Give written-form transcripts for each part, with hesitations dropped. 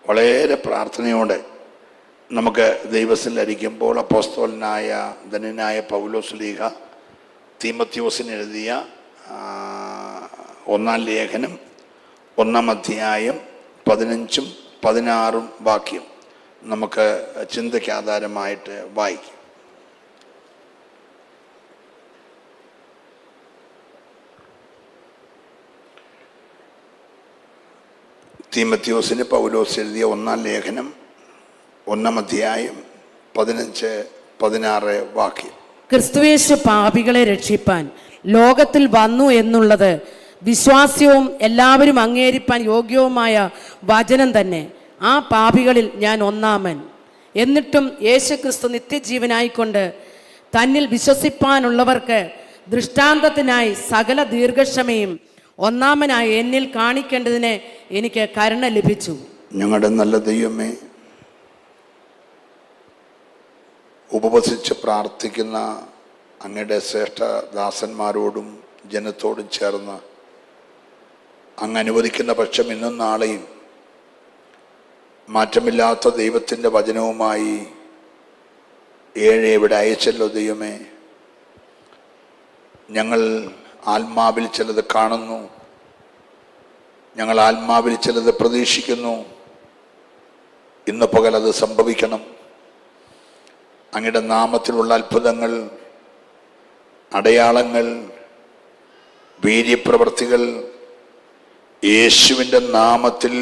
വളരെ പ്രാർത്ഥനയോടെ നമുക്ക് ദൈവത്തിലിരിക്കുമ്പോൾ അപ്പോസ്തലനായ ധന്യനായ പൗലോസ് ശ്ലീഹ തീമോഥെയോസിന് എഴുതിയ 1-ാം ലേഖനം 1-ാം അധ്യായം 15-16 വാക്യം നമുക്ക് ചിന്തയ്ക്ക് ആധാരമായിട്ട് വായിക്കും. തീമോഥെയോസിന് പൗലോസ് എഴുതിയ 1-ാം ലേഖനം 1-ാം അധ്യായം 15-16 വാക്യം. ക്രിസ്തുയേശു പാപികളെ രക്ഷിപ്പാൻ ലോകത്തിൽ വന്നു എന്നുള്ളത് വിശ്വാസ്യവും എല്ലാവരും അംഗീകരിപ്പാൻ യോഗ്യവുമായ വചനം തന്നെ. ആ പാപികളിൽ ഞാൻ ഒന്നാമൻ. എന്നിട്ടും യേശുക്രിസ്തു നിത്യജീവനായിക്കൊണ്ട് തന്നിൽ വിശ്വസിപ്പാനുള്ളവർക്ക് ദൃഷ്ടാന്തത്തിനായി സകല ദീർഘക്ഷമയും ഒന്നാമനായി എന്നിൽ കാണിക്കേണ്ടതിന് എനിക്ക് കരുണ ലഭിച്ചു. ഞങ്ങളുടെ നല്ല ദൈവമേ, ഉപവസിച്ച് പ്രാർത്ഥിക്കുന്ന അങ്ങയുടെ ശ്രേഷ്ഠ ദാസന്മാരോടും ജനത്തോടും ചേർന്ന് അങ്ങ് അനുവദിക്കുന്ന പക്ഷം ഇന്നും നാളെയും മാറ്റമില്ലാത്ത ദൈവത്തിൻ്റെ വചനവുമായി ഇവിടെ അയച്ചല്ലോ ദൈവമേ. ഞങ്ങൾ ആത്മാവിൽ ചിലത് കാണുന്നു, ഞങ്ങൾ ആത്മാവിൽ ചിലത് പ്രതീക്ഷിക്കുന്നു. ഇന്ന് പകൽ അത് സംഭവിക്കണം. അങ്ങയുടെ നാമത്തിലുള്ള അത്ഭുതങ്ങൾ, അടയാളങ്ങൾ, വീര്യപ്രവൃത്തികൾ യേശുവിൻ്റെ നാമത്തിൽ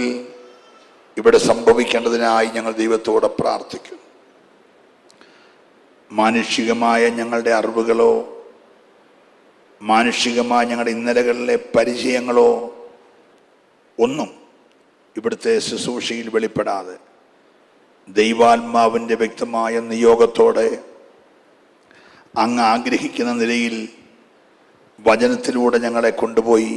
ഇവിടെ സംഭവിക്കേണ്ടതിനായി ഞങ്ങൾ ദൈവത്തോടെ പ്രാർത്ഥിക്കും. മാനുഷികമായ ഞങ്ങളുടെ അറിവുകളോ മാനുഷികമായ ഞങ്ങളുടെ ഇന്നലകളിലെ പരിചയങ്ങളോ ഒന്നും ഇവിടുത്തെ ശുശ്രൂഷയിൽ വെളിപ്പെടാതെ ദൈവാത്മാവിൻ്റെ വ്യക്തമായ നിയോഗത്തോടെ അങ്ങ് ആഗ്രഹിക്കുന്ന നിലയിൽ വചനത്തിലൂടെ ഞങ്ങളെ കൊണ്ടുപോയി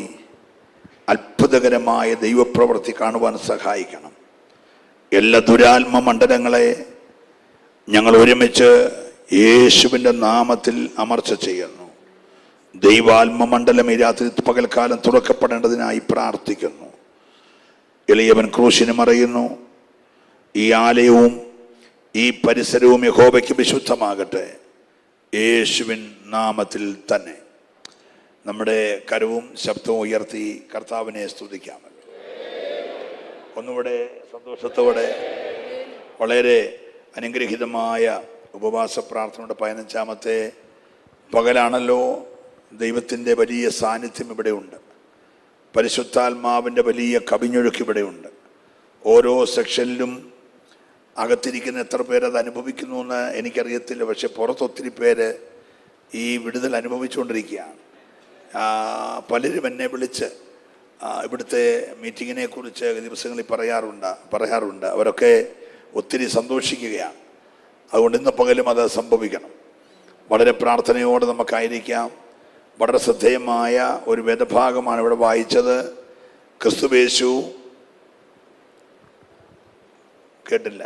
അത്ഭുതകരമായ ദൈവപ്രവൃത്തി കാണുവാൻ സഹായിക്കണം. എല്ലാ ദുരാത്മ മണ്ഡലങ്ങളെ ഞങ്ങൾ ഒരുമിച്ച് യേശുവിൻ്റെ നാമത്തിൽ അമർച്ച ചെയ്യുന്നു. ദൈവാത്മ മണ്ഡലം ഈ രാത്രി പകൽക്കാലം തുറക്കപ്പെടേണ്ടതിനായി പ്രാർത്ഥിക്കുന്നു. എളിയവൻ ക്രൂശിന് മറയുന്നു. ഈ ആലയവും ഈ പരിസരവും യഹോവയ്ക്ക് വിശുദ്ധമാകട്ടെ, യേശുവിൻ നാമത്തിൽ തന്നെ. നമ്മുടെ കരവും ശബ്ദവും ഉയർത്തി കർത്താവിനെ സ്തുതിക്കാമല്ലോ. ഒന്നുകൂടെ സന്തോഷത്തോടെ വളരെ അനുഗ്രഹീതമായ ഉപവാസ പ്രാർത്ഥനയുടെ 15-ാമത്തെ പകലാണല്ലോ. ദൈവത്തിൻ്റെ വലിയ സാന്നിധ്യം ഇവിടെയുണ്ട്. പരിശുദ്ധാത്മാവിൻ്റെ വലിയ കവിഞ്ഞൊഴുക്ക് ഇവിടെയുണ്ട്. ഓരോ സെക്ഷനിലും അകത്തിരിക്കുന്ന എത്ര പേരത് അനുഭവിക്കുന്നു എന്ന് എനിക്കറിയത്തില്ല. പക്ഷെ പുറത്തൊത്തിരി പേര് ഈ വിടുതൽ അനുഭവിച്ചുകൊണ്ടിരിക്കുകയാണ്. പലരും എന്നെ വിളിച്ച് ഇവിടുത്തെ മീറ്റിങ്ങിനെ കുറിച്ച് ദിവസങ്ങളിൽ പറയാറുണ്ട്. അവരൊക്കെ ഒത്തിരി സന്തോഷിക്കുകയാണ്. അതുകൊണ്ട് ഇന്ന് പകലും അത് സംഭവിക്കണം. വളരെ പ്രാർത്ഥനയോടെ നമുക്കായിരിക്കാം. വളരെ ശ്രദ്ധേയമായ ഒരു വേദഭാഗമാണ് ഇവിടെ വായിച്ചത്. ക്രിസ്തുയേശു കേട്ടില്ല,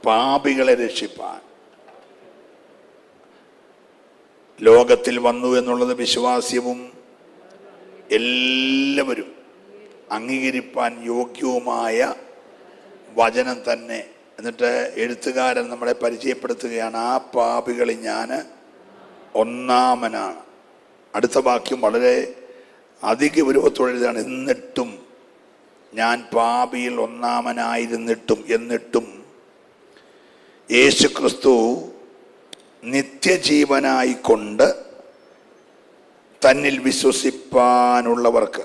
പാപികളെ രക്ഷിപ്പാൻ ലോകത്തിൽ വന്നു എന്നുള്ളത് വിശ്വാസ്യവും എല്ലാവരും അംഗീകരിപ്പാൻ യോഗ്യവുമായ വചനം തന്നെ. എന്നിട്ട് എഴുത്തുകാരൻ നമ്മളെ പരിചയപ്പെടുത്തുകയാണ്, ആ പാപികളിൽ ഞാൻ ഒന്നാമനാണ്. അടുത്ത വാക്യം വളരെ അധിക ഗൗരവത്തോടെ എഴുതാണ്. എന്നിട്ടും ഞാൻ പാപിയിൽ ഒന്നാമനായിരുന്നിട്ടും എന്നിട്ടും യേശുക്രിസ്തു നിത്യജീവനായിക്കൊണ്ട് തന്നിൽ വിശ്വസിപ്പാനുള്ളവർക്ക്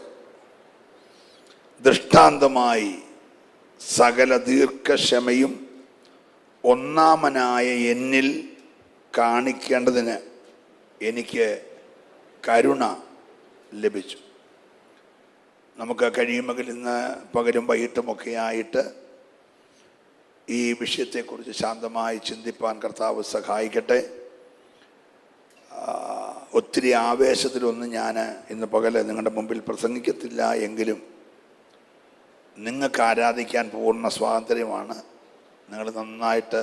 ദൃഷ്ടാന്തമായി സകല ദീർഘക്ഷമയും ഒന്നാമനായ എന്നിൽ കാണിക്കേണ്ടതിന് എനിക്ക് കരുണ ലഭിച്ചു. നമുക്ക് കഴിയുമെങ്കിൽ ഇന്ന് പകലും വൈകിട്ടുമൊക്കെ ആയിട്ട് ഈ വിഷയത്തെക്കുറിച്ച് ശാന്തമായി ചിന്തിപ്പാൻ കർത്താവ് സഹായിക്കട്ടെ. ഒത്തിരി ആവേശത്തിലൊന്നും ഞാൻ ഇന്ന് പകൽ നിങ്ങളുടെ മുമ്പിൽ പ്രസംഗിക്കത്തില്ല. എങ്കിലും നിങ്ങൾക്ക് ആരാധിക്കാൻ പൂർണ്ണ സ്വാതന്ത്ര്യമാണ്. നിങ്ങൾ നന്നായിട്ട്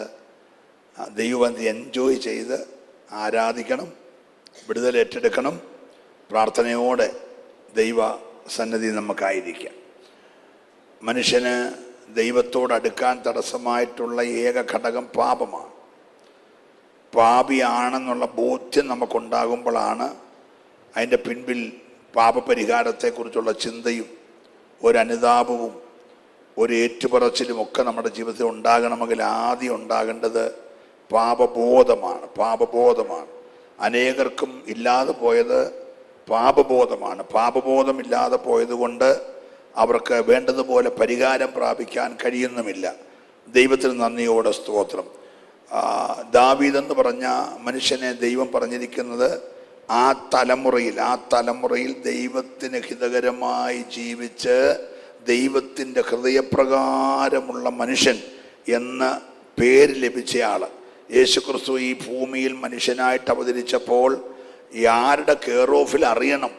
ദൈവം എൻജോയ് ചെയ്ത് ആരാധിക്കണം, വിടുതൽ ഏറ്റെടുക്കണം. പ്രാർത്ഥനയോടെ ദൈവ സന്നിധി നമുക്കായിരിക്കാം. മനുഷ്യന് ദൈവത്തോട് അടുക്കാൻ തടസ്സമായിട്ടുള്ള ഏക ഘടകം പാപമാണ്. പാപിയാണെന്നുള്ള ബോധ്യം നമുക്കുണ്ടാകുമ്പോഴാണ് അതിൻ്റെ പിൻപിൽ പാപപരിഹാരത്തെക്കുറിച്ചുള്ള ചിന്തയും ഒരനുതാപവും ഒരു ഏറ്റുപറച്ചിലും ഒക്കെ നമ്മുടെ ജീവിതത്തിൽ ഉണ്ടാകണമെങ്കിൽ ആദ്യം ഉണ്ടാകേണ്ടത് പാപബോധമാണ്. അനേകർക്കും ഇല്ലാതെ പോയത് പാപബോധമാണ്. പാപബോധമില്ലാതെ പോയതുകൊണ്ട് അവർക്ക് വേണ്ടതുപോലെ പരിഹാരം പ്രാപിക്കാൻ കഴിയുന്നുമില്ല. ദൈവത്തിന് നന്ദിയോടെ സ്തോത്രം. ദാവീദെന്ന് പറഞ്ഞ മനുഷ്യനെ ദൈവം പറഞ്ഞിരിക്കുന്നത് ആ തലമുറയിൽ ദൈവത്തിന് ഹിതകരമായി ജീവിച്ച് ദൈവത്തിൻ്റെ ഹൃദയപ്രകാരമുള്ള മനുഷ്യൻ എന്ന പേര് ലഭിച്ചയാൾ. യേശുക്രിസ്തു ഈ ഭൂമിയിൽ മനുഷ്യനായിട്ട് അവതരിച്ചപ്പോൾ ആരുടെ കെയർ ഓഫിൽ അറിയണം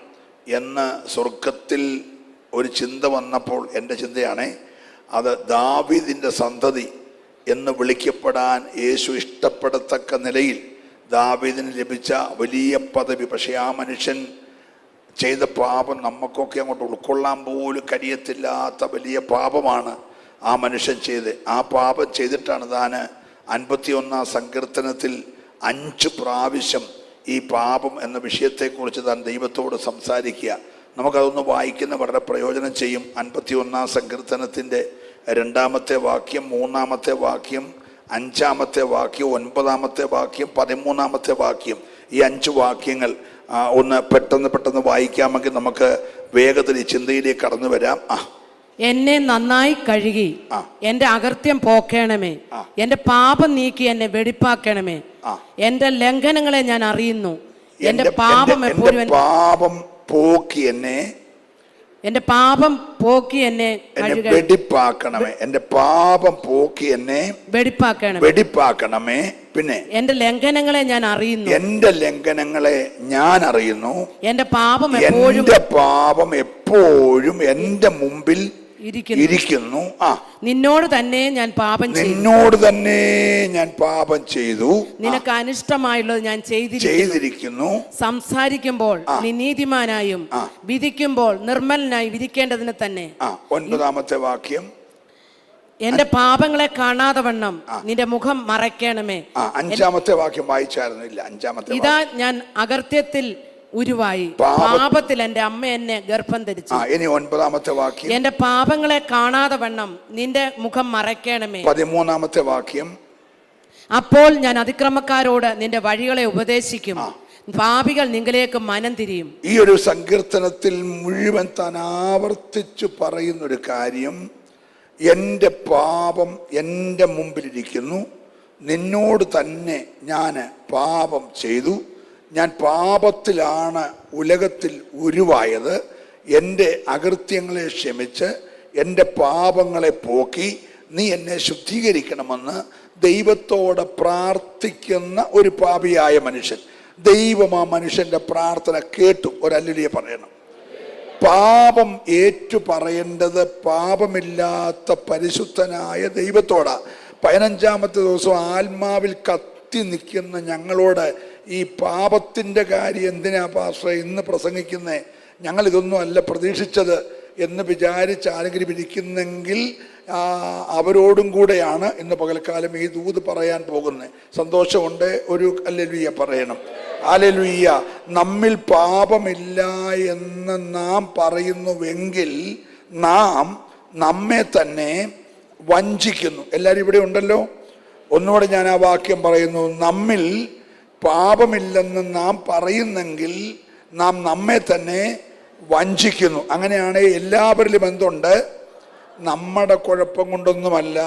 എന്ന് സ്വർഗത്തിൽ ഒരു ചിന്ത വന്നപ്പോൾ, എൻ്റെ ചിന്തയാണേ, അത് ദാവീദിൻ്റെ സന്തതി എന്ന് വിളിക്കപ്പെടാൻ യേശു ഇഷ്ടപ്പെടത്തക്ക നിലയിൽ ദാവീദിന് ലഭിച്ച വലിയ പദവി. പക്ഷേ ആ മനുഷ്യൻ ചെയ്ത പാപം നമുക്കൊക്കെ അങ്ങോട്ട് ഉൾക്കൊള്ളാൻ പോലും കഴിയത്തില്ലാത്ത വലിയ പാപമാണ് ആ മനുഷ്യൻ ചെയ്ത്. ആ പാപം ചെയ്തിട്ടാണ് താൻ 51 സങ്കീർത്തനത്തിൽ 5 പ്രാവശ്യം ഈ പാപം എന്ന വിഷയത്തെക്കുറിച്ച് താൻ ദൈവത്തോട് സംസാരിക്കുക. നമുക്കതൊന്ന് വായിക്കുന്ന വളരെ പ്രയോജനം ചെയ്യും. 51 സങ്കീർത്തനത്തിൻ്റെ 2-ാമത്തെ വാക്യം, 3-ാമത്തെ വാക്യം, 5-ാമത്തെ വാക്യം, 9-ാമത്തെ വാക്യം, 13-ാമത്തെ വാക്യം. ഈ 5 വാക്യങ്ങൾ ഒന്ന് പെട്ടെന്ന് വായിക്കാമെങ്കിൽ നമുക്ക് വേഗത്തിൽ ഈ ചിന്തയിലേക്ക് കടന്നു വരാം. എന്നെ നന്നായി കഴുകി എന്റെ അകൃത്യം പോക്കണമേ, എന്റെ പാപം നീക്കി എന്നെ വെടിപ്പാക്കണമേ. എന്റെ ലംഘനങ്ങളെ ഞാൻ അറിയുന്നു, എന്റെ പാപം എപ്പോഴും പോക്കി എന്നെ വെടിപ്പാക്കണമേ. എന്റെ പാപം പോക്കി എന്നെ വെടിപ്പാക്കണമേ. പിന്നെ എന്റെ ലംഘനങ്ങളെ ഞാൻ അറിയുന്നു, എന്റെ പാപം എപ്പോഴും എന്റെ മുമ്പിൽ ഇരിക്കുന്നു. നിന്നോട് തന്നെ ഞാൻ പാപം ചെയ്തു, നിനക്ക് അനിഷ്ടമായുള്ളത് ഞാൻ ചെയ്തിരിക്കുന്നു. സംസാരിക്കുമ്പോൾ നീ നീതിമാനായും വിധിക്കുമ്പോൾ നിർമ്മലനായി വിധിക്കേണ്ടതിന് തന്നെ. 9-ാമത്തെ വാക്യം, എന്റെ പാപങ്ങളെ കാണാതെ വണ്ണം നിന്റെ മുഖം മറയ്ക്കണമേ. 5-ാമത്തെ വാക്യം വായിച്ചായിരുന്നില്ല. 5-ാമത്തെ, ഇതാ ഞാൻ അകൃത്യത്തിൽ ഉരുവായി, പാപത്തിൽ എന്റെ അമ്മ എന്നെ ഗർഭം ധരിച്ചു. ഇനി 9-ാമത്തെ വാക്യം, എന്റെ പാപങ്ങളെ കാണാതെ വണ്ണം നിന്റെ മുഖം മറയ്ക്കണമേ. 13-ാമത്തെ വാക്യം, അപ്പോൾ ഞാൻ അതിക്രമക്കാരോട് നിന്റെ വഴികളെ ഉപദേശിക്കും, പാപികൾ നിങ്ങളിലേക്ക് മനം തിരിയും. ഈ ഒരു സങ്കീർത്തനത്തിൽ മുഴുവൻ താൻ ആവർത്തിച്ചു പറയുന്നൊരു കാര്യം, എൻ്റെ പാപം എൻ്റെ മുമ്പിലിരിക്കുന്നു, നിന്നോട് തന്നെ ഞാൻ പാപം ചെയ്തു, ഞാൻ പാപത്തിലാണ് ഉലകത്തിൽ ഉരുവായത്, എൻ്റെ അകൃത്യങ്ങളെ ക്ഷമിച്ച് എൻ്റെ പാപങ്ങളെ പോക്കി നീ എന്നെ ശുദ്ധീകരിക്കണമെന്ന് ദൈവത്തോട് പ്രാർത്ഥിക്കുന്ന ഒരു പാപിയായ മനുഷ്യൻ. ദൈവം ആ മനുഷ്യൻ്റെ പ്രാർത്ഥന കേട്ടു. ഒരല്ലുലിയെ പറയണം. പാപം ഏറ്റു പറയേണ്ടത് പാപമില്ലാത്ത പരിശുദ്ധനായ ദൈവത്തോടാ. 15-ാമത്തെ ദിവസം ആത്മാവിൽ കത്തി നിൽക്കുന്ന ഞങ്ങളോട് ഈ പാപത്തിൻ്റെ കാര്യം എന്തിനാ പാസ്റ്ററെ ഇന്ന് പ്രസംഗിക്കുന്നേ, ഞങ്ങളിതൊന്നും അല്ല പ്രതീക്ഷിച്ചത് എന്ന് വിചാരിച്ച് ആരെങ്കിലും ഇരിക്കുന്നെങ്കിൽ അവരോടും കൂടെയാണ് ഇന്ന് പകൽക്കാലം ഈ ദൂത് പറയാൻ പോകുന്നത്. സന്തോഷമുണ്ട്. ഒരു ഹല്ലേലൂയ പറയണം. ഹല്ലേലൂയ. നമ്മിൽ പാപമില്ല എന്ന് നാം പറയുന്നുവെങ്കിൽ നാം നമ്മെ തന്നെ വഞ്ചിക്കുന്നു. എല്ലാവരും ഇവിടെ ഉണ്ടല്ലോ. ഒന്നുകൂടെ ഞാൻ ആ വാക്യം പറയുന്നു. നമ്മിൽ പാപമില്ലെന്ന് നാം പറയുന്നെങ്കിൽ നാം നമ്മെ തന്നെ വഞ്ചിക്കുന്നു. അങ്ങനെയാണ് എല്ലാവരിലും എന്തുണ്ട്? നമ്മുടെ കുഴപ്പം കൊണ്ടൊന്നുമല്ല,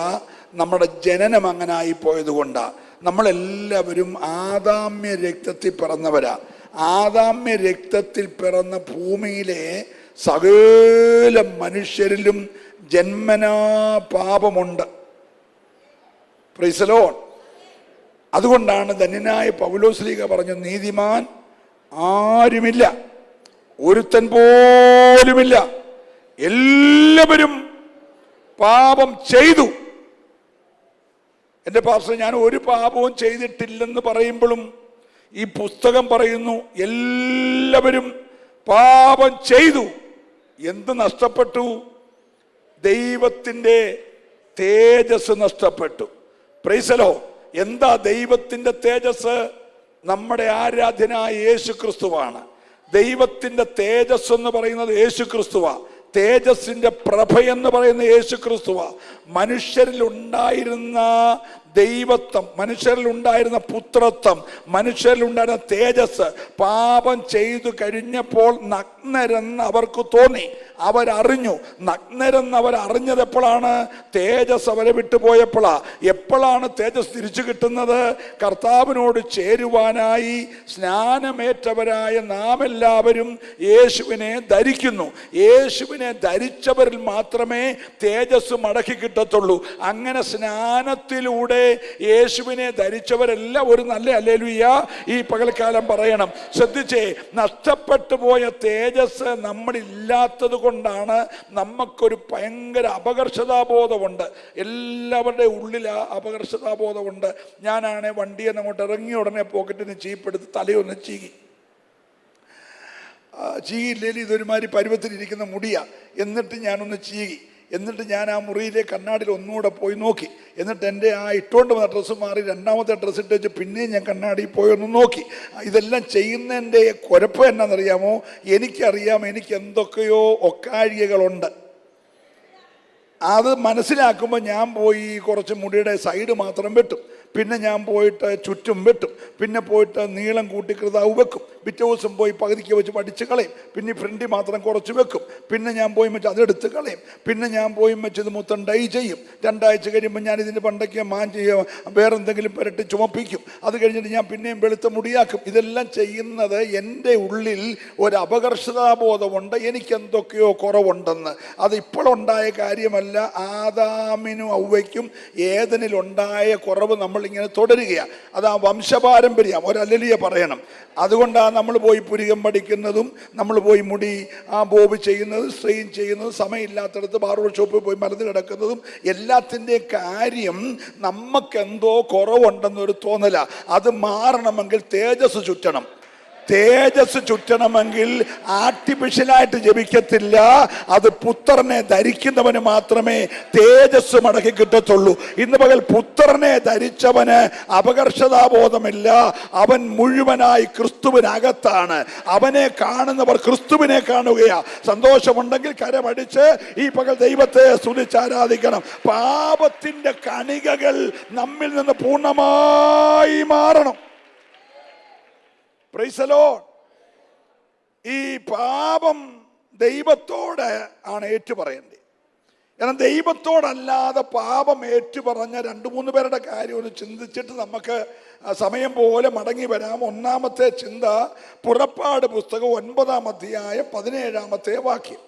നമ്മുടെ ജനനം അങ്ങനെ ആയിപ്പോയത് കൊണ്ടാണ്. നമ്മളെല്ലാവരും ആദാമ്യ രക്തത്തിൽ പിറന്നവരാ. ആദാമ്യ രക്തത്തിൽ പിറന്ന ഭൂമിയിലെ സകല മനുഷ്യരിലും ജന്മനാ പാപമുണ്ട്. Price the Lord. അതുകൊണ്ടാണ് ധന്യനായ പൗലോസ്ലീഹ പറഞ്ഞു, നീതിമാൻ ആരുമില്ല, ഒരുത്തൻ പോലുമില്ല, എല്ലാവരും പാപം ചെയ്തു. എൻ്റെ പാസ്റ്റർ, ഞാൻ ഒരു പാപവും ചെയ്തിട്ടില്ലെന്ന് പറയുമ്പോഴും ഈ പുസ്തകം പറയുന്നു എല്ലാവരും പാപം ചെയ്തു. എന്ത് നഷ്ടപ്പെട്ടു? ദൈവത്തിൻ്റെ തേജസ് നഷ്ടപ്പെട്ടു. പ്രൈസലോ. എന്താ ദൈവത്തിൻ്റെ തേജസ്? നമ്മുടെ ആരാധ്യനായ യേശു ക്രിസ്തുവാണ്. ദൈവത്തിൻ്റെ തേജസ് എന്ന് പറയുന്നത് യേശു ക്രിസ്തുവാ. തേജസ്സിന്റെ പ്രഭയെന്ന് പറയുന്ന യേശു ക്രിസ്തുവാ. മനുഷ്യരിലുണ്ടായിരുന്ന ദൈവത്വം, മനുഷ്യരിലുണ്ടായിരുന്ന പുത്രത്വം, മനുഷ്യരിലുണ്ടായിരുന്ന തേജസ് പാപം ചെയ്തു കഴിഞ്ഞപ്പോൾ നഗ്നരെന്ന് അവർക്ക് തോന്നി. അവരറിഞ്ഞു. നഗ്നരെന്ന് അവരറിഞ്ഞത് എപ്പോഴാണ്? തേജസ് അവരെ വിട്ടുപോയപ്പോഴാ. എപ്പോഴാണ് തേജസ് തിരിച്ചു കിട്ടുന്നത്? കർത്താവിനോട് ചേരുവാനായി സ്നാനമേറ്റവരായ നാം എല്ലാവരും യേശുവിനെ ധരിക്കുന്നു. യേശുവിനെ ധരിച്ചവരിൽ മാത്രമേ തേജസ് മടക്കി കിട്ടത്തുള്ളൂ. അങ്ങനെ സ്നാനത്തിലൂടെ യേശുവിനെ ധരിച്ചവരെല്ലാം ഒരു നല്ല ഹല്ലേലൂയ ഈ പകൽക്കാലം പറയണം. ശ്രദ്ധിച്ചേ, നഷ്ടപ്പെട്ടു പോയ തേജസ് നമ്മളില്ലാത്തത് കൊണ്ടാണ് നമുക്കൊരു ഭയങ്കര അപകർഷതാബോധമുണ്ട്. എല്ലാവരുടെ ഉള്ളിൽ ആ അപകർഷതാബോധമുണ്ട്. ഞാനാണെ വണ്ടിയെ അങ്ങോട്ട് ഇറങ്ങിയ ഉടനെ പോക്കറ്റിന് ചീപ്പെടുത്ത് തലയൊന്ന് ചീകില്ലെങ്കിൽ ഇതൊരുമാതിരി പരുവത്തിലിരിക്കുന്ന മുടിയാ. എന്നിട്ട് ഞാനൊന്ന് ചീകി. എന്നിട്ട് ഞാൻ ആ മുറിയിലെ കണ്ണാടിയിൽ ഒന്നുകൂടെ പോയി നോക്കി. എന്നിട്ട് എൻ്റെ ആ ഇട്ടുകൊണ്ട് വന്ന ഡ്രസ്സ് മാറി രണ്ടാമത്തെ ഡ്രസ്സ് ഇട്ട് വെച്ച് പിന്നെയും ഞാൻ കണ്ണാടിയിൽ പോയി ഒന്ന് നോക്കി. ഇതെല്ലാം ചെയ്യുന്നതിൻ്റെ കുഴപ്പം എന്നാണെന്നറിയാമോ? എനിക്കറിയാം എനിക്ക് എന്തൊക്കെയോ ഒക്കാഴികകളുണ്ട്. അത് മനസ്സിലാക്കുമ്പോൾ ഞാൻ പോയി കുറച്ച് മുടിയുടെ സൈഡ് മാത്രം വെട്ടും. പിന്നെ ഞാൻ പോയിട്ട് ചുറ്റും വെട്ടും. പിന്നെ പോയിട്ട് നീളം കൂട്ടി കൃതാവ് വെക്കും. പിറ്റേ ദിവസം പോയി പകുതിക്ക് വെച്ച് പഠിച്ച് കളയും. പിന്നെ ഫ്രണ്ടിൽ മാത്രം കുറച്ച് വെക്കും. പിന്നെ ഞാൻ പോയി വെച്ച് അതെടുത്ത് കളയും. പിന്നെ ഞാൻ പോയി വെച്ച് ഇത് മൊത്തം ഡൈ ചെയ്യും. 2 ആഴ്ച കഴിയുമ്പോൾ ഞാൻ ഇതിൻ്റെ പണ്ടൊക്കെ വേറെ എന്തെങ്കിലും പുരട്ടി ചുമപ്പിക്കും. അത് കഴിഞ്ഞിട്ട് ഞാൻ പിന്നെയും വെളുത്ത മുടിയാക്കും. ഇതെല്ലാം ചെയ്യുന്നത് എൻ്റെ ഉള്ളിൽ ഒരു അപകർഷതാബോധമുണ്ട്. എനിക്കെന്തൊക്കെയോ കുറവുണ്ടെന്ന്. അത് ഇപ്പോഴുണ്ടായ കാര്യമല്ല. ആദാമിനും ഔവയ്ക്കും ഏദനിലുണ്ടായ കുറവ് നമ്മളിങ്ങനെ തുടരുകയാണ്. അത് ആ വംശപാരമ്പര്യം. ഒരു ഹല്ലേലൂയ പറയണം. അതുകൊണ്ടാണ് നമ്മൾ പോയി പുരികം പഠിക്കുന്നതും നമ്മൾ പോയി മുടി ബോബ് ചെയ്യുന്നതും സ്ട്രെയിൻ ചെയ്യുന്നതും സമയമില്ലാത്തടത്ത് ബാർബർ ഷോപ്പിൽ പോയി മരുന്ന് കിടക്കുന്നതും എല്ലാത്തിൻ്റെ കാര്യം നമുക്കെന്തോ കുറവുണ്ടെന്നൊരു തോന്നല. അത് മാറണമെങ്കിൽ തേജസ് ചുറ്റണം. തേജസ് ചുറ്റണമെങ്കിൽ ആർട്ടിഫിഷ്യലായിട്ട് ജപിക്കത്തില്ല. അത് പുത്രനെ ധരിക്കുന്നവന് മാത്രമേ തേജസ് മടക്കി കിട്ടത്തുള്ളൂ. ഇന്ന് പകൽ പുത്രനെ ധരിച്ചവന് അപകർഷതാബോധമില്ല. അവൻ മുഴുവനായി ക്രിസ്തുവിനകത്താണ്. അവനെ കാണുന്നവർ ക്രിസ്തുവിനെ കാണുകയാ. സന്തോഷമുണ്ടെങ്കിൽ കരമടിച്ച് ഈ പകൽ ദൈവത്തെ സ്തുതിച്ച് ആരാധിക്കണം. പാപത്തിന്റെ കണികകൾ നമ്മിൽ നിന്ന് പൂർണ്ണമായി മാറണം. Price the Lord. ഈ പാപം ദൈവത്തോട് ആണ് ഏറ്റുപറയേണ്ടത്. കാരണം ദൈവത്തോടല്ലാതെ പാപം ഏറ്റുപറഞ്ഞ 2-3 പേരുടെ കാര്യം ഒന്ന് ചിന്തിച്ചിട്ട് നമുക്ക് സമയം പോലെ മടങ്ങി വരാം. ഒന്നാമത്തെ ചിന്ത പുറപ്പാട് പുസ്തകം 9-ാം അധ്യായം 17-ാമത്തെ വാക്യം.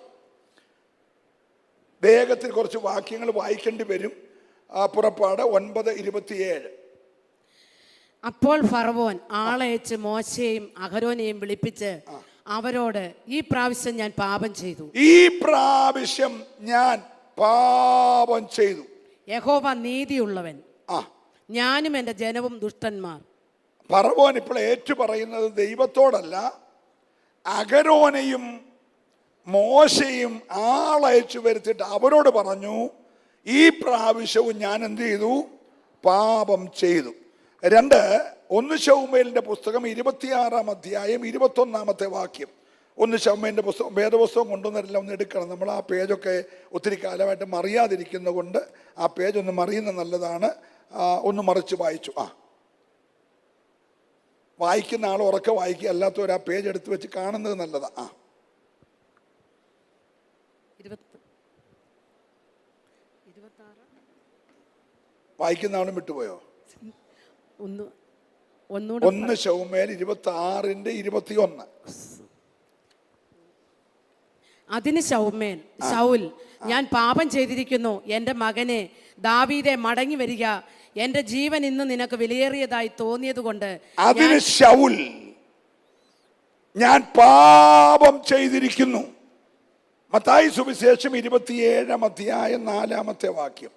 വേഗത്തിൽ കുറച്ച് വാക്യങ്ങൾ വായിക്കേണ്ടി വരും. പുറപ്പാട് 9:27. അപ്പോൾ ഫറവോൻ ആളയച്ച് മോശയെയും അഹരോനെയും വിളിപ്പിച്ച് അവരോട്, ഈ പ്രാവശ്യം ഞാൻ പാപം ചെയ്തു. ഈ പ്രാവശ്യം ഞാൻ പാപം ചെയ്തു. യഹോവ നീതിയുള്ളവൻ, ഞാനും എൻ്റെ ജനവും ദുഷ്ടന്മാർ. ഫറവോൻ ഇപ്പോൾ ഏറ്റു പറയുന്നത് ദൈവത്തോടല്ല, അഹരോനെയും മോശയും ആളയച്ചു വരുത്തിയിട്ട് അവരോട് പറഞ്ഞു, ഈ പ്രാവശ്യവും ഞാൻ എന്ത് ചെയ്തു? പാപം ചെയ്തു. 1 ശമൂവേലിന്റെ പുസ്തകം 26-ാം അധ്യായം 21-ാമത്തെ വാക്യം. 1 ശമൂവേലിന്റെ പുസ്തകം, വേദപുസ്തകം കൊണ്ടുവന്നില്ല, ഒന്ന് എടുക്കണം. നമ്മൾ ആ പേജൊക്കെ ഒത്തിരി കാലമായിട്ട് മറിയാതിരിക്കുന്ന കൊണ്ട് ആ പേജ് ഒന്ന് മറിയുന്നത് നല്ലതാണ്. ഒന്ന് മറിച്ച് വായിച്ചു. വായിക്കുന്ന ആൾ ഉറക്കെ വായിക്കുക, അല്ലാത്തവർ ആ പേജ് എടുത്ത് വെച്ച് കാണുന്നത് നല്ലതാ. വായിക്കുന്ന ആളും വിട്ടുപോയോ? 1 ശമൂവേൽ 26:21. അതിന് ശൗൽ, ഞാൻ പാപം ചെയ്തിരിക്കുന്നു. എൻ്റെ മകനെ ദാവീദെ, മടങ്ങി വരിക. എൻ്റെ ജീവൻ ഇന്ന് നിനക്ക് വിലയേറിയതായി തോന്നിയത് കൊണ്ട്. അതിന് ശൗൽ, ഞാൻ പാപം ചെയ്തിരിക്കുന്നു. മത്തായി സുവിശേഷം 27-ാം അധ്യായം 4-ാമത്തെ വാക്യം.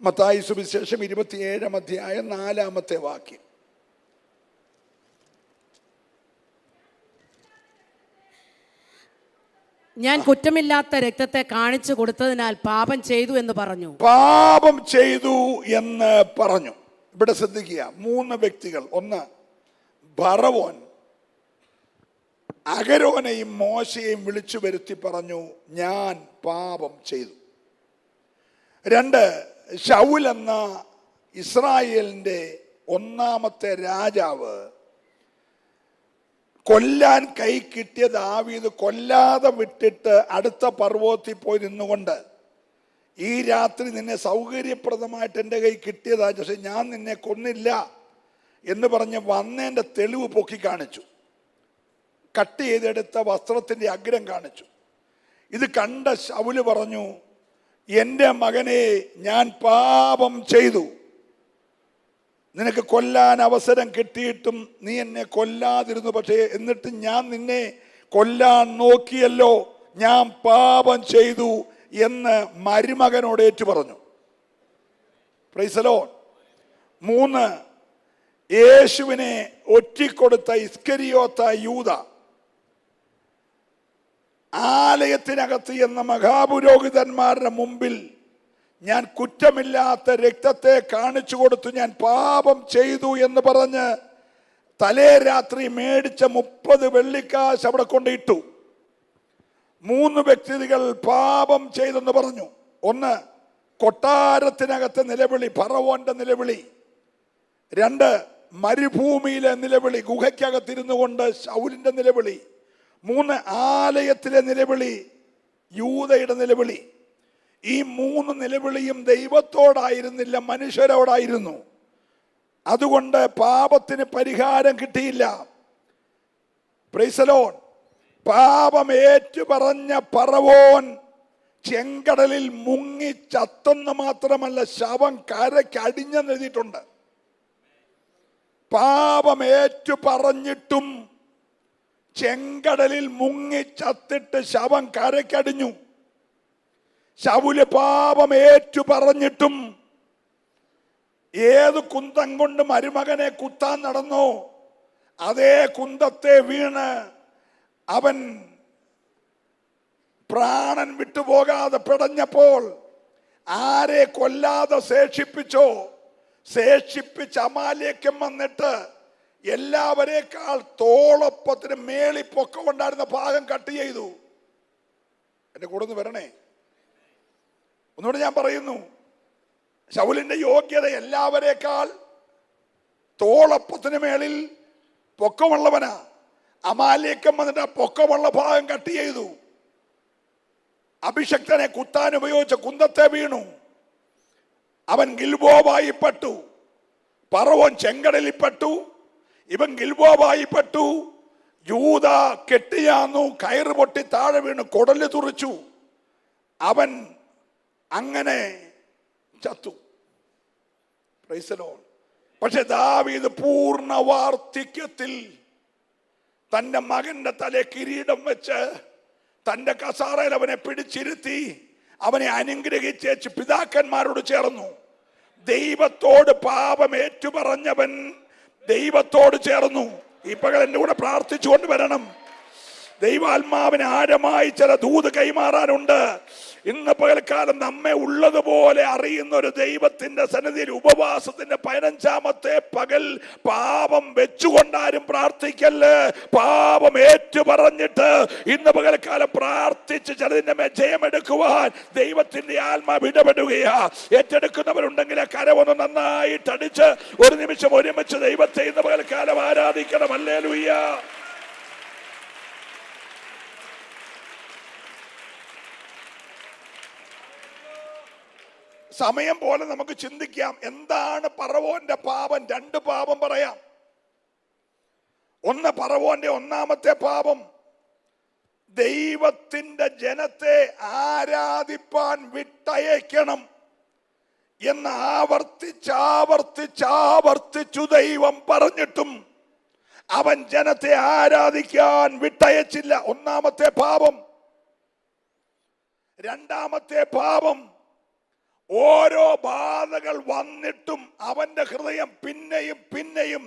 മത്തായി സുവിശേഷം 27-ാം അധ്യായം 4-ാമത്തെ വാക്യം. ഞാൻ കുറ്റമില്ലാത്ത രക്തത്തെ കാണിച്ചു കൊടുത്തതിനാൽ പാപം ചെയ്തു എന്ന് പറഞ്ഞു. പാപം ചെയ്തു എന്ന് പറഞ്ഞു. ഇവിടെ ശ്രദ്ധിക്കുക, 3 വ്യക്തികൾ. ഒന്ന്, ഫറവോൻ അഹരോനെയും മോശയെയും വിളിച്ചു വരുത്തി പറഞ്ഞു, ഞാൻ പാപം ചെയ്തു. 2, ശൗൽ എന്ന ഇസ്രായേലിന്റെ 1ാമത്തെ രാജാവ് കൊല്ലാൻ കൈ കിട്ടിയ ദാവീദ് കൊല്ലാതെ വിട്ടിട്ട് അടുത്ത പർവ്വതത്തിൽ പോയി നിന്നുകൊണ്ട്, ഈ രാത്രി നിന്നെ സൗകര്യപ്രദമായിട്ട് എൻ്റെ കൈ കിട്ടിയതാ, പക്ഷെ ഞാൻ നിന്നെ കൊന്നില്ല എന്ന് പറഞ്ഞ് വന്നതിൻ്റെ തെളിവ് പൊക്കി കാണിച്ചു. കട്ട് ചെയ്തെടുത്ത വസ്ത്രത്തിൻ്റെ അഗ്രം കാണിച്ചു. ഇത് കണ്ട ശൗല് പറഞ്ഞു, എൻ്റെ മകനെ, ഞാൻ പാപം ചെയ്തു. നിനക്ക് കൊല്ലാൻ അവസരം കിട്ടിയിട്ടും നീ എന്നെ കൊല്ലാതിരുന്നു. പക്ഷേ എന്നിട്ട് ഞാൻ നിന്നെ കൊല്ലാൻ നോക്കിയല്ലോ, ഞാൻ പാപം ചെയ്തു എന്ന് മരുമകനോട് ഏറ്റു പറഞ്ഞു. Price the Lord. 3, യേശുവിനെ ഒറ്റിക്കൊടുത്ത ഇസ്കരിയോത്ത യൂദ ആലയത്തിനകത്ത് എന്ന മഹാപുരോഹിതന്മാരുടെ മുമ്പിൽ ഞാൻ കുറ്റമില്ലാത്ത രക്തത്തെ കാണിച്ചു കൊടുത്തു, ഞാൻ പാപം ചെയ്തു എന്ന് പറഞ്ഞ് തലേ രാത്രി മേടിച്ച 30 വെള്ളിക്കാശ് അവിടെ കൊണ്ടിട്ടു. 3 വ്യക്തികൾ പാപം ചെയ്തെന്ന് പറഞ്ഞു. ഒന്ന്, കൊട്ടാരത്തിനകത്തെ നിലവിളി, ഫറവോന്റെ നിലവിളി. 2, മരുഭൂമിയിലെ നിലവിളി, ഗുഹയ്ക്കകത്തിരുന്നു കൊണ്ട് ശൗലിന്റെ നിലവിളി. 3, ആലയത്തിലെ നിലവിളി, യൂദയുടെ നിലവിളി. ഈ 3 നിലവിളിയും ദൈവത്തോടായിരുന്നില്ല, മനുഷ്യരോടായിരുന്നു. അതുകൊണ്ട് പാപത്തിന് പരിഹാരം കിട്ടിയില്ല. Price the Lord. പാപം ഏറ്റുപറഞ്ഞ ഫറവോൻ ചെങ്കടലിൽ മുങ്ങി ചത്തെന്ന് മാത്രമല്ല, ശവം കരയ്ക്കടിഞ്ഞെന്ന് എഴുതിയിട്ടുണ്ട്. പാപം ഏറ്റുപറഞ്ഞിട്ടും ചെങ്കടലിൽ മുങ്ങി ചത്തിട്ട് ശവം കരയ്ക്കടിഞ്ഞു. ശൗല് പാപം ഏറ്റു പറഞ്ഞിട്ടും ഏത് കുന്തം കൊണ്ട് മരുമകനെ കുത്താൻ നടന്നോ അതേ കുന്തത്തെ വീണ് അവൻ പ്രാണൻ വിട്ടുപോകാതെ പിടഞ്ഞപ്പോൾ ആരെ കൊല്ലാതെ ശേഷിപ്പിച്ച് അമാലേക്യം വന്നിട്ട് എല്ലാവരേക്കാൾ തോളൊപ്പത്തിന് മേളി പൊക്കമുണ്ടായിരുന്ന ഭാഗം കട്ട് ചെയ്തു. എന്റെ കൂടെ ഒന്ന് വരണേ. ഒന്നുകൂടെ ഞാൻ പറയുന്നു, ശൗലിന്റെ യോഗ്യത എല്ലാവരേക്കാൾ തോളപ്പത്തിന് മേളിൽ പൊക്കമുള്ളവനാ. അമാലേക്യം വന്നിട്ട് ആ പൊക്കമുള്ള ഭാഗം കട്ട് ചെയ്തു. അഭിഷക്തനെ കുത്താൻ ഉപയോഗിച്ച കുന്തത്തെ വീണു. അവൻ ഗിൽബോവായി പെട്ടു. ഫറവോൻ ചെങ്കടലിൽ പെട്ടു. ഇവൻ ഗിൽബോവായി പെട്ടു. യൂദ കെട്ടിയാന്നു, കയറ് പൊട്ടി താഴെ വീണു, കുടല് തുറിച്ചു. അവൻ അങ്ങനെ ചത്തു. Price the Lord. പക്ഷെ ദാവീദ് പൂർണ്ണ വാർദ്ധക്യത്തിൽ തന്റെ മകന്റെ തലേ കിരീടം വെച്ച് തന്റെ കസാറയിൽ അവനെ പിടിച്ചിരുത്തി അവനെ അനുഗ്രഹിച്ചേച്ച് പിതാക്കന്മാരോട് ചേർന്നു. ദൈവത്തോട് പാപം ഏറ്റുപറഞ്ഞവൻ ദൈവത്തോട് ചേർന്നു. ഈ പകൽ എന്റെ കൂടെ പ്രാർത്ഥിച്ചുകൊണ്ട് വരണം. ദൈവാത്മാവിന് ആഴമായി ചില ദൂത് കൈമാറാനുണ്ട്. ഇന്ന് പകൽക്കാലം നമ്മെ ഉള്ളതുപോലെ അറിയുന്ന ഒരു ദൈവത്തിന്റെ സന്നിധിയിൽ ഉപവാസത്തിന്റെ 15ാമത്തെ പകൽ പാപം വെച്ചുകൊണ്ടാരും പ്രാർത്ഥിക്കല്ല്. പാപം ഏറ്റു പറഞ്ഞിട്ട് ഇന്ന് പകൽക്കാലം പ്രാർത്ഥിച്ച് ചിലതിന്റെ മേൽ ജയമെടുക്കുവാൻ ദൈവത്തിന്റെ ആത്മാവ് ഇടപെടുകയാ. ഏറ്റെടുക്കുന്നവരുണ്ടെങ്കിൽ കരവൊന്ന് നന്നായിട്ട് അടിച്ച് ഒരു നിമിഷം ഒരുമിച്ച് ദൈവത്തെ ഇന്ന് പകൽക്കാലം ആരാധിക്കണം. ഹല്ലേലൂയ. സമയം പോലെ നമുക്ക് ചിന്തിക്കാം, എന്താണ് ഫറവോന്റെ പാപം? 2 പാപം പറയാം. ഒന്ന്, ഫറവോന്റെ 1ാമത്തെ പാപം ദൈവത്തിന്റെ ജനത്തെ ആരാധിപ്പാൻ വിട്ടയക്കണം എന്ന് ആവർത്തിച്ചാവർത്തിച്ചു ദൈവം പറഞ്ഞിട്ടും അവൻ ജനത്തെ ആരാധിക്കാൻ വിട്ടയച്ചില്ല. 1ാമത്തെ പാപം. 2ാമത്തെ പാപം, ഓരോ ബാധകൾ വന്നിട്ടും അവന്റെ ഹൃദയം പിന്നെയും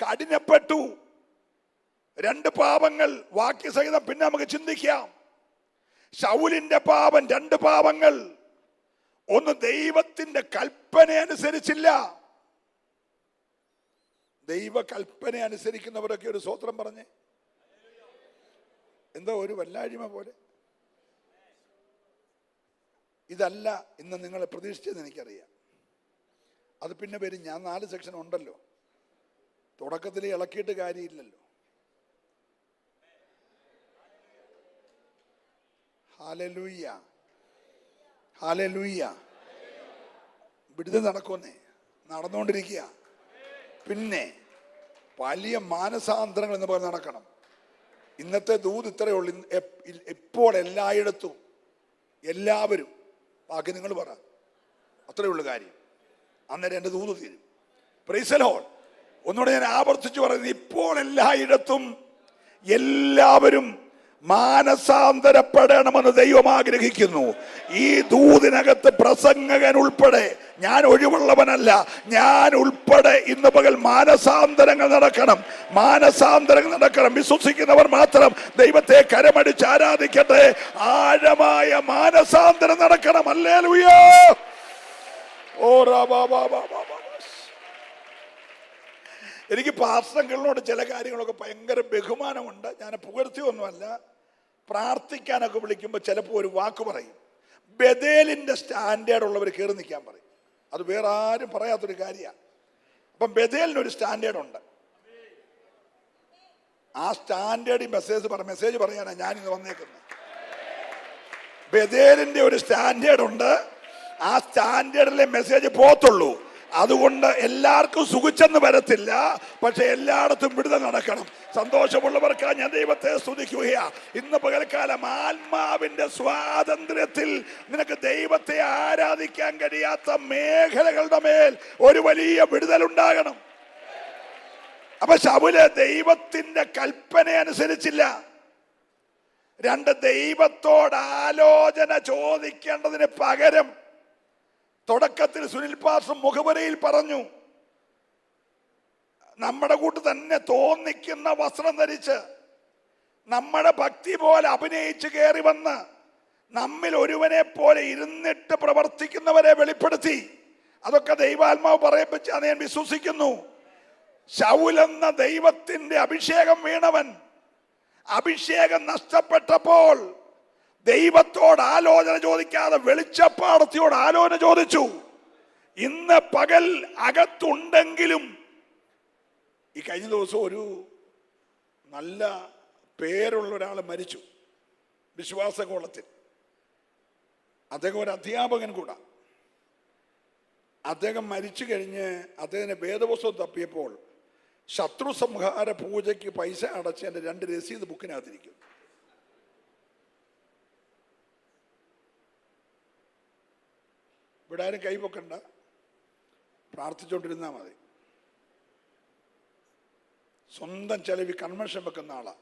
കഠിനപ്പെട്ടു. 2 പാപങ്ങൾ വാക്യസഹിതം പിന്നെ നമുക്ക് ചിന്തിക്കാം. ശൗലിന്റെ പാപം 2 പാപങ്ങൾ. ഒന്ന്, ദൈവത്തിന്റെ കൽപ്പന അനുസരിച്ചില്ല. ദൈവ കൽപ്പന അനുസരിക്കുന്നവരൊക്കെ ഒരു സ്തോത്രം പറഞ്ഞേ. എന്തോ ഒരു വല്ലായ്മ പോലെ. ഇതല്ല ഇന്ന് നിങ്ങൾ പ്രതീക്ഷിച്ചതെന്ന് എനിക്കറിയാം. അത് പിന്നെ വരും. ഞാൻ 4 സെക്ഷൻ ഉണ്ടല്ലോ. തുടക്കത്തിൽ ഇളക്കിയിട്ട് കാര്യമില്ലല്ലോ. Hallelujah, hallelujah. വിടുതൽ നടക്കുന്നേ, നടന്നുകൊണ്ടിരിക്കുക. പിന്നെ വലിയ മാനസാന്തരങ്ങൾ എന്ന് പറഞ്ഞ് നടക്കണം. ഇന്നത്തെ ദൂത് ഇത്രയേ ഉള്ളൂ. ഇപ്പോൾ എല്ലായിടത്തും എല്ലാവരും, ബാക്കി നിങ്ങൾ പറ, അത്രയേ ഉള്ളൂ കാര്യം. അന്നേരം എൻ്റെ ദൂത് തീരും. Price the Lord. ഒന്നുകൂടെ ഞാൻ ആവർത്തിച്ചു പറയുന്നത്, ഇപ്പോൾ എല്ലായിടത്തും എല്ലാവരും മാനസാന്തരപ്പെടണമെന്ന് ദൈവം ആഗ്രഹിക്കുന്നു. ഈ ദൂതിനകത്ത് പ്രസംഗകൻ ഉൾപ്പെടെ, ഞാൻ ഒഴിവുള്ളവനല്ല, ഞാൻ ഉൾപ്പെടെ ഇന്ന് പകൽ മാനസാന്തരങ്ങൾ നടക്കണം. മാനസാന്തരങ്ങൾ നടക്കണം. വിശ്വസിക്കുന്നവർ മാത്രം ദൈവത്തെ കരമടിച്ച് ആരാധിക്കട്ടെ. ആഴമായ മാനസാന്തരം നടക്കണം. ഹല്ലേലൂയ. ഓ എനിക്ക് പാസ്റ്ററുകളോട് ചില കാര്യങ്ങളൊക്കെ ഭയങ്കര ബഹുമാനമുണ്ട്. ഞാൻ പുകഴ്ത്തിയൊന്നുമല്ല. പ്രാർത്ഥിക്കാനൊക്കെ വിളിക്കുമ്പോൾ ചിലപ്പോൾ ഒരു വാക്ക് പറയും. ബഥേലിന്റെ സ്റ്റാൻഡേർഡ് ഉള്ളവർ കയറി നിൽക്കാൻ പറയും. അത് വേറെ ആരും പറയാത്തൊരു കാര്യമാണ്. അപ്പം ബഥേലിനൊരു സ്റ്റാൻഡേർഡ് ഉണ്ട്. ആ സ്റ്റാൻഡേർഡ് മെസ്സേജ് പറയാനാണ് ഞാനിന്ന് വന്നേക്കുന്നത്. ബഥേലിന്റെ ഒരു സ്റ്റാൻഡേർഡ് ഉണ്ട്. ആ സ്റ്റാൻഡേർഡിലെ മെസ്സേജ് പോത്തുള്ളൂ. അതുകൊണ്ട് എല്ലാവർക്കും സുഖിച്ചെന്ന് വരത്തില്ല. പക്ഷെ എല്ലായിടത്തും വിടുതൽ നടക്കണം. സന്തോഷമുള്ളവർക്ക് ഞാൻ ദൈവത്തെ സ്തുതിക്കുകയാണ്. ഇന്ന് പകൽക്കാലം ആത്മാവിന്റെ സ്വാതന്ത്ര്യത്തിൽ നിനക്ക് ദൈവത്തെ ആരാധിക്കാൻ കഴിയാത്ത മേഖലകളുടെ മേൽ ഒരു വലിയ വിടുതൽ ഉണ്ടാകണം. അപ്പൊ ശൗല് ദൈവത്തിന്റെ കൽപ്പന അനുസരിച്ചില്ല. 2, ദൈവത്തോട് ആലോചന ചോദിക്കേണ്ടതിന് പകരം, തുടക്കത്തിൽ സുനിൽ പാസ്റ്റർ മുഖവരയിൽ പറഞ്ഞു, നമ്മുടെ കൂട്ട് തന്നെ തോന്നിക്കുന്ന വസ്ത്രം ധരിച്ച് നമ്മുടെ ഭക്തി പോലെ അഭിനയിച്ച് കയറി വന്ന് നമ്മിൽ ഒരുവനെ പോലെ ഇരുന്നിട്ട് പ്രവർത്തിക്കുന്നവരെ വെളിപ്പെടുത്തി. അതൊക്കെ ദൈവാത്മാവ് പറയിപ്പിച്ച് അത് ഞാൻ വിശ്വസിക്കുന്നു. ശൗലെന്ന ദൈവത്തിന്റെ അഭിഷേകം വീണവൻ, അഭിഷേകം നഷ്ടപ്പെട്ടപ്പോൾ ദൈവത്തോട് ആലോചന ചോദിക്കാതെ വെളിച്ചപ്പാടത്തിയോട് ആലോചന ചോദിച്ചു. ഇന്ന് പകൽ അകത്തുണ്ടെങ്കിലും, ഈ കഴിഞ്ഞ ദിവസം ഒരു നല്ല പേരുള്ള ഒരാൾ മരിച്ചു വിശ്വാസകോളത്തിൽ. അദ്ദേഹം ഒരു അധ്യാപകൻ കൂടാ. അദ്ദേഹം മരിച്ചു കഴിഞ്ഞ് അദ്ദേഹത്തിന് വേദപുസ്തകം തപ്പിയപ്പോൾ ശത്രു സംഹാര പൂജയ്ക്ക് പൈസ അടച്ച് എൻ്റെ 2 രസീത് ബുക്കിനകത്തിരിക്കും. ഇവിടെ ആരും കൈപൊക്കണ്ട, പ്രാർത്ഥിച്ചുകൊണ്ടിരുന്നാൽ മതി. സ്വന്തം ചെലവിൽ കൺവെൻഷൻ വെക്കുന്ന ആളാ.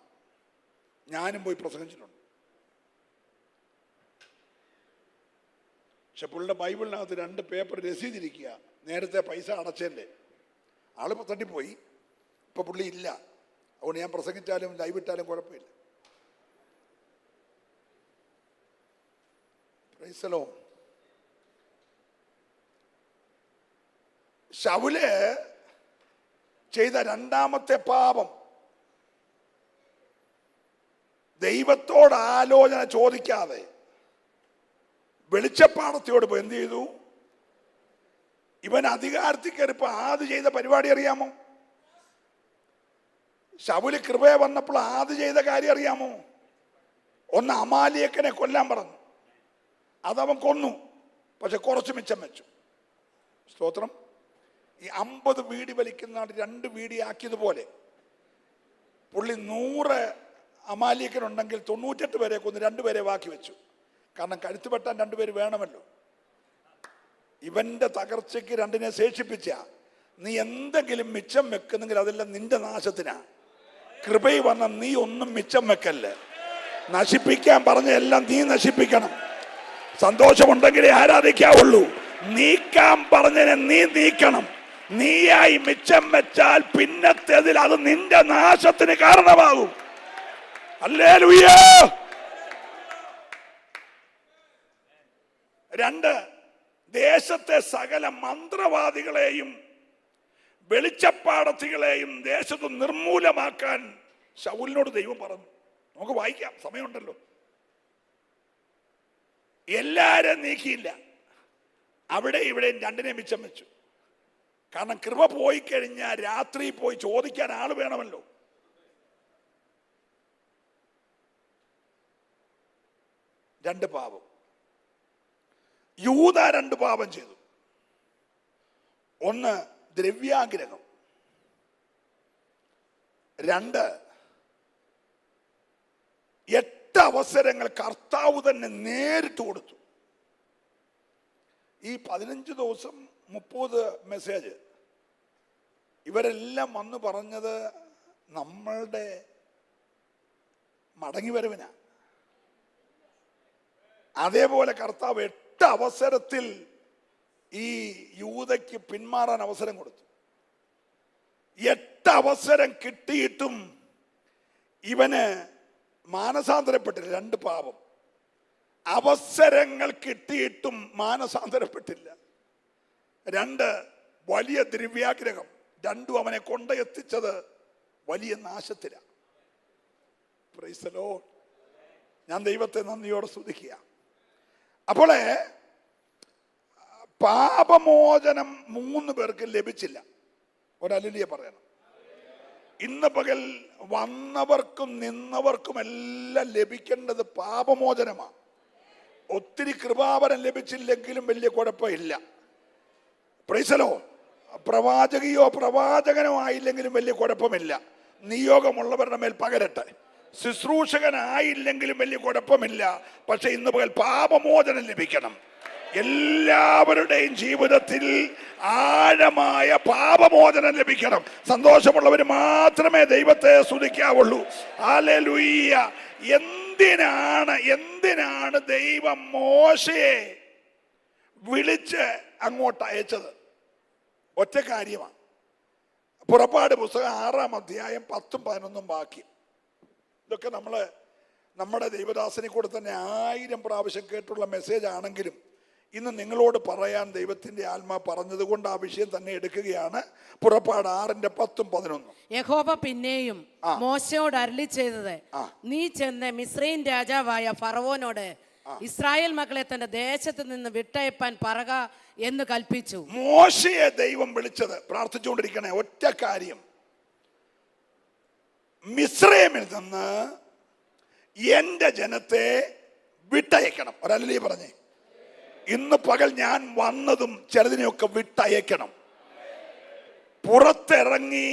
ഞാനും പോയി പ്രസംഗിച്ചിട്ടുണ്ട്. പക്ഷെ പുള്ളിയുടെ ബൈബിളിനകത്ത് 2 പേപ്പർ രസീതിരിക്കുക, നേരത്തെ പൈസ അടച്ചതിൻ്റെ. ആള് തട്ടിപ്പോയി. ഇപ്പൊ പുള്ളി ഇല്ല. അതുകൊണ്ട് ഞാൻ പ്രസംഗിച്ചാലും ലൈവിട്ടാലും കുഴപ്പമില്ല. Praise the Lord. ശൗല് ചെയ്ത 2ാമത്തെ പാപം, ദൈവത്തോട് ആലോചന ചോദിക്കാതെ വെളിച്ചപ്പാടത്തോട് പോയി എന്ത് ചെയ്തു? ഇവൻ അധികാരത്തിൽ കയറിപ്പോ ആദ്യം ചെയ്ത പരിപാടി അറിയാമോ? ശൗല് കൃപയെ വന്നപ്പോൾ ആദ്യം ചെയ്ത കാര്യം അറിയാമോ? ഒന്ന്, അമാലിയക്കനെ കൊല്ലാൻ പറഞ്ഞു. അതവൻ കൊന്നു. പക്ഷെ കുറച്ച് മിച്ചം വെച്ചു. സ്തോത്രം. ഈ 50 വീടി വലിക്കുന്ന 2 വീടി ആക്കിയതുപോലെ പുള്ളി 100 അമാലിയക്കനുണ്ടെങ്കിൽ 98 പേരെ കൊന്ന് 2 പേരെ ബാക്കി വെച്ചു. കാരണം കഴുത്ത് വെട്ടാൻ 2 പേര് വേണമല്ലോ. ഇവന്റെ തകർച്ചയ്ക്ക് 2നെ ശേഷിപ്പിച്ച നീ എന്തെങ്കിലും മിച്ചം വെക്കുന്നെങ്കിൽ അതെല്ലാം നിന്റെ നാശത്തിനാ. കൃപയിൽ വന്ന നീ ഒന്നും മിച്ചം വെക്കല്ലേ. നശിപ്പിക്കാൻ പറഞ്ഞ എല്ലാം നീ നശിപ്പിക്കണം. സന്തോഷമുണ്ടെങ്കിലേ ആരാധിക്കാവുള്ളൂ. നീക്കാൻ പറഞ്ഞതിനെ നീ നീക്കണം. നീയായി മിച്ചം വെച്ചാൽ പിന്നത്തേതിൽ അത് നിന്റെ നാശത്തിന് കാരണമാകും. ഹല്ലേലൂയ. 2, ദേശത്തെ സകല മന്ത്രവാദികളെയും വെളിച്ചപ്പാടത്തികളെയും ദേശത്ത് നിർമൂലമാക്കാൻ ശൗലിനോട് ദൈവം പറഞ്ഞു. നമുക്ക് വായിക്കാം, സമയമുണ്ടല്ലോ. എല്ലാരും നീക്കിയില്ല, അവിടെ ഇവിടെയും 2 മിച്ചം വെച്ചു. കാരണം കൃപ പോയി കഴിഞ്ഞാൽ രാത്രി പോയി ചോദിക്കാൻ ആള് വേണമല്ലോ. രണ്ട് പാപം. യൂദാ 2 പാപം ചെയ്തു. ഒന്ന് ദ്രവ്യാഗ്രഹം, 2 8 അവസരങ്ങൾ കർത്താവ് തന്നെ നേരിട്ട് കൊടുത്തു. ഈ 15 ദിവസം 30 മെസ്സേജ് ഇവരെല്ലാം വന്ന് പറഞ്ഞത് നമ്മളുടെ മടങ്ങി വരവിനാ. അതേപോലെ കർത്താവ് 8 അവസരത്തിൽ ഈ യൂദയ്ക്ക് പിന്മാറാൻ അവസരം കൊടുത്തു. 8 അവസരം കിട്ടിയിട്ടും ഇവന് മാനസാന്തരപ്പെട്ടില്ല. 2 പാപം. അവസരങ്ങൾ കിട്ടിയിട്ടും മാനസാന്തരപ്പെട്ടില്ല. 2 വലിയ ദ്രവ്യാഗ്രഹം. 2 അവനെ കൊണ്ടെത്തിച്ചത് വലിയ നാശത്തിലാണ്. Price the Lord. ഞാൻ ദൈവത്തെ നന്ദിയോടെ സ്തുതിക്കുക. അപ്പോൾ പാപമോചനം 3 പേർക്ക് ലഭിച്ചില്ല. ഒരല്ലേലൂയ പറയണം. ഇന്ന് പകൽ വന്നവർക്കും നിന്നവർക്കും എല്ലാം ലഭിക്കേണ്ടത് പാപമോചനമാണ്. ഒത്തിരി കൃപാവരം ലഭിച്ചില്ലെങ്കിലും വലിയ കുഴപ്പമില്ല. Praise the Lord. പ്രവാചകിയോ പ്രവാചകനോ ആയില്ലെങ്കിലും വലിയ കുഴപ്പമില്ല. നിയോഗമുള്ളവരുടെ മേൽ പകരട്ടെ. ശുശ്രൂഷകനായില്ലെങ്കിലും വലിയ കുഴപ്പമില്ല. പക്ഷെ ഇന്ന് പകൽ പാപമോചനം ലഭിക്കണം. എല്ലാവരുടെയും ജീവിതത്തിൽ ആഴമായ പാപമോചനം ലഭിക്കണം. സന്തോഷമുള്ളവർ മാത്രമേ ദൈവത്തെ സ്തുതിക്കാവുള്ളൂ. ഹല്ലേലൂയ. എന്തിനാണ് ദൈവം മോശയെ വിളിച്ച് അങ്ങോട്ട് അയച്ചത്? ഒറ്റ കാര്യമാണ്. പുറപ്പാട് പുസ്തകം 6-ാം അധ്യായം 10-ഉം 11-ഉം വാക്യം. ഇതൊക്കെ നമ്മുടെ ദൈവദാസനെ കൂടെ തന്നെ 1000 പ്രാവശ്യം കേട്ടുള്ള മെസ്സേജ് ആണെങ്കിലും ഇന്ന് നിങ്ങളോട് പറയാൻ ദൈവത്തിന്റെ ആത്മാ പറഞ്ഞത് കൊണ്ട് ആ വിഷയം തന്നെ എടുക്കുകയാണ്. പുറപ്പാട് 6-ന്റെ 10-ഉം 11-ഉം. യഹോവ പിന്നെയും മോശയോട് അരുളി ചെയ്തത്, നീ ചെന്ന് മിസ്രയീം രാജാവായ ഫറവോനോട് ഇസ്രായേൽ മക്കളെ തന്റെ ദേശത്ത് നിന്ന് വിട്ടയപ്പാൻ പറക എന്ന് കൽപ്പിച്ചു. മോശയെ ദൈവം വിളിച്ചത്, പ്രാർത്ഥിച്ചുകൊണ്ടിരിക്കണേ, ഒറ്റ കാര്യം. മിസ്രയീമിൽ നിന്ന് എന്റെ ജനത്തെ വിട്ടയക്കണം. ഒരല്ലേ പറഞ്ഞേ, ഇന്ന് പകൽ ഞാൻ വന്നതും ചിലതിനെയൊക്കെ വിട്ടയക്കണം. പുറത്തിറങ്ങി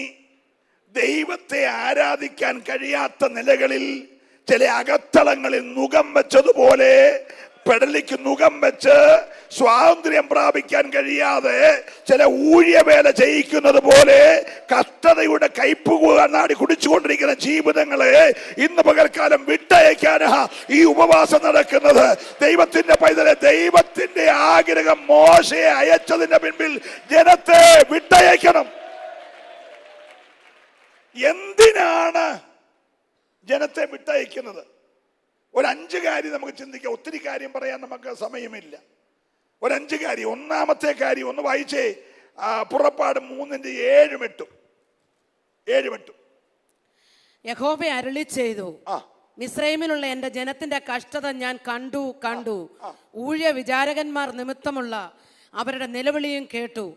ദൈവത്തെ ആരാധിക്കാൻ കഴിയാത്ത നിലകളിൽ ചില അകത്തളങ്ങളിൽ നുകം വെച്ചതുപോലെ പെടലിക്ക് നുകം വെച്ച് സ്വാതന്ത്ര്യം പ്രാപിക്കാൻ കഴിയാതെ ചില ഊഴിയവേല ചെയ്യിക്കുന്നത് പോലെ കഷ്ടതയുടെ കയ്പുക നാടി കുടിച്ചുകൊണ്ടിരിക്കുന്ന ജീവിതങ്ങളെ ഇന്ന് പകൽക്കാലം വിട്ടയക്കാനാ ഈ ഉപവാസം നടക്കുന്നത്. ദൈവത്തിന്റെ പൈതലെ, ദൈവത്തിന്റെ ആഗ്രഹം മോശയെ അയച്ചതിന്റെ പിൻപിൽ ജനത്തെ വിട്ടയക്കണം. എന്തിനാണ് ജനത്തെ വിട്ടയക്കുന്നത്? ഒരു 5 കാര്യം നമുക്ക് ചിന്തിക്കാം. ഒത്തിരി കാര്യം പറയാൻ നമുക്ക് സമയമില്ല. ഒരു 5 കാര്യം. ഒന്നാമത്തെ കാര്യം ഒന്ന് വായിച്ചേ. പുറപ്പാട് 3-ന്റെ 7-ഉം 8-ഉം. യഹോവ അരുളി ചെയ്തു, മിസ്രയീമിലുള്ള എന്റെ ജനത്തിന്റെ കഷ്ടത ഞാൻ കണ്ടു. ഊഴിയ വിചാരകന്മാർ നിമിത്തമുള്ള അവരുടെ നിലവിളിയും കേട്ടു.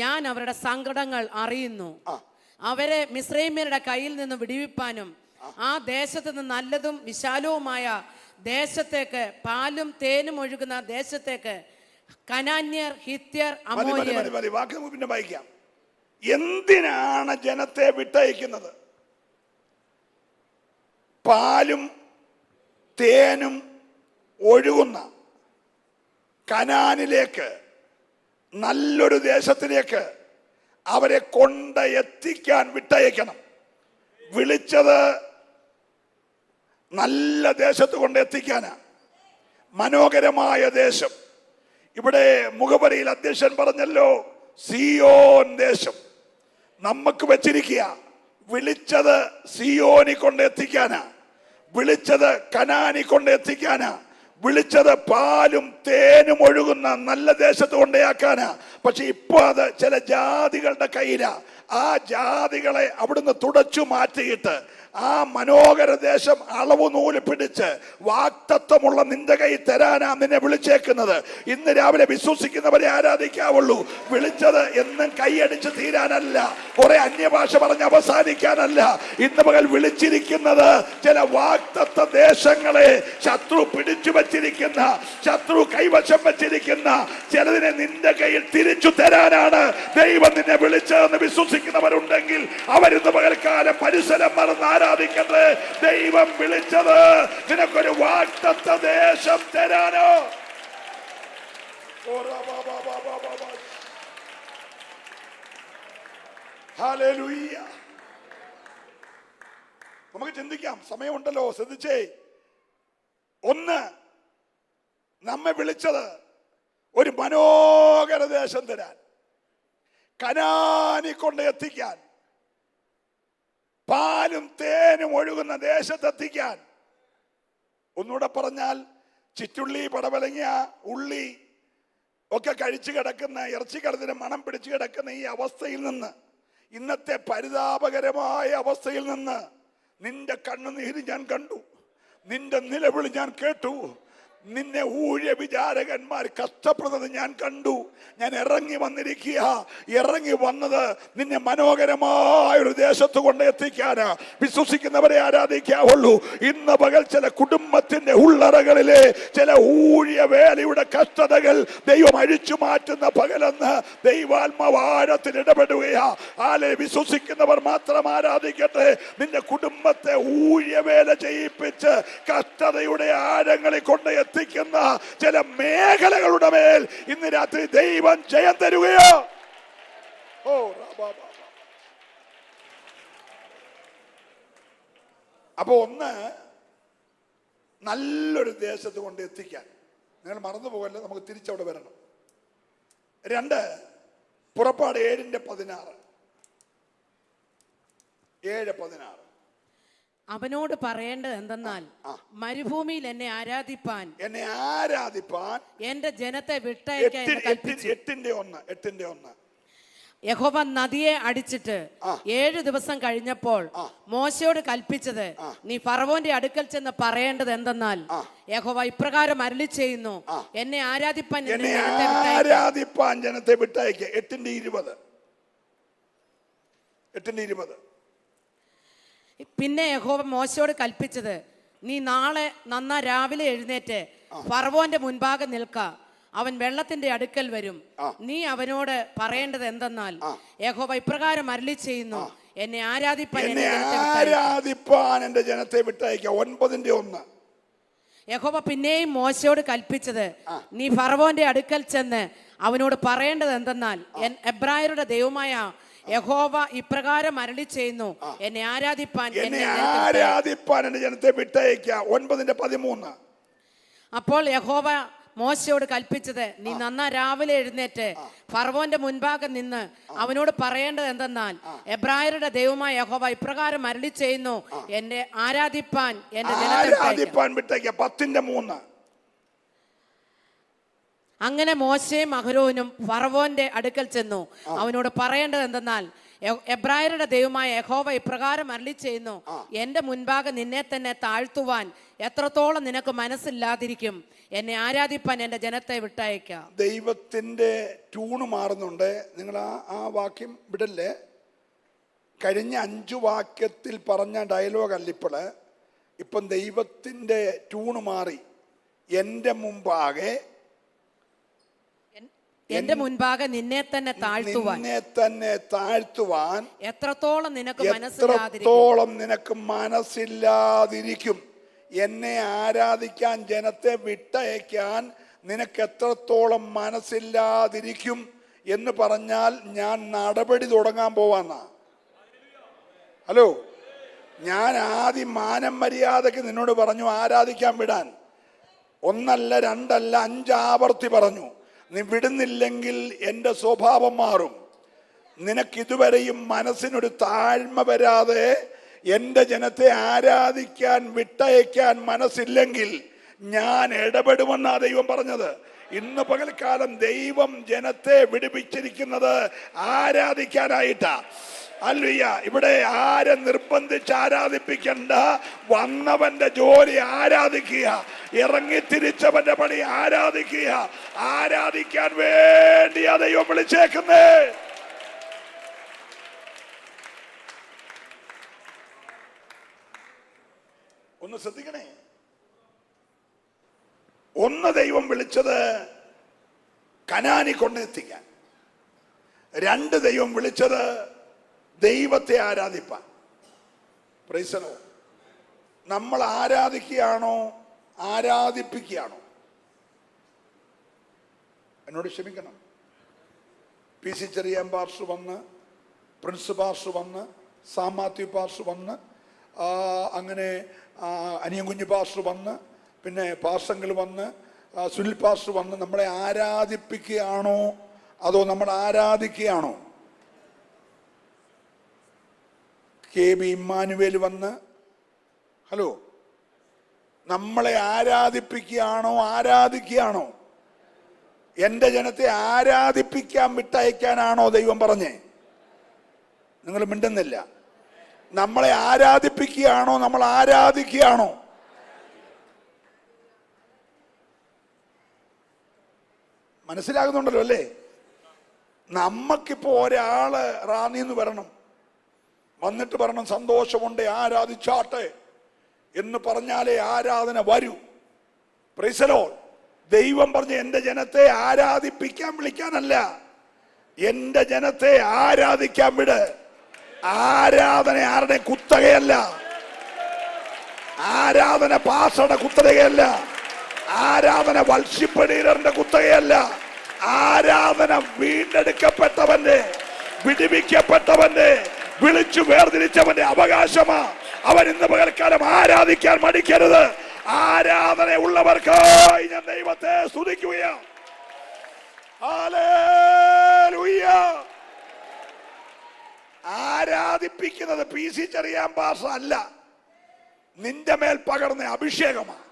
ഞാൻ അവരുടെ സങ്കടങ്ങൾ അറിയുന്നു. അവരെ മിസ്രയീമ്യരുടെ കയ്യിൽ നിന്ന് വിടുവിപ്പാനും ആ ദേശത്ത് നിന്ന് നല്ലതും വിശാലവുമായ ദേശത്തേക്ക്, പാലും തേനും ഒഴുകുന്ന ദേശത്തേക്ക്, കനാന്യർ, ഹിത്യർ, അമോര്യർ. പിന്നെ വായിക്കാം. എന്തിനാണ് ജനത്തെ വിട്ടയക്കുന്നത്? പാലും തേനും ഒഴുകുന്ന കനാനിലേക്ക്, നല്ലൊരു ദേശത്തിലേക്ക് അവരെ കൊണ്ട് എത്തിക്കാൻ വിട്ടയക്കണം. വിളിച്ചത് നല്ല ദേശത്ത് കൊണ്ട് എത്തിക്കാനാ. മനോഹരമായ ദേശം. ഇവിടെ മുഖവരിയിൽ അധ്യക്ഷൻ പറഞ്ഞല്ലോ, സിയോൻ ദേശം നമുക്ക് വെച്ചിരിക്കുക. വിളിച്ചത് സിയോനി കൊണ്ട് എത്തിക്കാനാ. വിളിച്ചത് കനാനി കൊണ്ട് എത്തിക്കാനാ. വിളിച്ചത് പാലും തേനും ഒഴുകുന്ന നല്ല ദേശത്ത് കൊണ്ടേയാക്കാനാ. പക്ഷെ ഇപ്പൊ അത് ചില ജാതികളുടെ കയ്യിലാ. ആ ജാതികളെ അവിടുന്ന് തുടച്ചു മാറ്റിയിട്ട് ആ മനോഹര ദേശം അളവ് നൂല് പിടിച്ച് വാക്തത്വമുള്ള നിന്റെ കൈ തരാനാ നിന്നെ വിളിച്ചേക്കുന്നത്. ഇന്ന് രാവിലെ വിശ്വസിക്കുന്നവരെ ആരാധിക്കാവുള്ളൂ. വിളിച്ചത് എന്നും കൈയടിച്ച് തീരാനല്ല, കുറെ അന്യഭാഷ പറഞ്ഞ് അവസാനിക്കാനല്ല. ഇന്ന് പകൽ വിളിച്ചിരിക്കുന്നത് ചില വാക്തത്വ ദേശങ്ങളെ ശത്രു പിടിച്ചു വച്ചിരിക്കുന്ന, ശത്രു കൈവശം വച്ചിരിക്കുന്ന ചിലതിനെ നിന്റെ കയ്യിൽ തിരിച്ചു തരാനാണ് ദൈവം നിന്നെ വിളിച്ചതെന്ന് വിശ്വസിക്കുന്നവരുണ്ടെങ്കിൽ അവരിന്ന് പകൽക്കാലം പരിസരം മറന്ന് ആരാധിക്കട്ടെ. ദൈവം വിളിച്ചത് നിനക്കൊരു വാഗ്ദത്ത ദേശം തരാനോ. ഹല്ലേലൂയ. നമുക്ക് ചിന്തിക്കാം, സമയമുണ്ടല്ലോ, ശ്രദ്ധിച്ചേ. ഒന്ന്, നമ്മെ വിളിച്ചത് ഒരു മനോഹര ദേശം തരാൻ, കനാനി കൊണ്ട് എത്തിക്കാൻ, പാലും തേനും ഒഴുകുന്ന ദേശത്തെത്തിക്കാൻ. ഒന്നുകൂടെ പറഞ്ഞാൽ, ചിറ്റുള്ളി, പടവലങ്ങ, ഉള്ളി ഒക്കെ കഴിച്ചു കിടക്കുന്ന, ഇറച്ചിക്കടത്തിന് മണം പിടിച്ചു കിടക്കുന്ന ഈ അവസ്ഥയിൽ നിന്ന്, ഇന്നത്തെ പരിതാപകരമായ അവസ്ഥയിൽ നിന്ന് നിന്റെ കണ്ണുനീര് ഞാൻ കണ്ടു, നിന്റെ നിലവിളി ഞാൻ കേട്ടു, നിന്നെ ഊഴിയ വിചാരകന്മാർ കഷ്ടപ്പെടുന്നത് ഞാൻ കണ്ടു. ഞാൻ ഇറങ്ങി വന്നിരിക്കുക. ഇറങ്ങി വന്നത് നിന്നെ മനോഹരമായ ഒരു ദേശത്ത് കൊണ്ട് എത്തിക്കാനാ. വിശ്വസിക്കുന്നവരെ ആരാധിക്കാവുള്ളൂ. ഇന്ന് പകൽ ചില കുടുംബത്തിന്റെ ഉള്ളറകളിലെ ചില ഊഴിയ വേലയുടെ കഷ്ടതകൾ ദൈവം അഴിച്ചു മാറ്റുന്ന പകലെന്ന് ദൈവാത്മാവ് ആഴത്തിൽ ഇടപെടുകയാ. ആലെ വിശ്വസിക്കുന്നവർ മാത്രം ആരാധിക്കട്ടെ. നിന്റെ കുടുംബത്തെ ഊഴിയ വേല ചെയ്യിപ്പിച്ച് കഷ്ടതയുടെ ആഴങ്ങളിൽ കൊണ്ട് എത്തിക്കുന്ന ചില മേഖലകളുടെ മേൽ ഇന്ന് രാത്രി ദൈവം ജയം തരുകയോ. അപ്പൊ ഒന്ന്, നല്ലൊരു ദേശത്ത് കൊണ്ട് എത്തിക്കാൻ. നിങ്ങൾ മറന്നു പോകല്ലേ, നമുക്ക് തിരിച്ചവിടെ വരണം. രണ്ട്, പുറപ്പാട് 7:16. 7:16. അവനോട് പറയേണ്ടത് എന്തെന്നാൽ, മരുഭൂമിയിൽ എന്നെ ആരാധിപ്പാൻ എന്റെ ജനത്തെ വിട്ടയക്കാൻ 8:1 യഹോവ നദിയെ അടിച്ചിട്ട് 7 ദിവസം കഴിഞ്ഞപ്പോൾ മോശയോട് കൽപ്പിച്ചത്, നീ ഫറവോന്റെ അടുക്കൽ ചെന്ന് പറയേണ്ടത് എന്തെന്നാൽ, യഹോവ ഇപ്രകാരം അരുളി ചെയ്യുന്നു, എന്നെ ആരാധിപ്പാൻ ജനത്തെ വിട്ടയക്കുക. 8:20. പിന്നെ യഹോവ മോശയോട് കൽപ്പിച്ചത്, നീ നാളെ രാവിലെ എഴുന്നേറ്റ് ഫറവോന്റെ മുൻപാകെ നിൽക്ക, അവൻ വെള്ളത്തിന്റെ അടുക്കൽ വരും. നീ അവനോട് പറയേണ്ടത് എന്തെന്നാൽ, യഹോവ ഇപ്രകാരം അരുളി ചെയ്യുന്നു, എന്നെ ആരാധിപ്പാൻ എന്റെ ജനത്തെ വിട്ടയക്കുക. 9:1. യഹോവ പിന്നെയും മോശയോട് കൽപ്പിച്ചത്, നീ ഫറവോന്റെ അടുക്കൽ ചെന്ന് അവനോട് പറയേണ്ടത് എന്തെന്നാൽ, എബ്രായരുടെ ദൈവമായ യഹോവ ഇപ്രകാരം അരുളി ചെയ്യുന്നു, എന്നെ ആരാധിപ്പാൻ എന്റെ ജനത്തെ വിട്ടയക്കുക. 9:13. അപ്പോൾ യഹോവ മോശയോട് കൽപ്പിച്ചത്, നീ രാവിലെ എഴുന്നേറ്റ് ഫറവോന്റെ മുൻപാകെ നിന്ന് അവനോട് പറയേണ്ടത് എന്തെന്നാൽ, എബ്രായരുടെ ദൈവമായ യഹോവ ഇപ്രകാരം അരുളി ചെയ്യുന്നു, എന്നെ ആരാധിപ്പാൻ എന്റെ ജനത്തെ വിട്ടയക്കുക. 10:3. അങ്ങനെ മോശയും അഹരോനും ഫറവോന്റെ അടുക്കൽ ചെന്നു അവനോട് പറയേണ്ടത് എന്തെന്നാൽ, എബ്രായരുടെ ദൈവമായ യഹോവ ഇപ്രകാരം അരുളി ചെയ്യുന്നു, എന്റെ മുൻപാകെ നിന്നെ തന്നെ താഴ്ത്തുവാൻ എത്രത്തോളം നിനക്ക് മനസ്സില്ലാതിരിക്കും, എന്നെ ആരാധിപ്പാൻ എന്റെ ജനത്തെ വിട്ടയക്കാം. ദൈവത്തിന്റെ ട്യൂണ് മാറുന്നുണ്ട്. നിങ്ങൾ ആ വാക്യം വിടല്ലേ. കഴിഞ്ഞ 5 വാക്യത്തിൽ പറഞ്ഞ ഡയലോഗ് അല്ല ഇപ്പോള്. ഇപ്പം ദൈവത്തിന്റെ ട്യൂണ് മാറി. എന്റെ മുമ്പാകെ നിന്നെ തന്നെ താഴ്ത്തുവാൻ എത്രത്തോളം നിനക്ക് മനസ്സില്ലാതിരിക്കും. എന്നെ ആരാധിക്കാൻ ജനത്തെ വിട്ടയക്കാൻ നിനക്ക് എത്രത്തോളം മനസ്സില്ലാതിരിക്കും എന്ന് പറഞ്ഞാൽ ഞാൻ നടപടി തുടങ്ങാൻ പോവാന്നാ. ഹലോ, ഞാൻ ആദ്യം മാനം മര്യാദക്ക് നിന്നോട് പറഞ്ഞു ആരാധിക്കാൻ വിടാൻ. 1 അല്ല 2 അല്ല 5 ആവർത്തി പറഞ്ഞു. നീ വിടുന്നില്ലെങ്കിൽ എൻ്റെ സ്വഭാവം മാറും. നിനക്കിതുവരെയും മനസ്സിനൊരു താഴ്മ വരാതെ എൻ്റെ ജനത്തെ ആരാധിക്കാൻ വിട്ടയക്കാൻ മനസ്സില്ലെങ്കിൽ ഞാൻ ഇടപെടുമെന്നാ ദൈവം പറഞ്ഞത്. ഇന്ന് പകൽക്കാലം ദൈവം ജനത്തെ വിടുവിച്ചിരിക്കുന്നത് ആരാധിക്കാനായിട്ടാ. ഹല്ലേലൂയ. ഇവിടെ ആരെ നിർബന്ധിച്ച് ആരാധിപ്പിക്കണ്ട. വന്നവന്റെ ജോലി ആരാധിക്കുക, ഇറങ്ങി തിരിച്ചവന്റെ പണി ആരാധിക്കുക. ആരാധിക്കാൻ വേണ്ടിയാ ദൈവം വിളിച്ചേക്കുന്നേ. ഒന്ന് ശ്രദ്ധിക്കണേ. ഒന്ന് ദൈവം വിളിച്ചത് കനാനി കൊണ്ടെത്തിക്കാൻ, രണ്ട് ദൈവം വിളിച്ചത് ദൈവത്തെ ആരാധിപ്പാൻ. Praise the Lord. നമ്മൾ ആരാധിക്കുകയാണോ ആരാധിപ്പിക്കുകയാണോ? എന്നോട് ക്ഷമിക്കണം. PC ചെറിയാൻ പാസ്റ്റർ വന്ന്, പ്രിൻസ് പാസ്റ്റർ വന്ന്, സാമാത്യു പാസ്റ്റർ വന്ന്, അങ്ങനെ അനിയൻകുഞ്ഞ് പാസ്റ്റർ വന്ന്, പിന്നെ പാസ്റ്റങ്ങൾ വന്ന്, സുനിൽ പാസ്റ്റർ വന്ന് നമ്മളെ ആരാധിപ്പിക്കുകയാണോ അതോ നമ്മൾ ആരാധിക്കുകയാണോ? KB ഇമ്മാനുവേൽ വന്ന്, ഹലോ, നമ്മളെ ആരാധിപ്പിക്കുകയാണോ ആരാധിക്കുകയാണോ? എൻ്റെ ജനത്തെ ആരാധിപ്പിക്കാൻ വിട്ടയക്കാനാണോ ദൈവം പറഞ്ഞേ? നിങ്ങൾ മിണ്ടുന്നില്ല. നമ്മളെ ആരാധിപ്പിക്കുകയാണോ നമ്മൾ ആരാധിക്കുകയാണോ? മനസ്സിലാകുന്നുണ്ടല്ലോ അല്ലേ? നമ്മക്കിപ്പോ ഒരാള് റാന്നിന്ന് വരണം, വന്നിട്ട് പറയണം സന്തോഷമുണ്ട് ആരാധിച്ചാട്ടെ എന്ന് പറഞ്ഞാലേ ആരാധന വരൂ. Price the Lord. ദൈവം പറഞ്ഞ എൻ്റെ ജനത്തെ ആരാധിപ്പിക്കാൻ വിളിക്കാനല്ല, എൻ്റെ ജനത്തെ ആരാധിക്കാൻ വിട്. ആരാധന ആരുടെ കുത്തകയല്ല, ആരാധന പാസ്റ്ററുടെ കുത്തകയല്ല, ആരാധന വർഷിപ്പ് ലീഡറിന്റെ കുത്തകയല്ല. ആരാധന വീണ്ടെടുക്കപ്പെട്ടവന്റെ, വിടുവിക്കപ്പെട്ടവന്റെ, വിളിച്ചു വേർതിരിച്ചവന്റെ അവകാശമാ. അവൻ ഇന്ന് പകൽക്കാലം ആരാധിക്കാൻ മടിക്കരുത്. ആരാധന ഉള്ളവർക്കായി ഞാൻ ദൈവത്തെ സ്തുതിക്കുകയാണ്. ഹല്ലേലൂയ. ആരാധിപ്പിക്കുന്നത് PC ചെറിയാൻ പാസ്റ്റർ അല്ല, നിന്റെ മേൽ പകർന്ന അഭിഷേകമാണ്.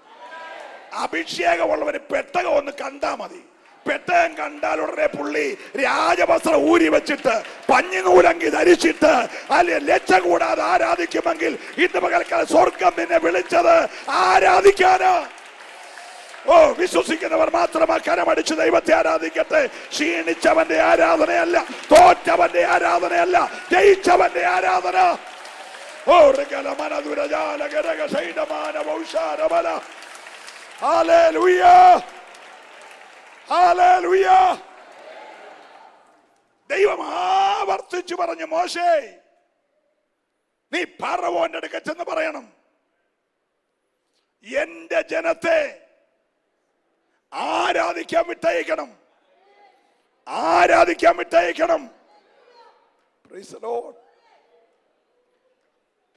അഭിഷേകമുള്ളവന് പെട്ടകം ഒന്ന് കണ്ടാ മതി. പെട്ടകം കണ്ടാൽ ഉടനെ പുള്ളി രാജവസ്ത്രം ഊരി വെച്ചിട്ട് പഞ്ഞിനൂലങ്കി ധരിച്ചിട്ട് അല്ലെ ലജ്ജ കൂടാതെ ആരാധിക്കുമെങ്കിൽ ഇന്ന് പകൽക്കാലം സ്വർഗം നിന്നെ വിളിച്ചത് ആരാധിക്കാനാ. ഓ, വിശ്വസിക്കുന്നവർ മാത്രം കരമടിച്ച് ദൈവത്തെ ആരാധിക്കട്ടെ. ക്ഷീണിച്ചവന്റെ ആരാധനയല്ല, തോറ്റവന്റെ ആരാധനയല്ല, ജയിച്ചവന്റെ ആരാധന. ഓ, ഹല്ലേലൂയ, ഹല്ലേലൂയ. ദൈവം ആവർത്തിച്ചു പറഞ്ഞു, മോശേ നീ ഫറവോന്റെ അടുക്കൽ ചെന്ന് പറയണം, എന്റെ ജനത്തെ ആരാധിക്കാൻ വിട്ടയക്കണം, ആരാധിക്കാൻ വിട്ടയക്കണം. Praise the Lord,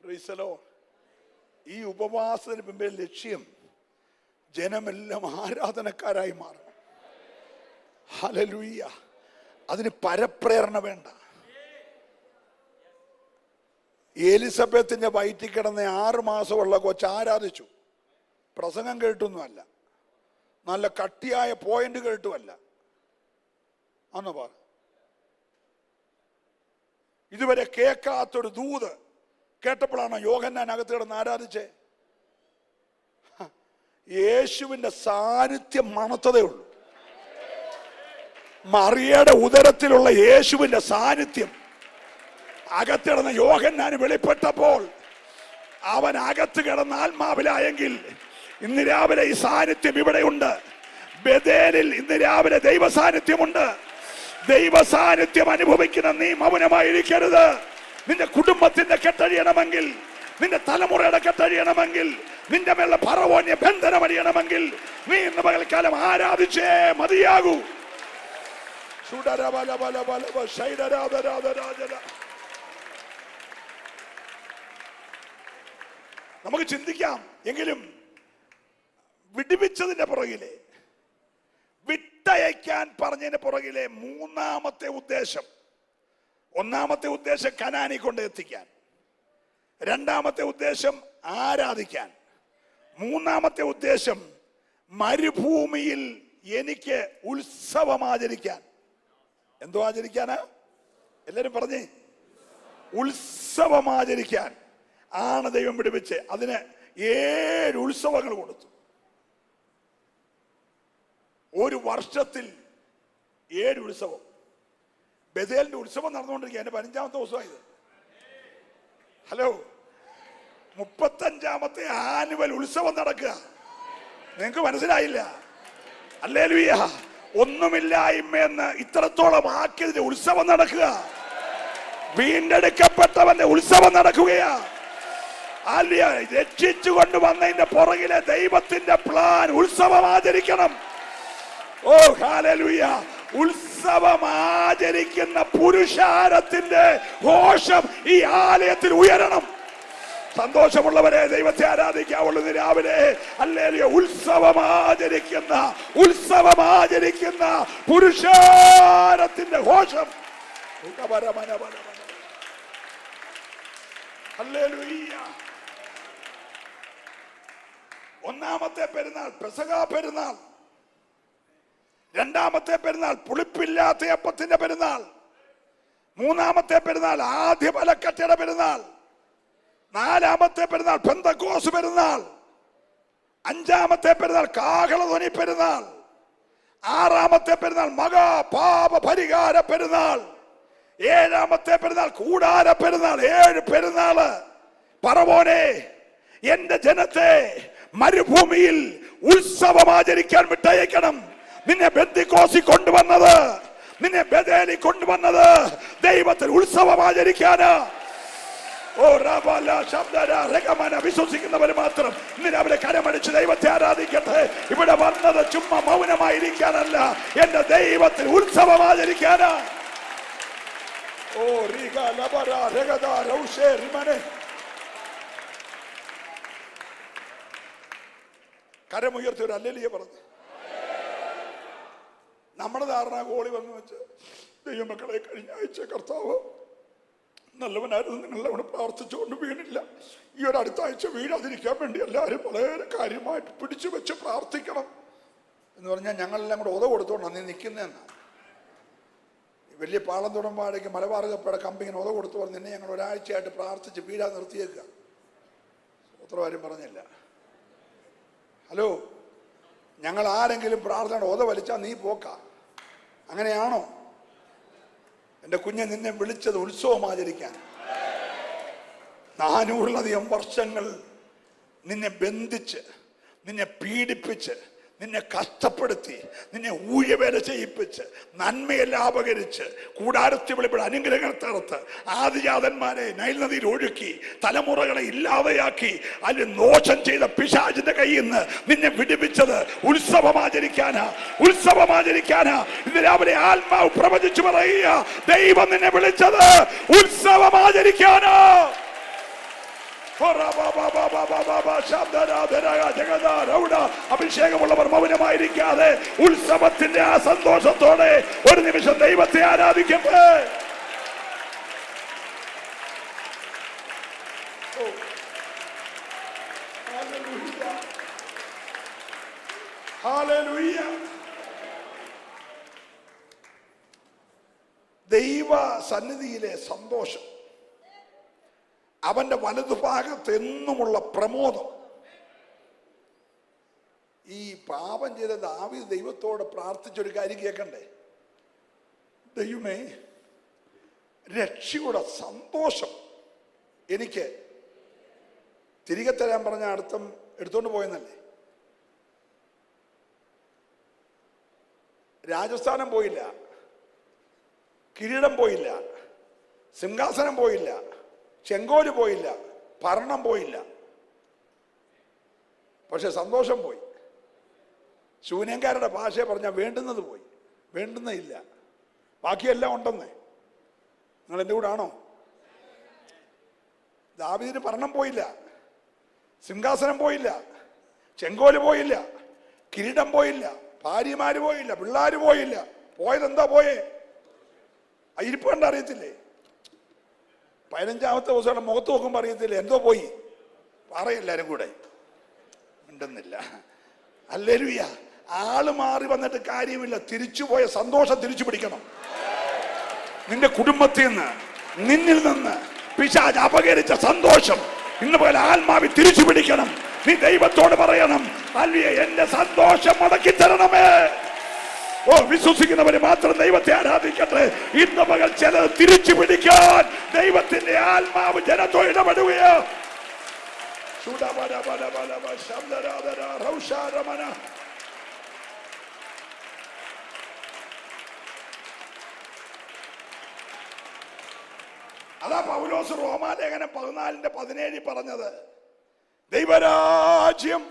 praise the Lord. ഈ ഉപവാസത്തിന് മുമ്പേ ലക്ഷ്യം ജനമെല്ലാം ആരാധനക്കാരായി മാറണം. ഹല്ലേലൂയ. അതിന് പരപ്രേരണ വേണ്ട. എലിസബത്തിന്റെ വയറ്റിൽ കിടന്ന 6 മാസമുള്ള കൊച്ച് ആരാധിച്ചു. പ്രസംഗം കേട്ടൊന്നുമല്ല, നല്ല കട്ടിയായ പോയിന്റ് കേട്ടുമല്ല. അന്ന് പറ, ഇതുവരെ കേൾക്കാത്തൊരു ദൂത് കേട്ടപ്പോഴാണ് യോഹന്നാൻ അകത്ത് കിടന്ന് ആരാധിച്ചേ. യേശുവിന്റെ സാന്നിധ്യം മണത്തതേ ഉള്ളൂ. മറിയയുടെ ഉദരത്തിലുള്ള യേശുവിന്റെ സാന്നിധ്യം അകത്തിടന്ന യോഹന്നാന് വെളിപ്പെട്ടപ്പോൾ അവൻ അകത്ത് കിടന്ന ആത്മാവിലായെങ്കിൽ ഇന്ന് രാവിലെ ഈ സാന്നിധ്യം ഇവിടെയുണ്ട്. ബേഥേലിൽ ഇന്ന് രാവിലെ ദൈവ സാന്നിധ്യമുണ്ട്. ദൈവ സാന്നിധ്യം അനുഭവിക്കുന്ന നീ മൗനമായിരിക്കരുത്. നിന്റെ കുടുംബത്തിന്റെ കെട്ടഴിയണമെങ്കിൽ, നിന്റെ തലമുറയുടെ കെട്ടഴിയണമെങ്കിൽ, നിന്റെ മേലുള്ള ഫറവോന്യ ബന്ധനമടിയണമെങ്കിൽ നീ ഇന്ന് പകൽക്കാലം ആരാധിച്ചേ മതിയാകൂ. നമുക്ക് ചിന്തിക്കാം. എങ്കിലും വിടുവിച്ചതിന്റെ പുറകിലെ, വിട്ടയക്കാൻ പറഞ്ഞതിന്റെ പുറകിലെ മൂന്നാമത്തെ ഉദ്ദേശം, ഒന്നാമത്തെ ഉദ്ദേശം കനാനി കൊണ്ട് എത്തിക്കാൻ, രണ്ടാമത്തെ ഉദ്ദേശം ആരാധിക്കാൻ, മൂന്നാമത്തെ ഉദ്ദേശം മരുഭൂമിയിൽ എനിക്ക് ഉത്സവം ആചരിക്കാൻ. എന്തോ ആചരിക്കാനാ? എല്ലാരും പറഞ്ഞേ. ഉത്സവം ആചരിക്കാൻ ആണ് ദൈവം പിടിപ്പിച്ച്. അതിന് 7 ഉത്സവങ്ങൾ കൊടുത്തു. ഒരു വർഷത്തിൽ 7 ഉത്സവം. ബഥേലിന്റെ ഉത്സവം നടന്നുകൊണ്ടിരിക്കുക. എന്റെ 15ാമത്തെ ദിവസമായത്. ഹലോ, 35ാമത്തെ ആനുവൽ ഉത്സവം നടക്കുക. നിങ്ങൾക്ക് മനസ്സിലായില്ല? ഹല്ലേലൂയ. ഒന്നുമില്ലായ്മയെന്ന് ഇത്രത്തോളം ആക്കിയതിന്റെ ഉത്സവം നടക്കുക. വീണ്ടെടുക്കപ്പെട്ടവന്റെ ഉത്സവം നടക്കുകയാ. രക്ഷിച്ചു കൊണ്ടുവന്നതിന്റെ പുറകിലെ ദൈവത്തിന്റെ പ്ലാൻ ഉത്സവം ആചരിക്കണം. ഓ ഹല്ലേലൂയ. ഉത്സവം ആചരിക്കുന്ന പുരുഷാരത്തിന്റെ ഘോഷം ഈ ആലയത്തിൽ ഉയരണം. സന്തോഷമുള്ളവരെ, ദൈവത്തെ ആരാധിക്കാവുള്ളത് രാവിലെ. ഹല്ലേലൂയ. ഉത്സവം ആചരിക്കുന്ന പുരുഷാരത്തിന്റെ ഘോഷം. ഹല്ലേലൂയ. ഒന്നാമത്തെ പെരുന്നാൾ പെസഹ പെരുന്നാൾ. രണ്ടാമത്തെ പെരുന്നാൾ പുളിപ്പില്ലാത്ത അപ്പത്തിന്റെ പെരുന്നാൾ. മൂന്നാമത്തെ പെരുന്നാൾ ആദ്യ ബലക്കറ്റയുടെ പെരുന്നാൾ. നാലാമത്തെ പെരുന്നാൾ പെന്തക്കോസ് പെരുന്നാൾ. അഞ്ചാമത്തെ പെരുന്നാൾ കാഹളധ്വനി പെരുന്നാൾ. ആറാമത്തെ പെരുന്നാൾ മഹാപാപ പരിഹാര പെരുന്നാൾ. ഏഴാമത്തെ പെരുന്നാൾ കൂടാര പെരുന്നാൾ. 7 പെരുന്നാള്. പറവോനെ, എന്റെ ജനത്തെ മരുഭൂമിയിൽ ഉത്സവം ആചരിക്കാൻ വിട്ടയക്കണം. നിന്നെ ബന്ധിക്കോസി കൊണ്ടുവന്നത്, നിന്നെ ബഥേലി കൊണ്ടുവന്നത് ദൈവത്തിൽ ഉത്സവം ആചരിക്കാന്. ഓ റബല ശബ്ദര രഗമന. വിശ്വസിക്കുന്നവർ മാത്രം ഇന്ന് അവരെ കരമടിച്ച് ദൈവത്തെ ആരാധിക്കട്ടെ. ഇവിടെ വന്നത് ചുമ്മാ മൗനമായിരിക്കാനല്ല, എന്റെ ദൈവത്തിൽ ഉത്സവം ആചരിക്കാനാ. ഓ റിഗ ലബര രഗദ റൗഷേ റിമനെ. കരമുയർത്തി ഒരു ഹല്ലേലൂയ പറഞ്ഞു. നമ്മുടെ ധാരണ ഗോളി വന്നു വെച്ച് ദൈവമക്കളെ കഴിഞ്ഞ ആഴ്ച കർത്താവ് നല്ലവനായിരുന്നു, നിങ്ങളവിടെ പ്രാർത്ഥിച്ചുകൊണ്ട് വീണില്ല. ഈ ഒരു അടുത്ത ആഴ്ച വീഴാതിരിക്കാൻ വേണ്ടി എല്ലാവരും വളരെ കാര്യമായിട്ട് പിടിച്ചു വെച്ച് പ്രാർത്ഥിക്കണം എന്ന് പറഞ്ഞാൽ ഞങ്ങളെല്ലാം കൂടെ ഉത കൊടുത്തോണ്ടാണ് നീ നിൽക്കുന്നതെന്നാണ്. വലിയ പാളം തുടമ്പാടേക്ക് മലബാർ കപ്പയുടെ കമ്പിങ്ങനെ ഉത കൊടുത്തു പറഞ്ഞ് നിന്നെ ഞങ്ങൾ ഒരാഴ്ചയായിട്ട് പ്രാർത്ഥിച്ച് വീഴാൻ നിർത്തിയേക്കുക. ഉത്തരവാരും പറഞ്ഞില്ല. ഹലോ, ഞങ്ങൾ ആരെങ്കിലും പ്രാർത്ഥന ഉത വലിച്ചാൽ നീ പോക്ക. അങ്ങനെയാണോ? എൻ്റെ കുഞ്ഞെ, നിന്നെ വിളിച്ചത് ഉത്സവം ആചരിക്കാൻ. 400-ലധികം വർഷങ്ങൾ നിന്നെ ബന്ധിച്ച്, നിന്നെ പീഡിപ്പിച്ച്, നിന്നെ കഷ്ടപ്പെടുത്തി, നിന്നെ ഊഴവേല ചെയ്യിപ്പിച്ച്, നന്മയെല്ലാം അപകരിച്ച്, കൂടാരത്തിൽ വെളിപ്പെടെ അനുഗ്രഹങ്ങൾ തറുത്ത്, ആദിജാതന്മാരെ നൈൽ നദിയിൽ ഒഴുക്കി, തലമുറകളെ ഇല്ലാതെയാക്കി, അതിൽ ദോഷം ചെയ്ത പിശാചിന്റെ കയ്യിൽ നിന്ന് നിന്നെ വിടുവിച്ചത് ഉത്സവം ആചരിക്കാനാ. ഉത്സവം ആചരിക്കാനാ. ഇന്ന് രാവിലെ ആത്മാവ് പ്രവചിച്ചു പറയുക, ദൈവം നിന്നെ വിളിച്ചത് ഉത്സവം ആചരിക്കാനാ. അഭിഷേകമുള്ളവർ മൗനമായിരിക്കാതെ ഉത്സവത്തിന്റെ ആ സന്തോഷത്തോടെ ഒരു നിമിഷം ദൈവത്തെ ആരാധിക്കട്ടെ. ദൈവ സന്നിധിയിലെ സന്തോഷം, അവന്റെ വലതുഭാഗത്ത് എന്നുമുള്ള പ്രമോദം. ഈ പാപം ചെയ്ത ദാവീദ് ദൈവത്തോട് പ്രാർത്ഥിച്ചൊരു കാര്യം കേൾക്കണ്ടേ? ദൈവമേ, രക്ഷയുടെ സന്തോഷം എനിക്ക് തിരികെ തരാൻ പറഞ്ഞ അർത്ഥം എടുത്തോണ്ട് പോയെന്നല്ലേ? രാജസ്ഥാനം പോയില്ല, കിരീടം പോയില്ല, സിംഹാസനം പോയില്ല, ചെങ്കോല് പോയില്ല, ഭരണം പോയില്ല, പക്ഷെ സന്തോഷം പോയി. ശൂന്യക്കാരുടെ ഭാഷ പറഞ്ഞാൽ വേണ്ടുന്നത് പോയി, വേണ്ടുന്നതില്ല, ബാക്കിയെല്ലാം ഉണ്ടെന്നേ. നിങ്ങൾ എൻ്റെ കൂടെ ആണോ? ദാവീദിന് ഭരണം പോയില്ല, സിംഹാസനം പോയില്ല, ചെങ്കോല് പോയില്ല, കിരീടം പോയില്ല, ഭാര്യമാര് പോയില്ല, പിള്ളേര് പോയില്ല. പോയതെന്താ പോയേ? ഇരിപ്പ് കണ്ട അറിയത്തില്ലേ? 15ാമത്തെ ദിവസം മുഖത്ത് നോക്കുമ്പോൾ അറിയത്തില്ലേ എന്തോ പോയി? പറയെല്ലാരും കൂടെ മിണ്ടുന്നില്ല. ഹല്ലേലൂയ. ആള് മാറി വന്നിട്ട് കാര്യമില്ല. തിരിച്ചുപോയ സന്തോഷം തിരിച്ചു പിടിക്കണം. നിന്റെ കുടുംബത്തിൽ നിന്ന്, നിന്നിൽ നിന്ന് പിശാച് അപകരിച്ച സന്തോഷം ഇന്ന് പോലെ ആത്മാവി തിരിച്ചു പിടിക്കണം. നീ ദൈവത്തോട് പറയണം, അല്ലേ എന്റെ സന്തോഷം മടക്കി തരണമേ. ഓ, വിശ്വസിക്കുന്നവര് മാത്രം ദൈവത്തെ ആരാധിക്കട്ടെ. ഇന്ന് പകൽ ചിലത് തിരിച്ചു പിടിക്കാൻ ദൈവത്തിന്റെ ആത്മാവ് ജനത്തോട് ഇടപെടുകയോ. അതാ പൗലോസ് റോമാലേഖനം 14:17 പറഞ്ഞത്. ദൈവരാജ്യം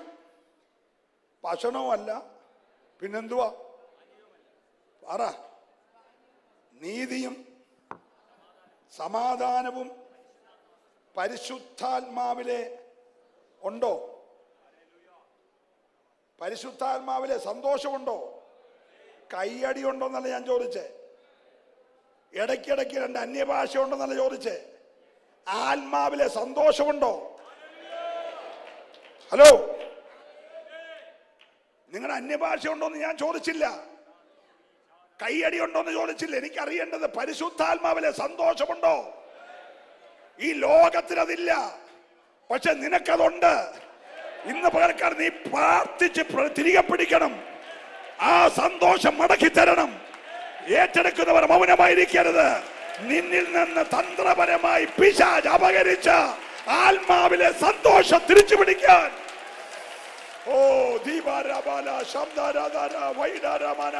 ഭക്ഷണവുമല്ല, പിന്നെന്തുവാ? പറ. നീതിയും സമാധാനവും പരിശുദ്ധാത്മാവിലെ ഉണ്ടോ? പരിശുദ്ധാത്മാവിലെ സന്തോഷമുണ്ടോ? കയ്യടി ഉണ്ടോ എന്നല്ല ഞാൻ ചോദിച്ചേ. ഇടയ്ക്കിടയ്ക്ക് 2 അന്യഭാഷ ഉണ്ടെന്നല്ല ചോദിച്ചേ. ആത്മാവിലെ സന്തോഷമുണ്ടോ? ഹലോ, നിങ്ങളുടെ അന്യഭാഷ ഉണ്ടോന്ന് ഞാൻ ചോദിച്ചില്ല. കയ്യടി ഉണ്ടോന്ന് ചോദിച്ചില്ല. എനിക്കറിയേണ്ടത് പരിശുദ്ധാത്മാവിലെ സന്തോഷമുണ്ടോ? ഈ ലോകത്തിനതില്ല, പക്ഷെ നിനക്കതുണ്ട്. ഇന്ന് പകർക്കാർ നീ പ്രാർത്ഥിച്ച് തിരികെ പിടിക്കണം. ആ സന്തോഷം മടക്കി തരണം. ഏറ്റെടുക്കുന്നവർ മൗനമായിരിക്കരുത്. നിന്നിൽ നിന്ന് തന്ത്രപരമായി പിശാച് അപകരിച്ച ആത്മാവിലെ സന്തോഷം തിരിച്ചു പിടിക്കാൻ. ഓ ദീപാരാബാല ശബ്ദാരാധാര വൈഡാരാമാന.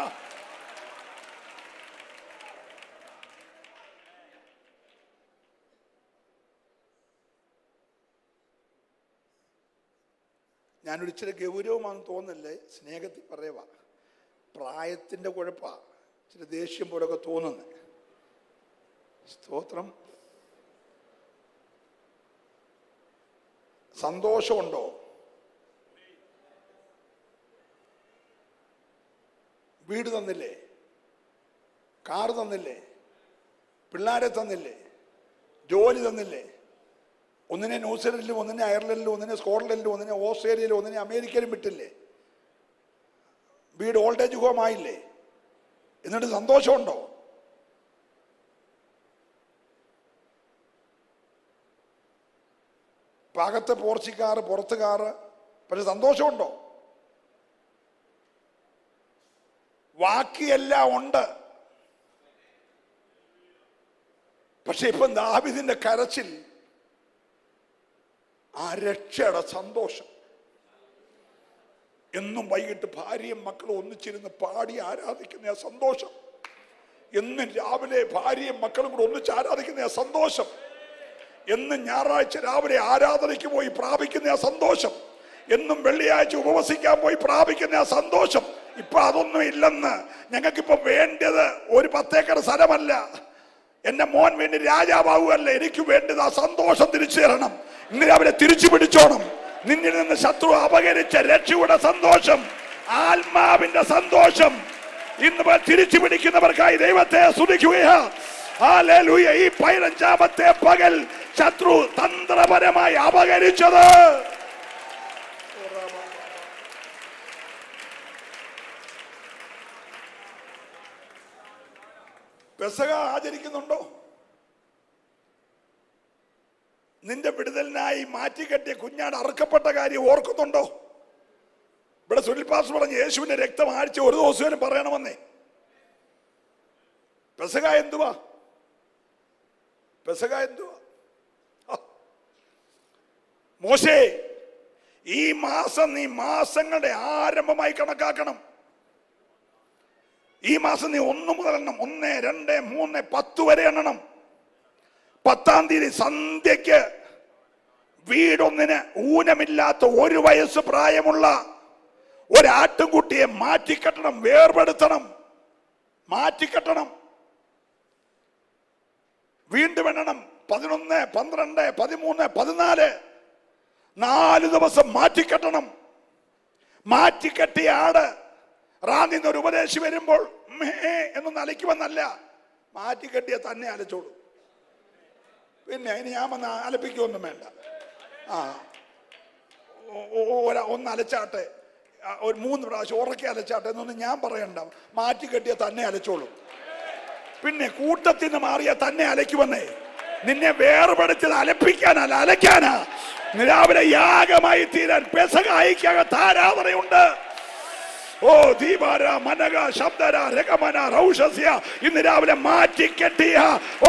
ഞാനൊരു ഇച്ചിരി ഗൗരവമാണെന്ന് തോന്നല്ലേ, സ്നേഹത്തിൽ പറയുക. പ്രായത്തിൻ്റെ കുഴപ്പമാണ്, ഇച്ചിരി ദേഷ്യം പോലൊക്കെ തോന്നുന്നത്. സ്തോത്രം. സന്തോഷമുണ്ടോ? വീട് തന്നില്ലേ? കാർ തന്നില്ലേ? പിള്ളേരെ തന്നില്ലേ? ജോലി തന്നില്ലേ? ഒന്നിനെ ന്യൂസിലൻഡിലും, ഒന്നിനെ അയർലൻഡിലും, ഒന്നിനെ സ്കോട്ട്ലൻഡിലും, ഒന്നിനെ ഓസ്ട്രേലിയയിലും, ഒന്നിനെ അമേരിക്കയിലും വിട്ടില്ലേ? വീട് ഓൾഡ് ഏജ് ഹോം ആയില്ലേ? എന്നിട്ട് സന്തോഷമുണ്ടോ? പാകത്തെ പോർച്ചിക്കാറ്, പുറത്ത് കാറ്, പക്ഷെ സന്തോഷമുണ്ടോ? ബാക്കിയെല്ലാം ഉണ്ട്. പക്ഷെ ഇപ്പം ദാവീദിന്റെ കരച്ചിൽ ആ രക്ഷയുടെ സന്തോഷം. എന്നും വൈകിട്ട് ഭാര്യയും മക്കളും ഒന്നിച്ചിരുന്ന് പാടി ആരാധിക്കുന്ന ആ സന്തോഷം. എന്നും രാവിലെ ഭാര്യയും മക്കളും കൂടെ ഒന്നിച്ച് ആരാധിക്കുന്ന ആ സന്തോഷം. എന്നും ഞായറാഴ്ച രാവിലെ ആരാധനയ്ക്ക് പോയി പ്രാപിക്കുന്ന ആ സന്തോഷം. എന്നും വെള്ളിയാഴ്ച ഉപവസിക്കാൻ പോയി പ്രാപിക്കുന്ന ആ സന്തോഷം. ഇപ്പൊ അതൊന്നും ഇല്ലെന്ന്. ഞങ്ങൾക്കിപ്പോ വേണ്ടത് ഒരു 10 ഏക്കർ സ്ഥലമല്ല, എന്റെ മോൻ വേണ്ടി രാജാവാകുകയല്ല. എനിക്ക് വേണ്ടത് ആ സന്തോഷം തിരിച്ചു തരണം. ഇന്ന് അവരെ തിരിച്ചു പിടിച്ചോണം. നിന്നിൽ നിന്ന് ശത്രു അപകരിച്ച രക്ഷയുടെ സന്തോഷം, ആത്മാവിന്റെ സന്തോഷം ഇന്ന് തിരിച്ചു പിടിക്കുന്നവർക്കായി ദൈവത്തെ സ്തുതിക്കുകയാ. ഹല്ലേലൂയ. ഈ 15ാമത്തെ പകൽ ശത്രു തന്ത്രപരമായി അപകരിച്ചത് പെസഹ ആചരിക്കുന്നുണ്ടോ? നിന്റെ വിടുതലിനായി മാറ്റിക്കെട്ടിയ കുഞ്ഞാട് അറുക്കപ്പെട്ട കാര്യം ഓർക്കുന്നുണ്ടോ? ഇവിടെ സുനിൽ പാസ്റ്റർ പറഞ്ഞ് യേശുവിന്റെ രക്തം ആഴ്ച ഒരു ദിവസം പറയണമെന്നേ. പെസഹ എന്തുവാ? പെസഹ എന്തുവാ? മോശേ, ഈ മാസം നീ മാസങ്ങളുടെ ആരംഭമായി കണക്കാക്കണം. ഈ മാസം നീ 1 മുതൽ എണ്ണം. 1, 2, 3, 10 വരെ എണ്ണണം. 10-ാം തീയതി സന്ധ്യയ്ക്ക് വീടൊന്നിന് ഊനമില്ലാത്ത 1 വയസ്സ് പ്രായമുള്ള ഒരാട്ടുംകുട്ടിയെ മാറ്റിക്കെട്ടണം, വേർപെടുത്തണം, മാറ്റിക്കെട്ടണം. വീണ്ടും എണ്ണണം. 11, 12, 13, 14. 4 ദിവസം മാറ്റിക്കെട്ടണം. മാറ്റിക്കെട്ടിയ ആട് റാന്നിന്നൊരു ഉപദേശി വരുമ്പോൾ എന്നൊന്ന് അലയ്ക്കുമെന്നല്ല, മാറ്റിക്കെട്ടിയ തന്നെ അലച്ചോളൂ. പിന്നെ അതിന് ഞാൻ വന്ന് അലപ്പിക്കൊന്നും വേണ്ട. ഒന്ന് അലച്ചാട്ടെ. ഒരു 3 പ്രാവശ്യം ഉറക്കെ അലച്ചാട്ടെ എന്നൊന്നും ഞാൻ പറയണ്ട. മാറ്റി കെട്ടിയ തന്നെ അലച്ചോളൂ. പിന്നെ കൂട്ടത്തിൽ നിന്ന് മാറിയ തന്നെ അലയ്ക്കുമെന്നേ. നിന്നെ വേർപെടുത്തിയത് അലപ്പിക്കാനല്ല, അലയ്ക്കാനാ. രാവിലെ യാഗമായി തീരാൻ പെസഹായ്ക്കകത്ത് ആരാധനയുണ്ട്. ഓ ദീപാര മനക ശബ്ദര രകമന റൗഷസ്യ. ഇന്ന് രാവിലെ മാറ്റിക്കെട്ടിയ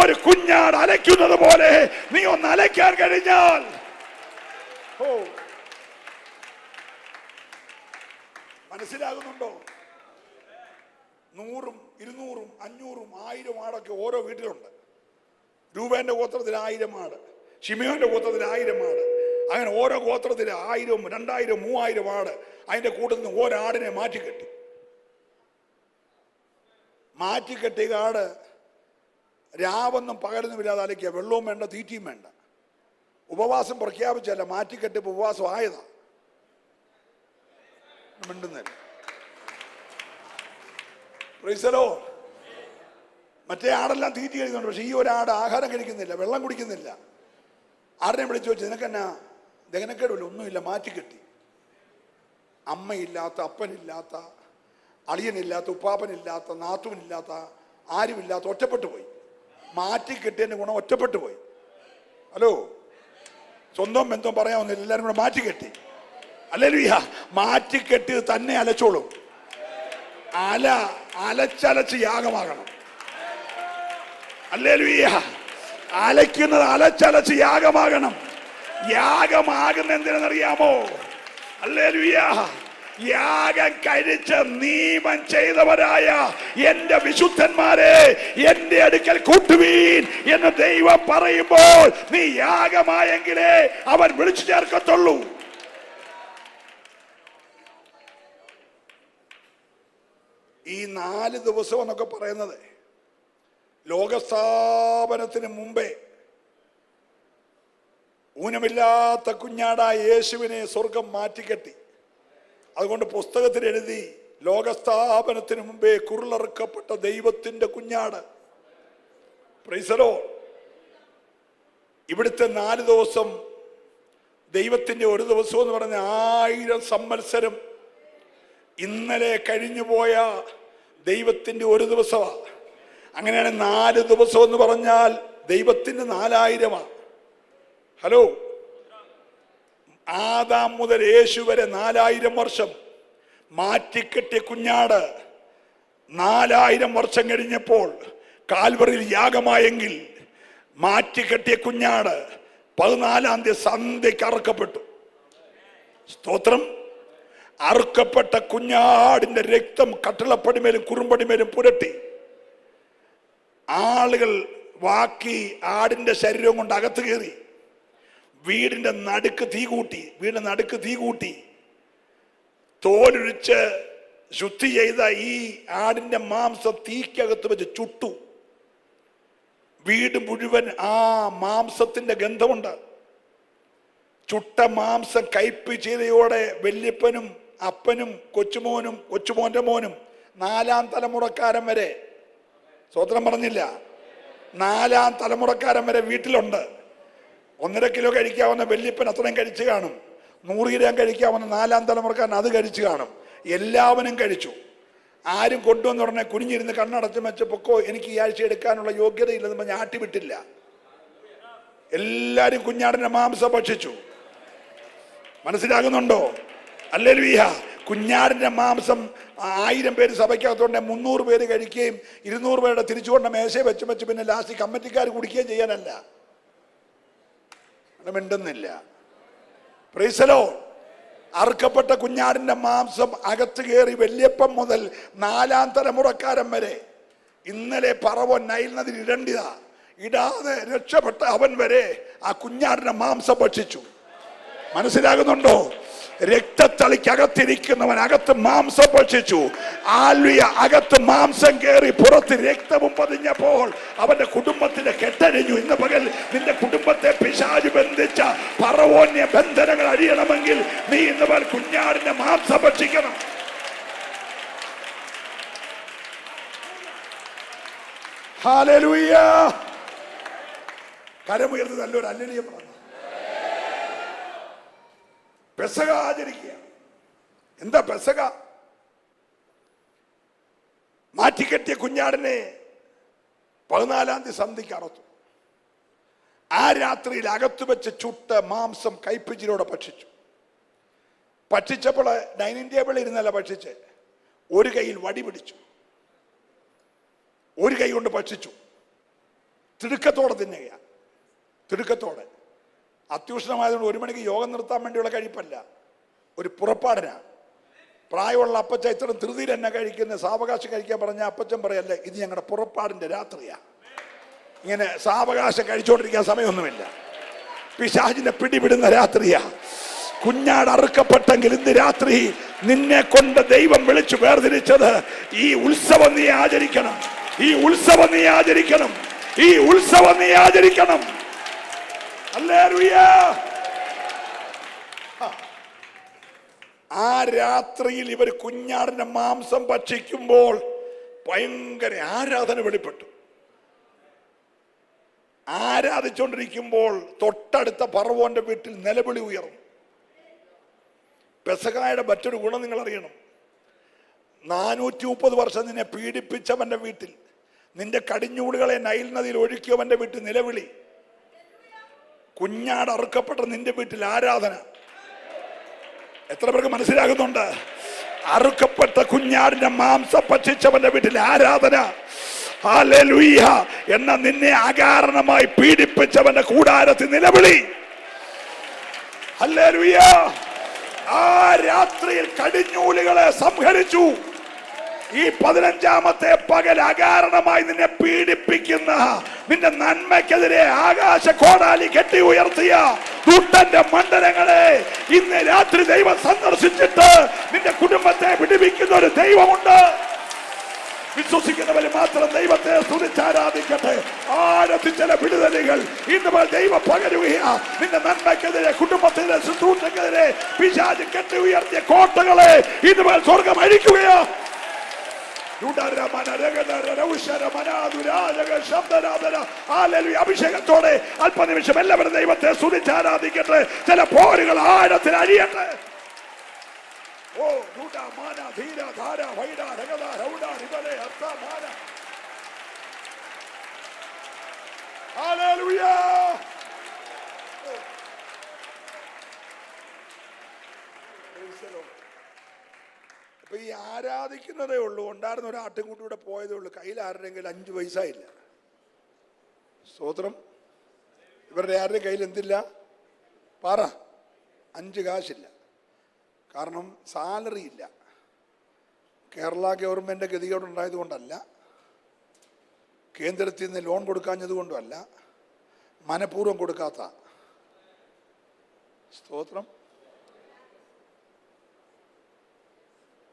ഒരു കുഞ്ഞാട് അലയ്ക്കുന്നത് പോലെ നീ ഒന്ന് അലയ്ക്കാൻ കഴിഞ്ഞാൽ, ഓ മനസ്സിലാകുന്നുണ്ടോ? 100, 200, 500, 1000 ആടൊക്കെ ഓരോ വീട്ടിലുണ്ട്. രൂപേന്റെ ഗോത്രത്തിൽ 1000 ആട്, ശിമയോന്റെ ഗോത്രത്തിൽ 1000 ആട്. അങ്ങനെ ഓരോ ഗോത്രത്തിൽ 1000, 2000, 3000 ആട്. അതിന്റെ കൂട്ടത്തിൽ നിന്ന് ഒരാടിനെ മാറ്റിക്കെട്ടി. മാറ്റിക്കെട്ടിയ ആട് രാവൊന്നും പകലൊന്നുമില്ലാതെ അലയ്ക്കുക. വെള്ളവും വേണ്ട, തീറ്റയും വേണ്ട. ഉപവാസം പ്രഖ്യാപിച്ചല്ല, മാറ്റിക്കെട്ടിയപ്പോൾ ഉപവാസം ആയതാ. മിണ്ടുന്നില്ല. പ്രൈസലോ. മറ്റേ ആടെല്ലാം തീറ്റി കഴിക്കുന്നുണ്ട്, പക്ഷെ ഈ ഒരാട് ആഹാരം കഴിക്കുന്നില്ല, വെള്ളം കുടിക്കുന്നില്ല. ആടിനെ വിളിച്ചു വെച്ച്, നിനക്കെന്നാ ദഹനക്കേടില്ല? ഒന്നുമില്ല, മാറ്റിക്കെട്ടി. അമ്മയില്ലാത്ത, അപ്പനില്ലാത്ത, അളിയനില്ലാത്ത, ഉപ്പാപ്പനില്ലാത്ത, നാത്തുവിനില്ലാത്ത, ആരുമില്ലാത്ത, ഒറ്റപ്പെട്ടു പോയി. മാറ്റിക്കെട്ടിയതിന്റെ ഗുണം ഒറ്റപ്പെട്ടു പോയി. ഹലോ, സ്വന്തം ബന്ധം പറയാവുന്നില്ല, എല്ലാവരും കൂടെ മാറ്റിക്കെട്ടി. ഹല്ലേലൂയ. മാറ്റിക്കെട്ടിയത് തന്നെ അലച്ചോളും. അലച്ചലച്ച് യാഗമാകണം. ഹല്ലേലൂയ. അലയ്ക്കുന്നത് അലച്ചലച്ച് യാഗമാകണം. യാഗമാകുന്ന എന്തിനെന്നറിയാമോ? ഹല്ലേലൂയ. യാഗം കഴിച്ച് നിയമം ചെയ്തവരായ എന്റെ വിശുദ്ധന്മാരെ എന്റെ അടുക്കൽ കൂട്ടുവീൻ എന്ന് ദൈവം പറയുമ്പോൾ നീ യാഗമായെങ്കിലേ അവൻ വിളിച്ചു ചേർക്കത്തുള്ളൂ. ഈ 4 ദിവസം എന്നൊക്കെ പറയുന്നത് ലോകസ്ഥാപനത്തിന് മുമ്പേ ഊനമില്ലാത്ത കുഞ്ഞാടായ യേശുവിനെ സ്വർഗം മാറ്റിക്കെട്ടി. അതുകൊണ്ട് പുസ്തകത്തിൽ എഴുതി, ലോകസ്ഥാപനത്തിന് മുമ്പേ കുരുളറുക്കപ്പെട്ട ദൈവത്തിന്റെ കുഞ്ഞാട്. Price the Lord. ഇവിടുത്തെ 4 ദിവസം ദൈവത്തിന്റെ ഒരു ദിവസം എന്ന് പറഞ്ഞ 1000 സംവത്സരം ഇന്നലെ കഴിഞ്ഞുപോയ ദൈവത്തിന്റെ ഒരു ദിവസമാണ്. അങ്ങനെയാണ് 4 ദിവസം എന്ന് പറഞ്ഞാൽ ദൈവത്തിന്റെ 4000. ഹലോ, ആദാം മുതൽ യേശു വരെ 4000 വർഷം മാറ്റിക്കെട്ടിയ കുഞ്ഞാട് 4000 വർഷം കഴിഞ്ഞപ്പോൾ കാൽവറിയിൽ യാഗമായെങ്കിൽ മാറ്റിക്കെട്ടിയ കുഞ്ഞാട് 14-ാം തീയതി സന്ധ്യയ്ക്ക് അറുക്കപ്പെട്ടു. സ്തോത്രം. അറുക്കപ്പെട്ട കുഞ്ഞാടിന്റെ രക്തം കട്ടിളപ്പടിമേലും കുറുമ്പടിമേലും പുരട്ടി ആളുകൾ വാക്കി ആടിന്റെ ശരീരം കൊണ്ട് അകത്ത് കയറി വീടിന്റെ നടുക്ക് തീ കൂട്ടി തോലൊഴിച്ച് ശുദ്ധി ചെയ്ത ഈ ആടിന്റെ മാംസം തീക്കകത്ത് വെച്ച് ചുട്ടു. വീട് മുഴുവൻ ആ മാംസത്തിന്റെ ഗന്ധമുണ്ട്. ചുട്ട മാംസം കയ്പ് ചെയ്തയോടെ വല്യപ്പനും അപ്പനും കൊച്ചുമോനും കൊച്ചുമോന്റെ മോനും 4-ാം തലമുറക്കാരൻ വരെ, സ്വതന്ത്രം പറഞ്ഞില്ല, 4-ാം തലമുറക്കാരൻ വരെ വീട്ടിലുണ്ട്. 1.5 കിലോ കഴിക്കാവുന്ന വല്യപ്പൻ അത്രയും കഴിച്ചു കാണും. 100 ഗ്രാം കഴിക്കാവുന്ന 4-ാം തലമുറക്കാരൻ അത് കഴിച്ചു കാണും. എല്ലാവരും കഴിച്ചു. ആരും കൊണ്ടുവന്ന് ഉടനെ കുനിഞ്ഞിരുന്ന് കണ്ണടച്ച് വെച്ചപ്പോക്കോ എനിക്ക് ഈ ആഴ്ച എടുക്കാനുള്ള യോഗ്യതയില്ലെന്ന് പറഞ്ഞ് ആട്ടിവിട്ടില്ല. എല്ലാരും കുഞ്ഞാടിന്റെ മാംസം ഭക്ഷിച്ചു. മനസ്സിലാകുന്നുണ്ടോ? ഹല്ലേലൂയ. കുഞ്ഞാടിന്റെ മാംസം 1000 പേര് സഭയ്ക്കകത്തോണ്ട് 300 പേര് കഴിക്കുകയും 200 പേരുടെ തിരിച്ചുകൊണ്ട മേശയെ വെച്ച് പിന്നെ ലാസ്റ്റ് കമ്മിറ്റിക്കാർ കുടിക്കുകയും ചെയ്യാനല്ല. മിണ്ടുന്നില്ല. Price the Lord. അറുക്കപ്പെട്ട കുഞ്ഞാടിന്റെ മാംസം അകത്ത് കയറി വല്യപ്പം മുതൽ 4-ാം തലമുറക്കാരൻ വരെ. ഇന്നലെ പറവൻ നൈൽ നദിയിൽ ഇടാതെ രക്ഷപ്പെട്ട അവൻ വരെ ആ കുഞ്ഞാടിന്റെ മാംസം ഭക്ഷിച്ചു. മനസ്സിലാകുന്നുണ്ടോ? രക്തത്തളിക്കകത്തിരിക്കുന്നവൻ അകത്ത് മാംസം ഭക്ഷിച്ചു. ആൽവിയ അകത്ത് മാംസം കയറി പുറത്ത് രക്തവും പതിഞ്ഞപ്പോൾ അവന്റെ കുടുംബത്തിന്റെ കെട്ടഴിഞ്ഞു. ഇന്ന് പകൽ നിന്റെ കുടുംബത്തെ പിശാച് ബന്ധിച്ച പറവോന്യ ബന്ധനങ്ങൾ അഴിയണമെങ്കിൽ നീ ഇന്ന് പകൽ കുഞ്ഞാടിന്റെ മാംസം ഭക്ഷിക്കണം. ഹല്ലേലൂയ. കരമുയർന്ന് നല്ലൊരു ഹല്ലേലൂയ പറഞ്ഞു. പെസഹ ആചരിക്കുക. എന്താ പെസക? മാറ്റിക്കെട്ടിയ കുഞ്ഞാടിനെ 14-ാം തീയതി സന്ധ്യയ്ക്ക് അറുത്തു. ആ രാത്രിയിൽ അകത്തു വെച്ച് ചുട്ട മാംസം കൈപ്പിച്ചിലൂടെ ഭക്ഷിച്ചു. ഭക്ഷിച്ചപ്പോൾ ഡൈനിങ് ടേബിളിൽ ഇരുന്നല്ല ഭക്ഷിച്ച്, ഒരു കൈയിൽ വടി പിടിച്ചു, ഒരു കൈ കൊണ്ട് ഭക്ഷിച്ചു. തിടുക്കത്തോടെ തിന്നുകയാണ്, തിടുക്കത്തോടെ. അത്യുഷ്ണമായതുകൊണ്ട് 1 മണിക്ക് യോഗം നിർത്താൻ വേണ്ടിയുള്ള കഴിപ്പല്ല, ഒരു പുറപ്പാടിനാണ്. പ്രായമുള്ള അപ്പച്ച ഇത്ര ധൃതിയിൽ എന്നെ കഴിക്കുന്ന സാവകാശം കഴിക്കാൻ പറഞ്ഞ അപ്പച്ചൻ പറയല്ലേ, ഇത് ഞങ്ങളുടെ പുറപ്പാടിന്റെ രാത്രിയാണ്. ഇങ്ങനെ സാവകാശം കഴിച്ചുകൊണ്ടിരിക്കാൻ സമയമൊന്നുമില്ല. പിശാചിനെ പിടിവിടുന്ന രാത്രിയാ. കുഞ്ഞാട് അറുക്കപ്പെട്ടെങ്കിൽ ഇന്ന് രാത്രി നിന്നെ കൊണ്ട് ദൈവം വിളിച്ചു വേർതിരിച്ചത് ഈ ഉത്സവം നീ ആചരിക്കണം, ഈ ഉത്സവം നീ ആചരിക്കണം, ഈ ഉത്സവം നീ ആചരിക്കണം. ഹല്ലേലൂയ. ആ രാത്രിയിൽ ഇവർ കുഞ്ഞാടിന്റെ മാംസം ഭക്ഷിക്കുമ്പോൾ ഭയങ്കര ആരാധന വെളിപ്പെട്ടു. ആരാധിച്ചുകൊണ്ടിരിക്കുമ്പോൾ തൊട്ടടുത്ത ഫറവോന്റെ വീട്ടിൽ നിലവിളി ഉയർന്നു. പെസഹായുടെ മറ്റൊരു ഗുണം നിങ്ങൾ അറിയണം. 430 വർഷം നിന്നെ പീഡിപ്പിച്ചവന്റെ വീട്ടിൽ, നിന്റെ കടിഞ്ഞൂടുകളെ നൈൽ നദിയിൽ ഒഴുക്കിയവന്റെ വീട്ടിൽ നിലവിളി. കുഞ്ഞാട് അറുക്കപ്പെട്ട നിന്റെ വീട്ടിൽ ആരാധന. എത്ര പേർക്ക് മനസ്സിലാകുന്നുണ്ട്? അറുക്കപ്പെട്ട കുഞ്ഞാടിന്റെ മാംസം ഭക്ഷിച്ചവന്റെ വീട്ടിൽ ആരാധന. ഹല്ലേലൂയ. എന്ന നിന്നെ അകാരണമായി പീഡിപ്പിച്ചവന്റെ കൂടാരത്തിൽ നിലവിളി. ഹല്ലേലൂയ. ആ രാത്രിയിൽ കടിഞ്ഞൂലുകളെ സംഹരിച്ചു. ഈ 15-ാമത്തെ പകൽ അകാരണമായി നിന്നെ പീഡിപ്പിക്കുന്ന, നിന്റെ നന്മയ്ക്കെതിരെ ആകാശ കോടാലി കെട്ടി ഉയർത്തിയ ദൂതന്റെ മണ്ഡലങ്ങളെ ഇന്ന് രാത്രി ദൈവം സന്ദർശിച്ചിട്ട് നിന്റെ കുടുംബത്തെ വിടുവിക്കുന്ന ഒരു ദൈവമുണ്ട്. വിശ്വസിക്കുന്നവർ മാത്രം ദൈവത്തെ സ്തുതിച്ചാരാധിക്കട്ടെ. ആരത്തി ചില വിടുതലുകൾ ഇന്ന് ദൈവം പകരുകയാ. നിന്റെ നന്മയ്ക്കെതിരെ, കുടുംബത്തിലെ ശുശ്രൂഷക്കെതിരെ പിശാച് കെട്ടി ഉയർത്തിയ കോട്ടകളെ ഇന്ന് സ്വർഗം അഴിക്കുകയാ. അഭിഷേകത്തോടെ അല്പനിമിഷം എല്ലാവരും ദൈവത്തെ സ്തുതിച്ചാരാധിക്കട്ടെ. ചില പോരുകൾ ആഴത്തിൽ അഴിയട്ടെ. ഓ മാന ധീര ധാര വൈഡ രഗദ രൗഡ റിബലെ അർത്ഥ മാന. ഹല്ലേലൂയ. അപ്പൊ ഈ ആരാധിക്കുന്നതേ ഉള്ളൂ. ഉണ്ടായിരുന്ന ഒരു ആട്ടിൻകൂട്ടിലൂടെ പോയതേ ഉള്ളൂ. കയ്യിൽ ആരുടെയെങ്കിലും 5 പൈസ ഇല്ല. സ്തോത്രം. ഇവരുടെ ആരുടെയും കയ്യിൽ എന്തില്ല? പറ. 5 കാശില്ല. കാരണം സാലറി ഇല്ല. കേരള ഗവൺമെന്റ് ഗതികേടുണ്ടായത് കൊണ്ടല്ല, കേന്ദ്രത്തിൽ നിന്ന് ലോൺ കൊടുക്കാഞ്ഞത് കൊണ്ടുമല്ല, മനഃപൂർവ്വം കൊടുക്കാത്ത. സ്തോത്രം.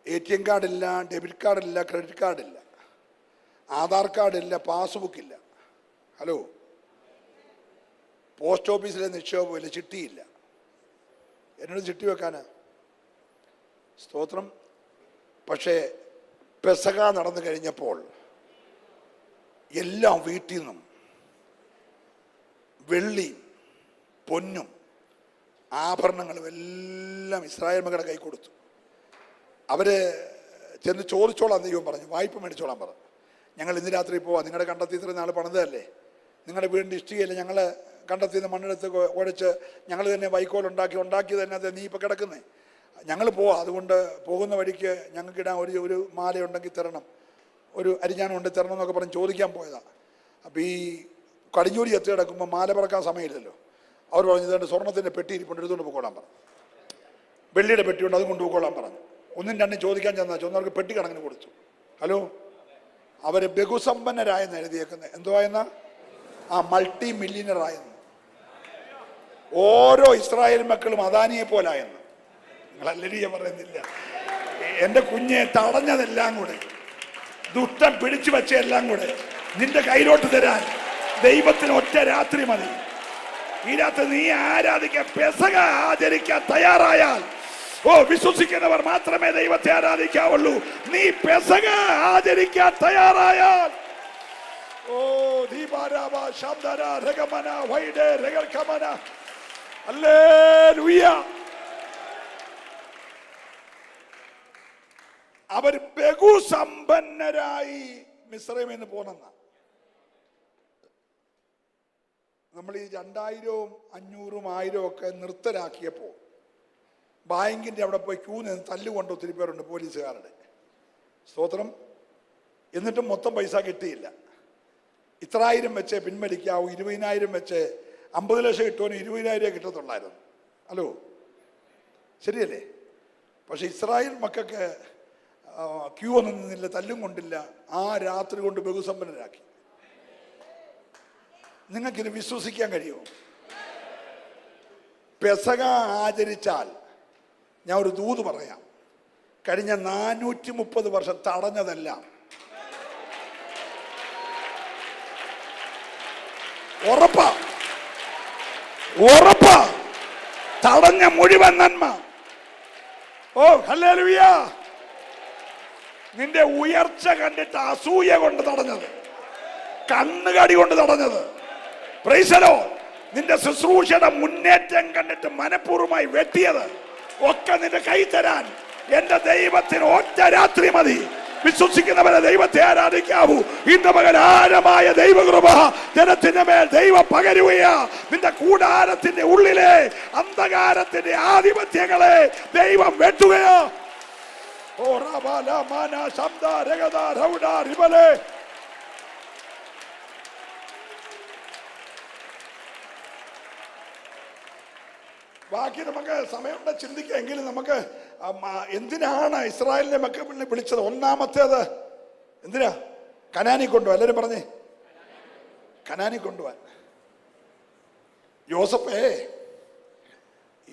ATM കാർഡില്ല, ഡെബിറ്റ് കാർഡില്ല, ക്രെഡിറ്റ് കാർഡില്ല, ആധാർ കാർഡില്ല, പാസ്ബുക്കില്ല. ഹലോ. പോസ്റ്റ് ഓഫീസിലെ നിക്ഷേപമില്ല, ചിട്ടിയില്ല. എന്നോട് ചിട്ടി വെക്കാനാ. സ്തോത്രം. പക്ഷേ പെസഹ നടന്നു കഴിഞ്ഞപ്പോൾ എല്ലാം വീട്ടിൽ നിന്നും വെള്ളിയും പൊന്നും ആഭരണങ്ങളും എല്ലാം ഇസ്രായേൽ മക്കളുടെ കൈ കൊടുത്തു. അവര് ചെന്ന് ചോദിച്ചോളാം ദൈവം പറഞ്ഞു, വായ്പ മേടിച്ചോളാൻ പറഞ്ഞു. ഞങ്ങൾ ഇന്ന് രാത്രി പോവാം, നിങ്ങളുടെ കണ്ടെത്തി ഇത്രയും നാൾ പണിതല്ലേ, നിങ്ങളുടെ വീടിൻ്റെ ഇഷ്ടികയില്ല, ഞങ്ങൾ കണ്ടെത്തിയത് മണ്ണെടുത്ത് ഉടച്ച് ഞങ്ങൾ തന്നെ വൈക്കോലുണ്ടാക്കി തന്നെ അത് നീ ഇപ്പം കിടക്കുന്നേ, ഞങ്ങൾ പോവാം. അതുകൊണ്ട് പോകുന്ന വഴിക്ക് ഞങ്ങൾക്ക് ഇടാൻ ഒരു മാലയുണ്ടെങ്കിൽ തരണം, ഒരു അരിഞ്ഞാനുണ്ടെങ്കിൽ തരണം എന്നൊക്കെ പറഞ്ഞ് ചോദിക്കാൻ പോയതാണ്. അപ്പോൾ ഈ കടിഞ്ഞൂരി എത്തി കിടക്കുമ്പോൾ മാല പറക്കാൻ സമയമില്ലല്ലോ. അവർ പറഞ്ഞു ഇതുകൊണ്ട് സ്വർണ്ണത്തിൻ്റെ പെട്ടി ഇരിപ്പുണ്ട്, എടുത്തുകൊണ്ട് പോയിക്കോളാൻ പറഞ്ഞു. വെള്ളിയുടെ പെട്ടിയുണ്ട്, അതും കൊണ്ടുപോയിക്കോളാൻ പറഞ്ഞു. 1-2 ചോദിക്കാൻ ചെന്നവർക്ക് പെട്ടി കണക്കിന് കൊടുത്തു. ഹലോ. അവർ ബഹുസമ്പന്നരായെന്ന് എഴുതിയേക്കുന്നത്. എന്തുവായെന്ന? മൾട്ടി മില്യനറായെന്ന്. ഓരോ ഇസ്രായേൽ മക്കളും അദാനിയെ പോലായെന്ന്. നിങ്ങളല്ലരിയ പറയുന്നില്ല. എൻ്റെ കുഞ്ഞെ തടഞ്ഞതെല്ലാം കൂടെ, ദുഷ്ടം പിടിച്ചു വെച്ചെല്ലാം കൂടെ നിന്റെ കയ്യിലോട്ട് തരാൻ ദൈവത്തിന് ഒറ്റ രാത്രി മതി. ഈ രാത്രി നീ ആരാധിക്കാൻ, പെസഹ ആചരിക്കാൻ തയ്യാറായാൽ, വിശ്വസിക്കുന്നവർ മാത്രമേ ദൈവത്തെ ആരാധിക്കാവുള്ളൂ. നീ പെസഹ ആചരിക്കാൻ തയ്യാറായാൽ, അവർ ബഹുസമ്പന്നരായി മിസ്രൈമിൽ നിന്ന് പോന്നെന്ന. നമ്മൾ ഈ 2000, 500, 1000 ഒക്കെ നിർത്തലാക്കിയപ്പോൾ ബാങ്കിന്റെ അവിടെ പോയി ക്യൂ നിന്ന് തല്ലുകൊണ്ട് ഒത്തിരി പേരുണ്ട് പോലീസുകാരുടെ. സ്തോത്രം. എന്നിട്ടും മൊത്തം പൈസ കിട്ടിയില്ല. ഇത്രായിരം വെച്ച് പിൻവലിക്കാവൂ, 20,000 വെച്ച് 50 ലക്ഷം കിട്ടുവാനും 20,000 കിട്ടത്തുള്ളായിരുന്നു. ഹലോ, ശരിയല്ലേ? പക്ഷെ ഇസ്രായേൽ മക്കൾക്ക് ക്യൂ ഒന്നും നിന്നില്ല, തല്ലും കൊണ്ടില്ല. ആ രാത്രി കൊണ്ട് ബഹുസമ്പന്നരാക്കി. നിങ്ങൾക്കിത് വിശ്വസിക്കാൻ കഴിയുമോ? പെസഹ ആചരിച്ചാൽ ഞാൻ ഒരു ദൂത് പറയാം. കഴിഞ്ഞ 430 വർഷം തടഞ്ഞതെല്ലാം ഉറപ്പാ തടഞ്ഞ മുഴുവൻ നന്മ. ഓ ഹല്ലേലൂയ. നിന്റെ ഉയർച്ച കണ്ടിട്ട് അസൂയ കൊണ്ട് തടഞ്ഞത്, കണ്ണുകടി കൊണ്ട് തടഞ്ഞത്, പ്രൈസ് ദി ലോർഡ്, നിന്റെ ശുശ്രൂഷയുടെ മുന്നേറ്റം കണ്ടിട്ട് മനഃപൂർവ്വമായി വെട്ടിയത് ഒക്കെ നിന്റെ കൈ തരാൻ എന്റെ ദൈവത്തിന് ഒറ്റ രാത്രി മതി. വിശ്വസിക്കുന്നവരെ ദൈവത്തെ ആരാധിക്കാവൂ. ഇന്ന് പകൽ ആരമായ ദൈവകൃപ ജനത്തിന്റെ മേൽ ദൈവം പകരുകയാ. നിന്റെ കൂടാരത്തിന്റെ ഉള്ളിലെ അന്ധകാരത്തിന്റെ ആധിപത്യങ്ങളെ ദൈവം വെട്ടുകയാ. ഓ റബല മാന ശബ്ദ രഗദ റൗഡ റിബലെ. ബാക്കി നമുക്ക് സമയമുണ്ട് ചിന്തിക്കാം. എങ്കിലും നമുക്ക് എന്തിനാണ് ഇസ്രായേലിനെ മക്കളെ വിളിച്ചത്? ഒന്നാമത്തേത് എന്തിനാ? കനാനി കൊണ്ടുപോവാൻ. എല്ലാവരും പറഞ്ഞേ, കനാനി കൊണ്ടുപോവാൻ. യോസഫേ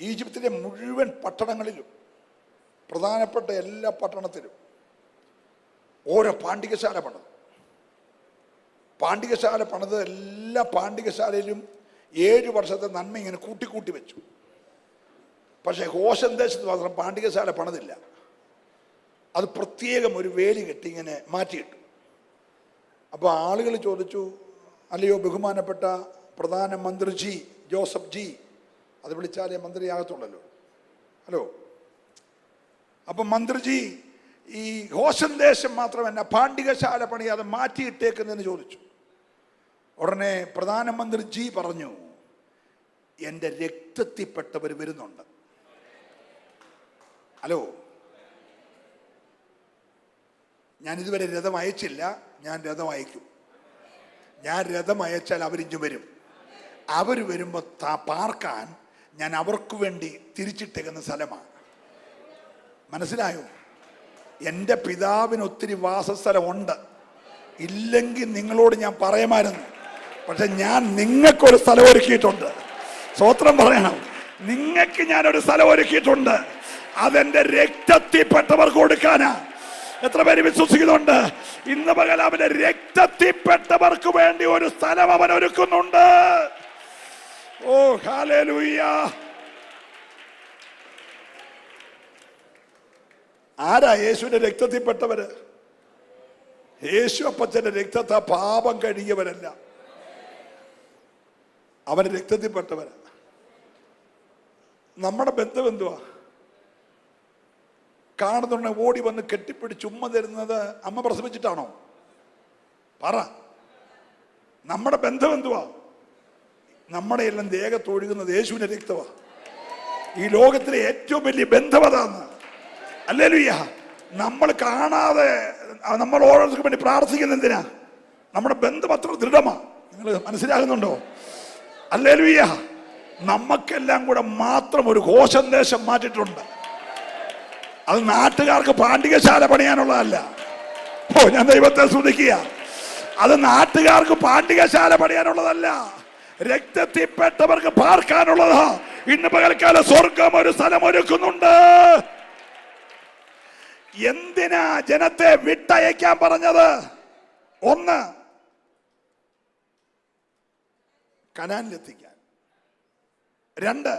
ഈജിപ്തിലെ മുഴുവൻ പട്ടണങ്ങളിലും, പ്രധാനപ്പെട്ട എല്ലാ പട്ടണത്തിലും ഓരോ പാണ്ഡികശാല പണിത്. പാണ്ഡികശാല പണിത് എല്ലാ പാണ്ഡികശാലയിലും 7 വർഷത്തെ നന്മ ഇങ്ങനെ കൂട്ടിക്കൂട്ടി വെച്ചു. പക്ഷേ ഗോശൻ ദേശത്ത് മാത്രം പാണ്ഡികശാല പണിതില്ല. അത് പ്രത്യേകം ഒരു വേലി കെട്ടി ഇങ്ങനെ മാറ്റിയിട്ടു. അപ്പോൾ ആളുകൾ ചോദിച്ചു, അല്ലയോ ബഹുമാനപ്പെട്ട പ്രധാനമന്ത്രി ജി, ജോസഫ് ജി, അത് വിളിച്ചാലേ മന്ത്രിയാകത്തുള്ളല്ലോ. ഹലോ, അപ്പം മന്ത്രിജി, ഈ ഗോശൻ ദേശം മാത്രമല്ല പാണ്ഡികശാല പണി അത് മാറ്റിയിട്ടേക്കുന്നതെന്ന് ചോദിച്ചു. ഉടനെ പ്രധാനമന്ത്രി ജി പറഞ്ഞു, എൻ്റെ രക്തത്തിൽപ്പെട്ടവർ വരുന്നുണ്ട്. ഹലോ, ഞാൻ ഇതുവരെ രഥം അയച്ചില്ല, ഞാൻ രഥം അയക്കും. ഞാൻ രഥം അയച്ചാൽ അവരിഞ്ഞു വരും. അവർ വരുമ്പോൾ പാർക്കാൻ ഞാൻ അവർക്ക് വേണ്ടി തിരിച്ചിട്ടേക്കുന്ന സ്ഥലമാണ്. മനസ്സിലായോ? എൻ്റെ പിതാവിന് ഒത്തിരി വാസസ്ഥലമുണ്ട്. ഇല്ലെങ്കിൽ നിങ്ങളോട് ഞാൻ പറയുമായിരുന്നു. പക്ഷെ ഞാൻ നിങ്ങൾക്കൊരു സ്ഥലം ഒരുക്കിയിട്ടുണ്ട്. സ്തോത്രം പറയണം. നിങ്ങൾക്ക് ഞാനൊരു സ്ഥലം ഒരുക്കിയിട്ടുണ്ട്. അതെന്റെ രക്തത്തിൽപ്പെട്ടവർക്ക് കൊടുക്കാനാ. എത്ര പേര് വിശ്വസിക്കുന്നുണ്ട്? ഇന്ന് പകൽ അവന്റെ രക്തത്തിൽപ്പെട്ടവർക്ക് വേണ്ടി ഒരു സ്ഥലം അവൻ ഒരുക്കുന്നുണ്ട്. ഓ ഹല്ലേലൂയ. ആരാ യേശുവിന്റെ രക്തത്തിൽപ്പെട്ടവര്? യേശു അപ്പച്ചന്റെ രക്തത്തെ പാപം കഴുകിയവരല്ല, അവന്റെ രക്തത്തിൽപ്പെട്ടവരാ. നമ്മുടെ ബന്ധം എന്തുവാ? കാണുന്നുണ്ടെ ഓടി വന്ന് കെട്ടിപ്പിടിച്ച് ഉമ്മ തരുന്നത് അമ്മ പ്രസവിച്ചിട്ടാണോ? പറ. നമ്മുടെ ബന്ധം എന്തുവാ? നമ്മുടെ എല്ലാം ദേഹത്തൊഴുകുന്നത് യേശുവിന്റെ രക്തമാ. ഈ ലോകത്തിലെ ഏറ്റവും വലിയ ബന്ധം അതാണ്. ഹല്ലേലൂയ. നമ്മൾ കാണാതെ നമ്മൾ ഓരോരുത്തർക്കും വേണ്ടി പ്രാർത്ഥിക്കുന്ന എന്തിനാ? നമ്മുടെ ബന്ധം അത്ര ദൃഢമാ. നിങ്ങൾ മനസ്സിലാകുന്നുണ്ടോ? ഹല്ലേലൂയ. നമുക്കെല്ലാം കൂടെ മാത്രം ഒരു ഘോഷദേശം മാറ്റിയിട്ടുണ്ട്. അത് നാട്ടുകാർക്ക് പാണ്ഡികശാല പണിയാനുള്ളതല്ല. ഓ, ഞാൻ ദൈവത്തെ സ്തുതിക്കുക. അത് നാട്ടുകാർക്ക് പാണ്ഡികശാല പണിയാനുള്ളതല്ല, രക്തത്തിൽപ്പെട്ടവർക്ക് പാർക്കാനുള്ളതാ. ഇന്ന് പകൽക്കാലം സ്വർഗം ഒരു സ്ഥലം ഒരുക്കുന്നുണ്ട്. എന്തിനാ ജനത്തെ വിട്ടയക്കാൻ പറഞ്ഞത്? ഒന്ന്, കനാനിലെത്തിക്കാൻ. 2,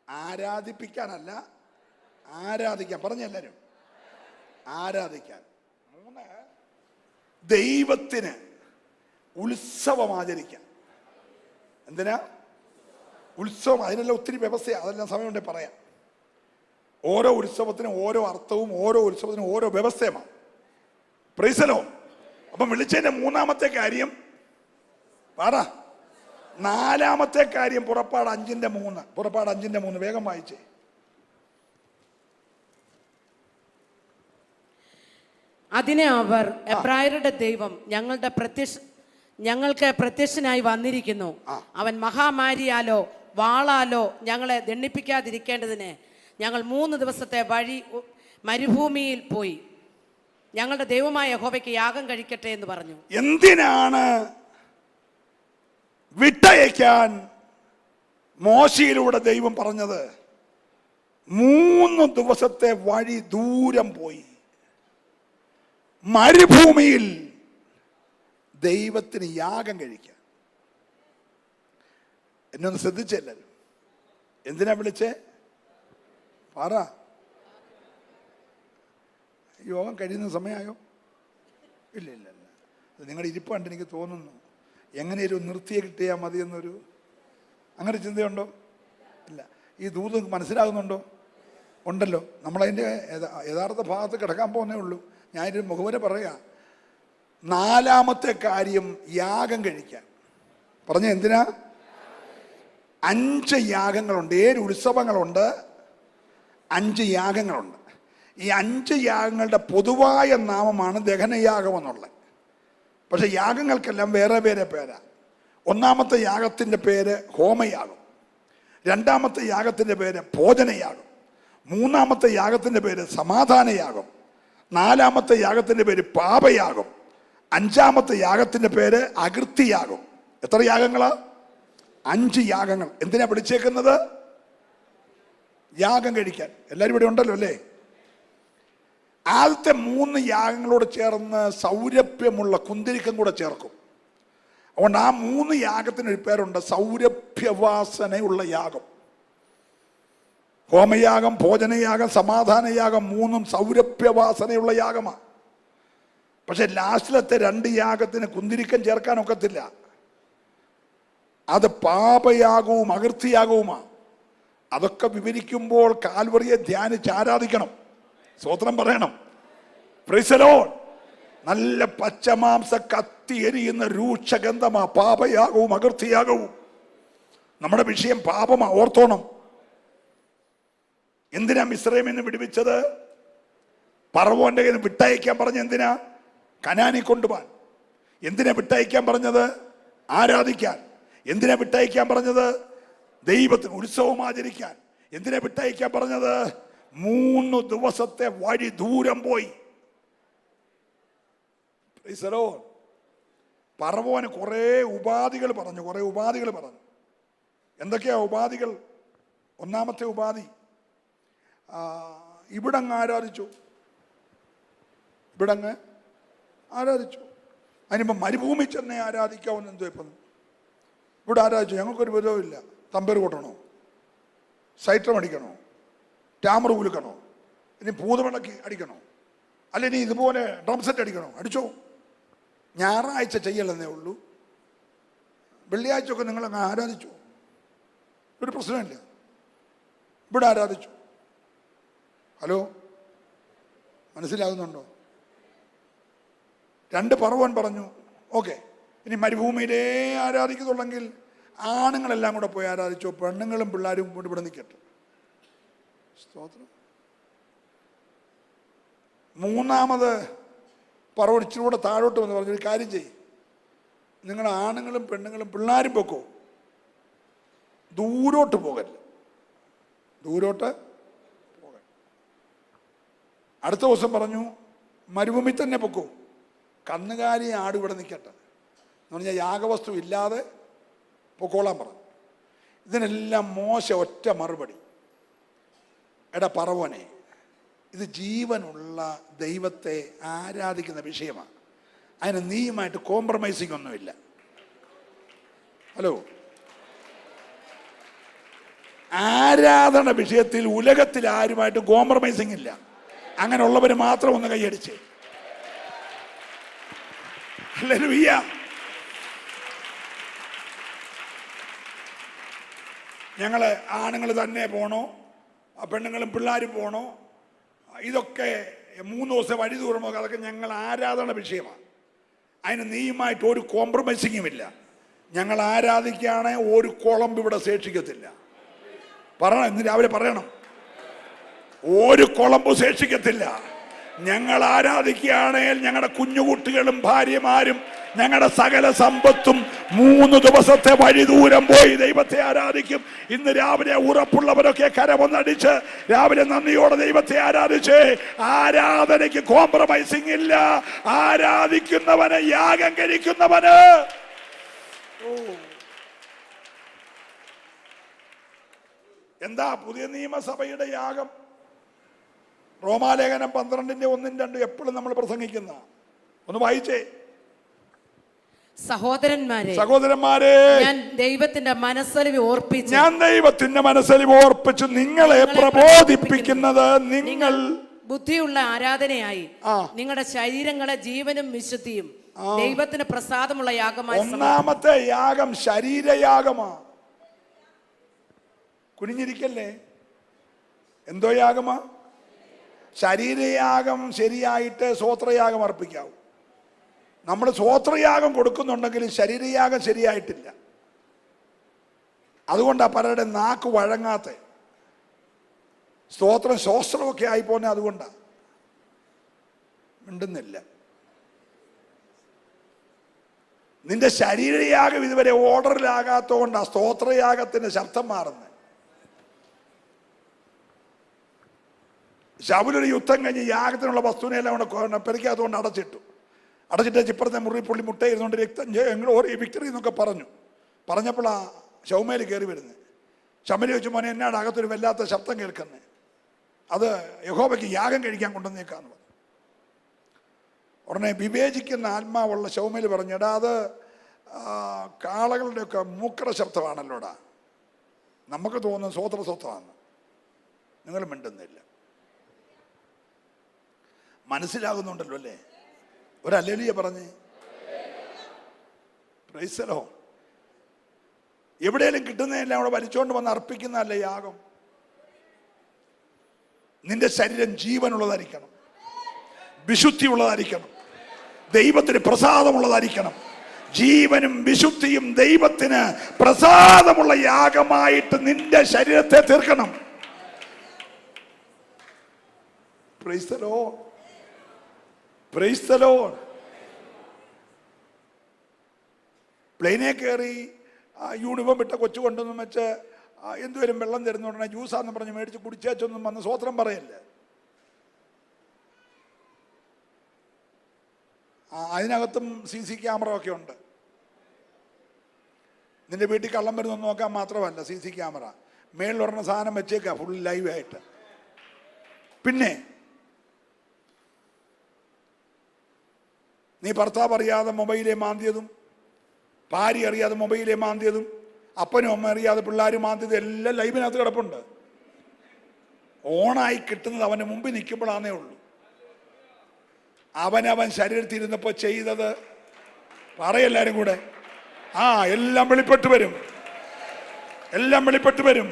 ആരാധിപ്പിക്കാനല്ല, ആരാധിക്കാൻ. പറഞ്ഞെല്ലാരും ആരാധിക്കാൻ. 3, ദൈവത്തിന് ഉത്സവം ആചരിക്കാൻ. എന്തിനാ ഉത്സവം? അതിനെല്ലാം ഒത്തിരി വ്യവസ്ഥയാണ്, അതെല്ലാം സമയമുണ്ടെങ്കിൽ പറയാം. ഓരോ ഉത്സവത്തിനും ഓരോ അർത്ഥവും, ഓരോ ഉത്സവത്തിനും ഓരോ വ്യവസ്ഥയുമാണ്. Price the Lord. അപ്പം വിളിച്ചതിന്റെ മൂന്നാമത്തെ കാര്യം പറ. നാലാമത്തെ കാര്യം പുറപ്പാട് 5:3. പുറപ്പാട് 5:3 വേഗം വായിച്ചേ. അതിനെ അവർ, എബ്രായരുടെ ദൈവം ഞങ്ങൾക്ക് പ്രത്യക്ഷനായി വന്നിരിക്കുന്നു. അവൻ മഹാമാരിയാലോ വാളാലോ ഞങ്ങളെ ദണ്ഡിപ്പിക്കാതിരിക്കേണ്ടതിന് ഞങ്ങൾ 3 ദിവസത്തെ വഴി മരുഭൂമിയിൽ പോയി ഞങ്ങളുടെ ദൈവമായ യഹോവയ്ക്ക് യാഗം കഴിക്കട്ടെ എന്ന് പറഞ്ഞു. എന്തിനാണ് വിട്ടയക്കാൻ മോശയിലൂടെ ദൈവം പറഞ്ഞത്? 3 ദിവസത്തെ വഴി ദൂരം പോയി മരുഭൂമിയിൽ ദൈവത്തിന് യാഗം കഴിക്കാൻ. എന്നെ ഒന്ന് ശ്രദ്ധിച്ചല്ലോ. എന്തിനാ വിളിച്ചേ? പറ. യോഗം കഴിയുന്ന സമയമായോ? ഇല്ല ഇല്ല ഇല്ല. നിങ്ങളുടെ ഇരിപ്പ് കണ്ട് എനിക്ക് തോന്നുന്നു എങ്ങനെയൊരു നിർത്തിയെ കിട്ടിയാൽ മതി എന്നൊരു അങ്ങനെ ചിന്തയുണ്ടോ? ഇല്ല. ഈ ദൂത് മനസ്സിലാകുന്നുണ്ടോ? ഉണ്ടല്ലോ. നമ്മളതിൻ്റെ യഥാർത്ഥ ഭാഗത്ത് കിടക്കാൻ പോകുന്നേ ഉള്ളൂ. ഞാനൊരു മുഖവര പറയാം. 4-ാമത്തെ കാര്യം യാഗം കഴിക്കാൻ പറഞ്ഞ എന്തിനാ? 5 യാഗങ്ങളുണ്ട്, 7 ഉത്സവങ്ങളുണ്ട്, 5 യാഗങ്ങളുണ്ട്. ഈ 5 യാഗങ്ങളുടെ പൊതുവായ നാമമാണ് ദഹനയാഗം എന്നുള്ളത്. പക്ഷെ യാഗങ്ങൾക്കെല്ലാം വേറെ വേറെ പേരാ. 1-ാമത്തെ യാഗത്തിൻ്റെ പേര് ഹോമയാഗം, 2-ാമത്തെ യാഗത്തിൻ്റെ പേര് ഭോജനയാഗം, 3-ാമത്തെ യാഗത്തിൻ്റെ പേര് സമാധാനയാഗം, 4-ാമത്തെ യാഗത്തിൻ്റെ പേര് പാപയാഗം, 5-ാമത്തെ യാഗത്തിൻ്റെ പേര് അകൃത്യയാഗം. എത്ര യാഗങ്ങളാ? 5 യാഗങ്ങൾ. എന്തിനാ വിളിച്ചേക്കുന്നത്? യാഗം കഴിക്കാൻ. എല്ലാവരും ഇവിടെ ഉണ്ടല്ലോ അല്ലേ? ആദ്യത്തെ 3 യാഗങ്ങളോട് ചേർന്ന് സൗരഭ്യമുള്ള കുന്തിരിക്കം കൂടെ ചേർക്കും. അതുകൊണ്ട് ആ 3 യാഗത്തിനൊരു പേരുണ്ട്, സൗരഭ്യവാസനയുള്ള യാഗം. ഹോമയാഗം, ഭോജനയാഗം, സമാധാനയാഗം 3ഉം സൗരഭ്യവാസനയുള്ള യാഗമാണ്. പക്ഷെ ലാസ്റ്റിലത്തെ 2 യാഗത്തിന് കുന്തിരിക്കം ചേർക്കാൻ ഒക്കത്തില്ല. അത് പാപയാഗവും അകൃത്യയാഗവുമാണ്. അതൊക്കെ വിവരിക്കുമ്പോൾ കാൽവറിയെ ധ്യാനിച്ച് ആരാധിക്കണം. സ്തോത്രം പറയണം. Price the Lord. നല്ല പച്ചമാംസ കത്തി എരിയുന്ന രൂക്ഷഗന്ധമാ പാപയാഗവും അകൃത്യയാഗവും. നമ്മുടെ വിഷയം പാപമാ, ഓർത്തോണം. എന്തിനാ മിസ്രയീമിൽ നിന്ന് വിടുവിച്ചത്? ഫറവോന്റെ കയ്യിൽ നിന്ന് വിട്ടയക്കാൻ പറഞ്ഞ എന്തിനാ? കനാനി കൊണ്ടുപോകാൻ. എന്തിനാ വിട്ടയക്കാൻ പറഞ്ഞത്? ആരാധിക്കാൻ. എന്തിനാ വിട്ടയക്കാൻ പറഞ്ഞത്? ദൈവത്തിന് ഉത്സവം ആചരിക്കാൻ. എന്തിനാ വിട്ടയക്കാൻ പറഞ്ഞത്? 3 ദിവസത്തെ വഴി ദൂരം പോയി. ഫറവോന് കുറെ ഉപാധികൾ പറഞ്ഞു. എന്തൊക്കെയാ ഉപാധികൾ? 1-ാമത്തെ ഉപാധി, ഇവിടങ്ങ് ആരാധിച്ചു. അതിനിപ്പം മരുഭൂമി ചെന്നേ ആരാധിക്കാവുന്ന എന്തോ ഇപ്പം ഇവിടെ ആരാധിച്ചു. ഞങ്ങൾക്കൊരു വിധവുമില്ല. തമ്പേർ കൊട്ടണോ? സൈത്രം അടിക്കണോ? ടാമർ കുലുക്കണോ? ഇനി പൂതവിളക്ക് അടിക്കണോ? അല്ല ഇനി ഇതുപോലെ ഡ്രം സെറ്റ് അടിക്കണോ? അടിച്ചോ. ഞായറാഴ്ച ചെയ്യലെന്നേ ഉള്ളൂ. വെള്ളിയാഴ്ച ഒക്കെ നിങ്ങളങ്ങ് ആരാധിച്ചു, ഒരു പ്രശ്നമില്ല. ഇവിടെ ആരാധിച്ചു. ഹലോ, മനസ്സിലാകുന്നുണ്ടോ? 2 ഫറവോൻ പറഞ്ഞു, ഓക്കെ, ഇനി മരുഭൂമിയിലേ ആരാധിക്കുന്നുള്ളെങ്കിൽ ആണുങ്ങളെല്ലാം കൂടെ പോയി ആരാധിച്ചോ, പെണ്ണുങ്ങളും പിള്ളേരും കൊണ്ട് ഇവിടെ നിൽക്കട്ടെ. സ്തോത്രം. 3-ാമത് ഫറവോൻ ഇച്ചിരി കൂടെ താഴോട്ട് വന്ന് പറഞ്ഞു, ഒരു കാര്യം ചെയ്യും, നിങ്ങൾ ആണുങ്ങളും പെണ്ണുങ്ങളും പിള്ളേരും പൊക്കോ, ദൂരോട്ട് പോകരുത്. അടുത്ത ദിവസം പറഞ്ഞു, മരുഭൂമി തന്നെ പൊക്കോ, കന്നുകാലി ആട് ഇവിടെ നിൽക്കട്ടെ എന്ന് പറഞ്ഞാൽ യാഗവസ്തു ഇല്ലാതെ പൊക്കോളാൻ പറഞ്ഞു. ഇതിനെല്ലാം മോശ ഒറ്റ മറുപടി, എടാ ഫറവോനെ, ഇത് ജീവനുള്ള ദൈവത്തെ ആരാധിക്കുന്ന വിഷയമാണ്, അതിന് നീയുമായിട്ട് കോംപ്രമൈസിങ് ഒന്നുമില്ല. ഹലോ, ആരാധന വിഷയത്തിൽ ഉലകത്തിൽ ആരുമായിട്ടും കോംപ്രമൈസിങ് ഇല്ല. അങ്ങനെയുള്ളവർ മാത്രം ഒന്ന് കൈയടിച്ച്. ഹല്ലേലൂയ. ഞങ്ങള് ആണുങ്ങൾ തന്നെ പോണോ പെണ്ണുങ്ങളും പിള്ളേരും പോകണോ, ഇതൊക്കെ 3 ദിവസം വഴി ദൂരമോ, അതൊക്കെ ഞങ്ങൾ ആരാധന വിഷയമാണ്. അതിന് നീയുമായിട്ട് ഒരു കോംപ്രമൈസിങ്ങും ഇല്ല. ഞങ്ങൾ ആരാധിക്കുകയാണെ ഒരു കുളമ്പ് ഇവിടെ ശേഷിക്കത്തില്ല. പറയണം, ഇന്ന് രാവിലെ പറയണം, ഒരു കുളമ്പ് ശേഷിക്കത്തില്ല. ഞങ്ങൾ ആരാധിക്കുകയാണെങ്കിൽ ഞങ്ങളുടെ കുഞ്ഞുകുട്ടികളും ഭാര്യമാരും ഞങ്ങളുടെ സകല സമ്പത്തും 3 ദിവസത്തെ വഴി ദൂരം പോയി ദൈവത്തെ ആരാധിക്കും. ഇന്ന് രാവിലെ ഉറപ്പുള്ളവരൊക്കെ കരമൊന്നടിച്ച് രാവിലെ നന്ദിയോടെ ദൈവത്തെ ആരാധിച്ച്. ആരാധനയ്ക്ക് കോംപ്രമൈസിംഗ് ഇല്ല. ആരാധിക്കുന്നവന്, യാഗം കഴിക്കുന്നവന്. എന്താ പുതിയ നിയമസഭയുടെ യാഗം? റോമാലേഖനം 12:1-2 എപ്പോഴും നമ്മൾ പ്രസംഗിക്കുന്ന ഒന്ന് വായിച്ചേ. സഹോദരന്മാരെ, ഞാൻ ദൈവത്തിന്റെ മനസ്സലിവ് ഓർപ്പിച്ചു നിങ്ങളെ പ്രബോധിപ്പിക്കുന്നത് നിങ്ങൾ ബുദ്ധിയുള്ള ആരാധനയായി നിങ്ങളുടെ ശരീരങ്ങളെ ജീവനും വിശുദ്ധിയും ദൈവത്തിന് പ്രസാദമുള്ള യാഗമായി. ഒന്നാമത്തെ യാഗം ശരീരയാഗമാ. കുനിഞ്ഞിരിക്കല്ലേ. എന്തോ യാഗമാ? ശരീരയാഗം ശരിയായിട്ട് സ്വോത്രയാഗം അർപ്പിക്കാവൂ. നമ്മൾ സ്വോത്രയാഗം കൊടുക്കുന്നുണ്ടെങ്കിൽ ശരീരയാഗം ശരിയായിട്ടില്ല. അതുകൊണ്ടാണ് പലരുടെ നാക്ക് വഴങ്ങാത്ത, സ്തോത്രം ശോസ്ത്രമൊക്കെ ആയിപ്പോന്നെ. അതുകൊണ്ടാണ് മിണ്ടുന്നില്ല. നിന്റെ ശരീരയാഗം ഇതുവരെ ഓർഡറിലാകാത്തത് കൊണ്ടാണ് സ്തോത്രയാഗത്തിന്റെ ശബ്ദം മാറുന്നത്. ശൗലൊരു യുദ്ധം കഴിഞ്ഞ് യാഗത്തിനുള്ള വസ്തുവിനെല്ലാം കൂടെ പെരുക്കാത്തതുകൊണ്ട് അടച്ചിട്ട് ഇപ്പുറത്തെ മുറി പുള്ളി മുട്ടയിരുന്നുകൊണ്ട് വിക്ടറി എന്നൊക്കെ പറഞ്ഞപ്പോഴാ ശൗമേല് കയറി വരുന്നത്. ശമരി വെച്ച് മോനെ എന്നാണ് അകത്തൊരു വല്ലാത്ത ശബ്ദം കേൾക്കുന്നത്? അത് യഹോവയ്ക്ക് യാഗം കഴിക്കാൻ കൊണ്ടുവന്നേക്കാന്ന് പറഞ്ഞു. ഉടനെ വിവേചിക്കുന്ന ആത്മാവുള്ള ശൗമേല് പറഞ്ഞു, എടാ അത് കാളകളുടെയൊക്കെ മൂക്കറ ശബ്ദമാണല്ലോടാ, നമുക്ക് തോന്നുന്നു സ്വോത്രസ്വത്വമാണ്. നിങ്ങൾ മിണ്ടുന്നില്ല. മനസ്സിലാകുന്നുണ്ടല്ലോ അല്ലേ? ഒരു ഹല്ലേലൂയ പറഞ്ഞേ. Price the Lord. എവിടെയെങ്കിലും കിട്ടുന്നതെല്ലാം അവിടെ വലിച്ചോണ്ട് വന്ന് അർപ്പിക്കുന്നതല്ലേ യാഗം. നിന്റെ ശരീരം ജീവനുള്ളതായിരിക്കണം, വിശുദ്ധിയുള്ളതായിരിക്കണം, ദൈവത്തിന് പ്രസാദമുള്ളതായിരിക്കണം. ജീവനും വിശുദ്ധിയും ദൈവത്തിന് പ്രസാദമുള്ള യാഗമായിട്ട് നിന്റെ ശരീരത്തെ തീർക്കണം. Praise the Lord. Praise the Lord. പ്ലെയിനെ കയറി യൂണിഫോം ഇട്ട കൊച്ചു കൊണ്ടൊന്നും വെച്ച് എന്തുവരും വെള്ളം തരുന്ന ഉടനെ ജ്യൂസാന്ന് പറഞ്ഞ് മേടിച്ച് കുടിച്ചേച്ചൊന്നും വന്ന് സ്വോത്രം പറയല്ലേ. അതിനകത്തും CC ക്യാമറ ഒക്കെ ഉണ്ട്. നിന്റെ വീട്ടിൽ കള്ളം വരുന്നൊന്നും നോക്കാൻ മാത്രമല്ല CC ക്യാമറ. മേളിലൊരെണ്ണ സാധനം വെച്ചേക്കാം ഫുൾ ലൈവായിട്ട്. പിന്നെ നീ ഭർത്താവ് അറിയാതെ മൊബൈലെ മാന്തിയതും, ഭാര്യ അറിയാതെ മൊബൈലെ മാന്തിയതും, അപ്പനും അമ്മ അറിയാതെ പിള്ളേർ മാന്തിയതും എല്ലാം ലൈവിനകത്ത് കിടപ്പുണ്ട്. ഓണായി കിട്ടുന്നത് അവൻ്റെ മുമ്പിൽ നിൽക്കുമ്പോഴാണേ ഉള്ളൂ. അവനവൻ ശരീരത്തിൽ ഇരുന്നപ്പോൾ ചെയ്തത് പറയെല്ലാരും കൂടെ എല്ലാം വെളിപ്പെട്ട് വരും, എല്ലാം വെളിപ്പെട്ട് വരും.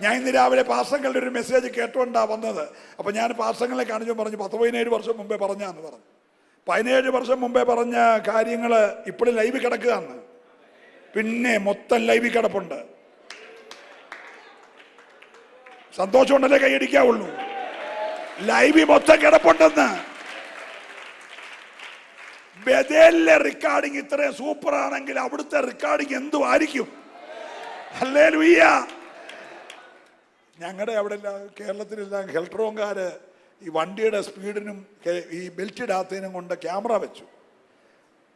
ഞാൻ ഇന്ന് രാവിലെ പാസ്റ്ററുകളുടെ ഒരു മെസ്സേജ് കേട്ടുകൊണ്ടാണ് വന്നത്. അപ്പോൾ ഞാൻ പാസ്റ്ററുകളെ കാണിച്ചു പറഞ്ഞു 10-17 വർഷം മുമ്പേ പറഞ്ഞാന്ന് പറഞ്ഞു. 17 വർഷം മുമ്പേ പറഞ്ഞ കാര്യങ്ങൾ ഇപ്പോഴും ലൈവ് കിടക്കുകയാണ്. പിന്നെ മൊത്തം ലൈവ് കിടപ്പുണ്ട്. സന്തോഷമുണ്ടല്ലേ കൈയടിക്കാവുള്ളൂ. ലൈവ് മൊത്തം കിടപ്പുണ്ടെന്ന്. ബഥേലിലെ റെക്കോർഡിംഗ് ഇത്രയും സൂപ്പർ ആണെങ്കിൽ അവിടുത്തെ റെക്കോർഡിംഗ് എന്തുമായിരിക്കും? ഹല്ലേലൂയ. ഞങ്ങളുടെ അവിടെ കേരളത്തിലെല്ലാം ഹെൽട്രോങ്കാര് ഈ വണ്ടിയുടെ സ്പീഡിനും ഈ ബെൽറ്റ് ഇടാത്തതിനും കൊണ്ട് ക്യാമറ വെച്ചു.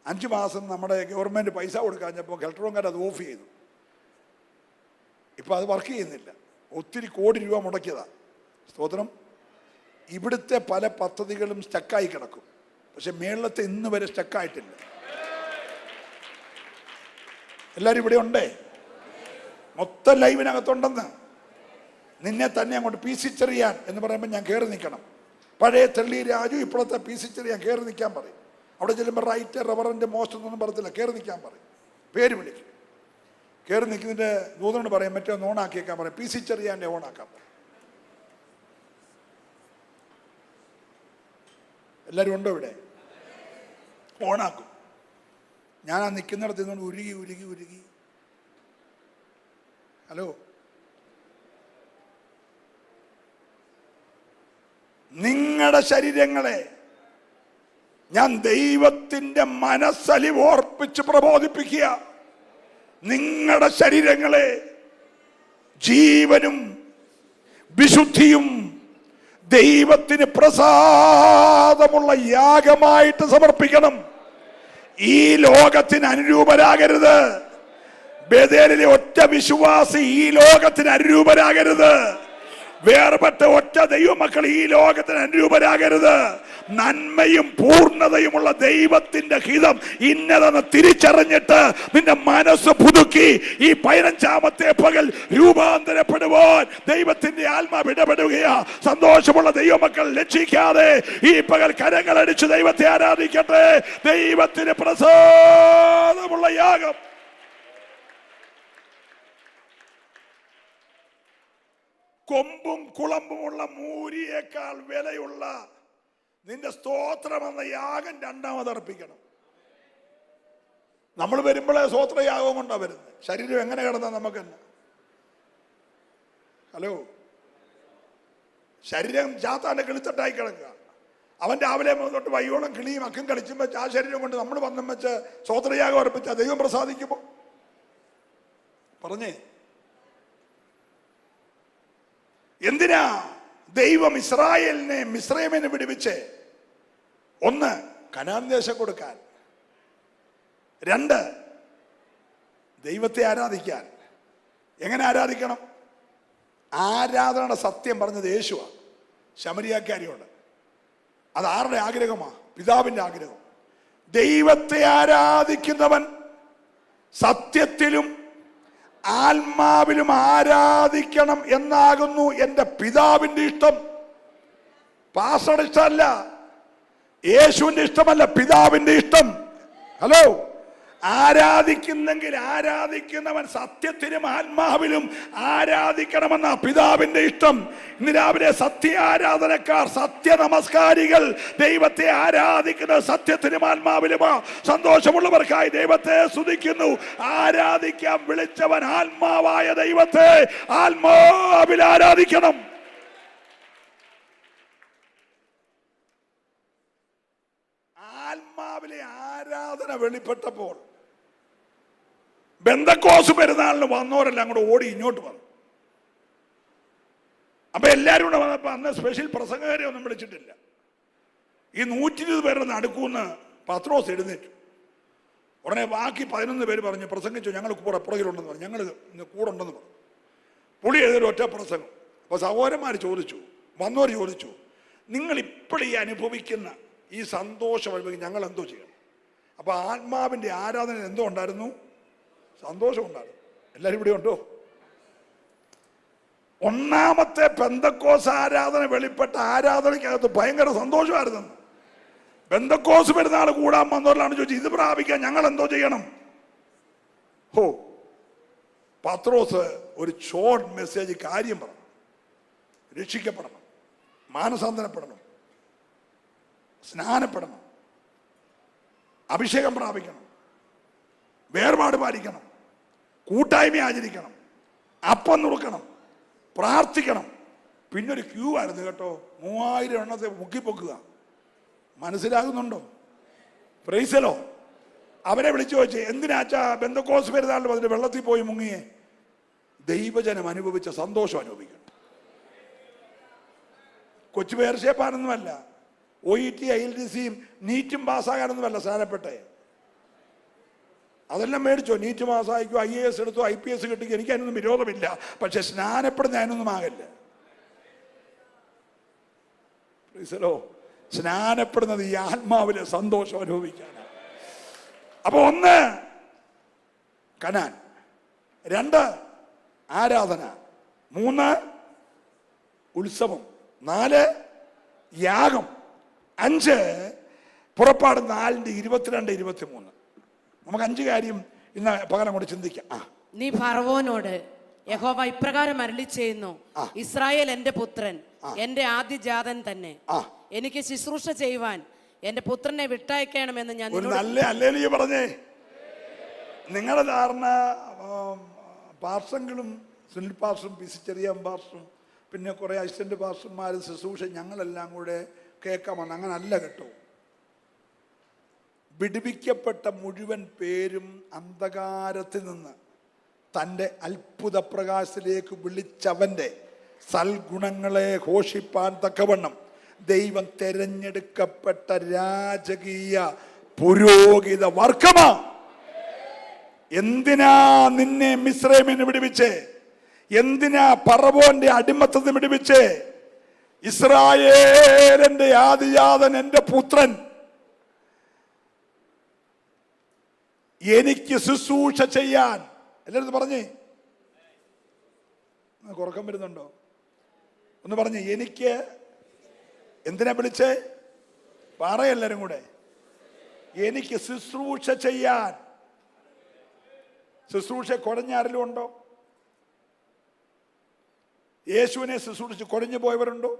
5 മാസം നമ്മുടെ ഗവൺമെൻറ് പൈസ കൊടുക്കാഞ്ഞപ്പോൾ ഹെൽട്രോങ്കാർ അത് ഓഫ് ചെയ്തു. ഇപ്പം അത് വർക്ക് ചെയ്യുന്നില്ല. ഒത്തിരി കോടി രൂപ മുടക്കിയതാണ്. സ്തോത്രം. ഇവിടുത്തെ പല പദ്ധതികളും സ്റ്റക്കായി കിടക്കും. പക്ഷെ മേളത്തെ ഇന്ന് വരെ സ്റ്റക്കായിട്ടില്ല. എല്ലാവരും ഇവിടെ ഉണ്ടേ? മൊത്തം ലൈവിനകത്തുണ്ടെന്ന്. നിന്നെ തന്നെ അങ്ങോട്ട് പീസിച്ചെറിയാൻ എന്ന് പറയുമ്പോൾ ഞാൻ കയറി നിൽക്കണം. പഴയ തെള്ളി രാജു ഇപ്പോഴത്തെ പീസിച്ചെറിയാൻ കയറി നിൽക്കാൻ പറയും. അവിടെ ചെല്ലുമ്പോൾ റൈറ്റ് റവറൻ്റ് മോസ്റ്റ് എന്നൊന്നും പറയത്തില്ല, കയറി നിൽക്കാൻ പറയും. പേര് വിളിക്കും. കയറി നിൽക്കുന്നതിൻ്റെ ദൂതനോട് പറയും മറ്റേ ഒന്ന് ഓണാക്കിയേക്കാൻ പറയും. പീസിച്ചെറിയാൻ്റെ ഓണാക്കാൻ പറയും. എല്ലാവരും ഉണ്ടോ ഇവിടെ? ഓണാക്കും. ഞാൻ ആ നിൽക്കുന്നിടത്ത് നിന്നുകൊണ്ട് ഉരുകി ഉരുകി ഉരുകി. ഹലോ, നിങ്ങളുടെ ശരീരങ്ങളെ ഞാൻ ദൈവത്തിൻ്റെ മനസ്സലിവ് ഓർപ്പിച്ച് പ്രബോധിപ്പിക്കുക. നിങ്ങളുടെ ശരീരങ്ങളെ ജീവനും വിശുദ്ധിയും ദൈവത്തിന് പ്രസാദമുള്ള യാഗമായിട്ട് സമർപ്പിക്കണം. ഈ ലോകത്തിന് അനുരൂപരാകരുത്. ബേഥേലിലെ ഒറ്റ വിശ്വാസി ഈ ലോകത്തിന് അനുരൂപരാകരുത്. വേർപെട്ട ഒറ്റ ദൈവമക്കൾ ഈ ലോകത്തിന് അനുരൂപരാകരുത്. നന്മയും പൂർണ്ണതയുമുള്ള ദൈവത്തിന്റെ ഹിതം ഇന്നതെന്ന് തിരിച്ചറിഞ്ഞിട്ട് നിന്റെ മനസ്സ് പുതുക്കി ഈ 15-ാമത്തെ പകൽ രൂപാന്തരപ്പെടുവാൻ ദൈവത്തിന്റെ ആത്മാവ് ഇടപെടുകയാ. സന്തോഷമുള്ള ദൈവമക്കൾ ലക്ഷിക്കാതെ ഈ പകൽ കരങ്ങളടിച്ച് ദൈവത്തെ ആരാധിക്കട്ടെ. ദൈവത്തിന് പ്രസാദമുള്ള യാഗം. കൊമ്പും കുളമ്പുമുള്ള മൂരിയേക്കാൾ വിലയുള്ള നിന്റെ സ്തോത്രം എന്ന യാഗം രണ്ടാമത് അർപ്പിക്കണം. നമ്മൾ വരുമ്പോഴേ സ്തോത്രയാഗം കൊണ്ടാണ് വരുന്നത്. ശരീരം എങ്ങനെ കിടന്നാൽ നമുക്ക് തന്നെ? ഹലോ, ശരീരം ചാത്താൻ്റെ കിളിത്തട്ടായി കിടക്കുക. അവൻ രാവിലെ തൊട്ട് വൈകോളം കിളിയും അക്കും കളിച്ചും വെച്ച് ആ ശരീരം കൊണ്ട് നമ്മൾ വന്നും വെച്ച് സ്തോത്രയാഗം അർപ്പിച്ച ദൈവം പ്രസാദിക്കുമോ? പറഞ്ഞേ, എന്തിനാ ദൈവം ഇസ്രായേലിനെ മിസ്രയീമിനെ വിടുവിച്ച്? ഒന്ന്, കനാൻ ദേശം കൊടുക്കാൻ. 2, ദൈവത്തെ ആരാധിക്കാൻ. എങ്ങനെ ആരാധിക്കണം? ആരാധനയുടെ സത്യം പറഞ്ഞത് യേശുവാണ് ശമരിയാക്കാരിയോട്. അത് ആരുടെ ആഗ്രഹമാണ്? പിതാവിൻ്റെ ആഗ്രഹം. ദൈവത്തെ ആരാധിക്കുന്നവൻ സത്യത്തിലും ആത്മാവിലും ആരാധിക്കണം എന്നാകുന്നു എൻ്റെ പിതാവിൻ്റെ ഇഷ്ടം. പാസ്റ്ററുടെ ഇഷ്ടമല്ല, യേശുവിൻ്റെ ഇഷ്ടമല്ല, പിതാവിൻ്റെ ഇഷ്ടം. ഹലോ, ആരാധിക്കുന്നെങ്കിൽ ആരാധിക്കുന്നവൻ സത്യത്തിലും ആത്മാവിലും ആരാധിക്കണമെന്ന പിതാവിന്റെ ഇഷ്ടം. ഇന്ന് രാവിലെ സത്യ ആരാധനക്കാർ, സത്യ നമസ്കാരികൾ ദൈവത്തെ ആരാധിക്കുന്നത് സത്യത്തിലും ആത്മാവിലുമാ. സന്തോഷമുള്ളവർക്കായി ദൈവത്തെ സ്തുതിക്കുന്നു. ആരാധിക്കാൻ വിളിച്ചവൻ ആത്മാവായ ദൈവത്തെ ആത്മാവിൽ ആരാധിക്കണം. ആത്മാവിലെ ആരാധന വെളിപ്പെട്ടപ്പോൾ ബെന്തക്കോസ് പെരുന്നാളിന് വന്നവരെല്ലാം കൂടെ ഓടി ഇങ്ങോട്ട് വന്നു. അപ്പൊ എല്ലാവരും കൂടെ വന്നപ്പോ അന്ന് സ്പെഷ്യൽ പ്രസംഗകരെ ഒന്നും വിളിച്ചിട്ടില്ല. ഈ 120 പേരുടെ നടുക്കൂന്ന് പത്രോസ് എഴുന്നേറ്റു. ഉടനെ ബാക്കി 11 പേര് പറഞ്ഞു, പ്രസംഗിച്ചു, ഞങ്ങൾ കൂടെ പുറകിലുണ്ടെന്ന് പറഞ്ഞു, ഞങ്ങൾ കൂടെ ഉണ്ടെന്ന് പറഞ്ഞു. പുളി എഴുതൊരു ഒറ്റ പ്രസംഗം. അപ്പൊ സഹോദരന്മാർ ചോദിച്ചു, വന്നവർ ചോദിച്ചു, നിങ്ങൾ ഇപ്പോൾ ഈ അനുഭവിക്കുന്ന ഈ സന്തോഷം അനുഭവിക്കും ഞങ്ങൾ എന്തോ ചെയ്യണം? അപ്പൊ ആത്മാവിന്റെ ആരാധന എന്തോ ഉണ്ടായിരുന്നു? സന്തോഷം ഉണ്ടായിരുന്നു. എല്ലാവരും ഇവിടെ ഉണ്ടോ? ഒന്നാമത്തെ പെന്തക്കോസ് ആരാധന വെളിപ്പെട്ട ആരാധനയ്ക്കകത്ത് ഭയങ്കര സന്തോഷമായിരുന്നു. പെന്തക്കോസ് പെരുന്നാൾ കൂടാൻ വന്നവരിലാണ് ചോദിച്ചു, ഇത് പ്രാപിക്കാൻ ഞങ്ങൾ എന്തോ ചെയ്യണം? ഹോ, പത്രോസ് ഒരു ഷോർട്ട് മെസ്സേജ് കാര്യം പറഞ്ഞു. രക്ഷിക്കപ്പെടണം, മാനസാന്തരപ്പെടണം, സ്നാനപ്പെടണം, അഭിഷേകം പ്രാപിക്കണം, വേർപാട് പാലിക്കണം, കൂട്ടായ്മ ആചരിക്കണം, അപ്പം നുറുക്കണം, പ്രാർത്ഥിക്കണം. പിന്നൊരു ക്യൂ ആയിരുന്നു കേട്ടോ. 3000 എണ്ണത്തെ മുക്കിപ്പൊക്കുക. മനസ്സിലാകുന്നുണ്ടോ? പ്രൈസലോ. അവരെ വിളിച്ചു ചോദിച്ചു, എന്തിനാച്ചാ ബെന്തക്കോസ് പെരുന്നാളിൽ വന്നിട്ട് വെള്ളത്തിൽ പോയി മുങ്ങിയേ? ദൈവജനം അനുഭവിച്ച സന്തോഷം അനുഭവിക്കണം. കൊച്ചു പേർച്ചേപ്പാനൊന്നുമല്ല, OET ILTCയും നീറ്റും പാസ്സാകാനൊന്നുമല്ല സ്നാനപ്പെട്ടെ. അതെല്ലാം മേടിച്ചോ, നീറ്റ് പാസ്സായിക്കോ, IAS എടുത്തോ, IPS കിട്ടിക്കോ, എനിക്ക് അതിനൊന്നും വിരോധമില്ല. പക്ഷെ സ്നാനപ്പെടുന്ന അതിനൊന്നും ആകല്ല. സ്നാനപ്പെടുന്നത് ഈ ആത്മാവിലെ സന്തോഷം അനുഭവിക്കാനാണ്. അപ്പൊ 1 കനാൻ, 2 ആരാധന, 3 ഉത്സവം, 4 യാഗം, 5 പുറപ്പാട് 4:22-23. നമുക്ക് 5 കാര്യം ഇന്ന് പകരം കൂടെ ചിന്തിക്കാം. നീ ഫറവോനോട് യഹോവ ഇപ്രകാരം അരുളി ചെയ്യുന്നു, ഇസ്രായേൽ എന്റെ പുത്രൻ, എന്റെ ആദ്യജാതൻ തന്നെ. എനിക്ക് ശുശ്രൂഷ ചെയ്യുവാൻ എന്റെ പുത്രനെ വിട്ടയക്കണമെന്ന് ഞാൻ ഒരു നല്ല അല്ലേലൂയ പറഞ്ഞേ. നിങ്ങളുടെ ധാരണ പാർസങ്ങളും സുനിൽ പാർസും പി സി ചെറിയാൻ പാർസും പിന്നെ കുറേ അസിസ്റ്റന്റ് പാർസന്മാരും ശുശ്രൂഷ ഞങ്ങളെല്ലാം കൂടെ കേൾക്കാൻ വന്നു. അങ്ങനെ അല്ല കേട്ടോ. വിടുവിക്കപ്പെട്ട മുഴുവൻ പേരും അന്ധകാരത്തിൽ നിന്ന് തൻ്റെ അത്ഭുത പ്രകാശത്തിലേക്ക് വിളിച്ചവൻ്റെ സൽഗുണങ്ങളെ ഘോഷിപ്പാൻ തക്കവണ്ണം ദൈവം തെരഞ്ഞെടുക്കപ്പെട്ട രാജകീയ പുരോഹിത വർഗമാ. എന്തിനാ നിന്നെ മിസ്രൈമിന് വിടുവിച്ചേ? എന്തിനാ ഫറവോന്റെ അടിമത്തത്തിന് വിടുവിച്ചേ? ഇസ്രായേലിന്റെ ആദിജാതൻ എൻ്റെ പുത്രൻ എനിക്ക് ശുശ്രൂഷ ചെയ്യാൻ. എല്ലാവരും പറഞ്ഞേ, ഉറക്കം വരുന്നുണ്ടോ? ഒന്ന് പറഞ്ഞേ, എനിക്ക് എന്തിനാ വിളിച്ചേ? പറയെല്ലാരും കൂടെ, എനിക്ക് ശുശ്രൂഷ ചെയ്യാൻ. ശുശ്രൂഷ കുഴഞ്ഞാരിലും ഉണ്ടോ? യേശുവിനെ ശുശ്രൂഷിച്ച് കുഴഞ്ഞു പോയവരുണ്ടോ?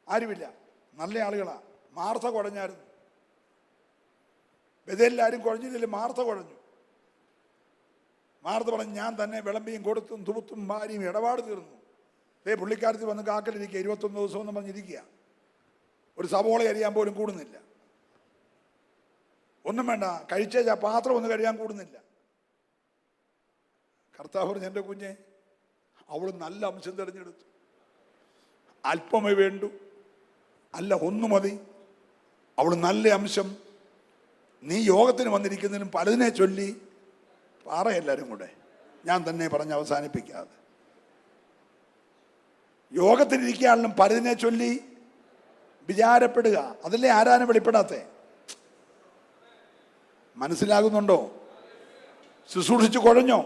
ആരുമില്ല. നല്ല ആളുകളാ. മാർത്ത കുഴഞ്ഞായിരുന്നു. ബഥേലിലാരും കുഴഞ്ഞില്ല, മാർത്ത കുഴഞ്ഞു. മാർത്ത പറഞ്ഞു, ഞാൻ തന്നെ വിളമ്പിയും കൊടുത്തും തുപത്തും ഭാര്യയും ഇടപാട് തീർന്നു. പുള്ളിക്കാരത്തിൽ വന്ന് കാക്കലിരിക്കുക, 21 ദിവസം എന്ന് പറഞ്ഞിരിക്കുക. ഒരു സവോള അരിയാൻ പോലും കൂടുന്നില്ല. ഒന്നും വേണ്ട, കഴിച്ച പാത്രം ഒന്ന് കഴിയാൻ കൂടുന്നില്ല. കർത്താവ് പറഞ്ഞു, എൻ്റെ കുഞ്ഞെ, അവൾ നല്ല അംശം തിരഞ്ഞെടുത്തു. അല്പമേ വേണ്ടു, അല്ല ഒന്നു മതി. അവൾ നല്ല അംശം. നീ യോഗത്തിന് വന്നിരിക്കുന്നതിനും പലതിനെ ചൊല്ലി പാറയെല്ലാവരും കൂടെ, ഞാൻ തന്നെ പറഞ്ഞ് അവസാനിപ്പിക്കാതെ. യോഗത്തിനിരിക്കാനും പലതിനെ ചൊല്ലി വിചാരപ്പെടുക. അതല്ലേ ആരാനും വെളിപ്പെടാത്തെ? മനസ്സിലാകുന്നുണ്ടോ? ശുശ്രൂഷിച്ച് കുഴഞ്ഞോ?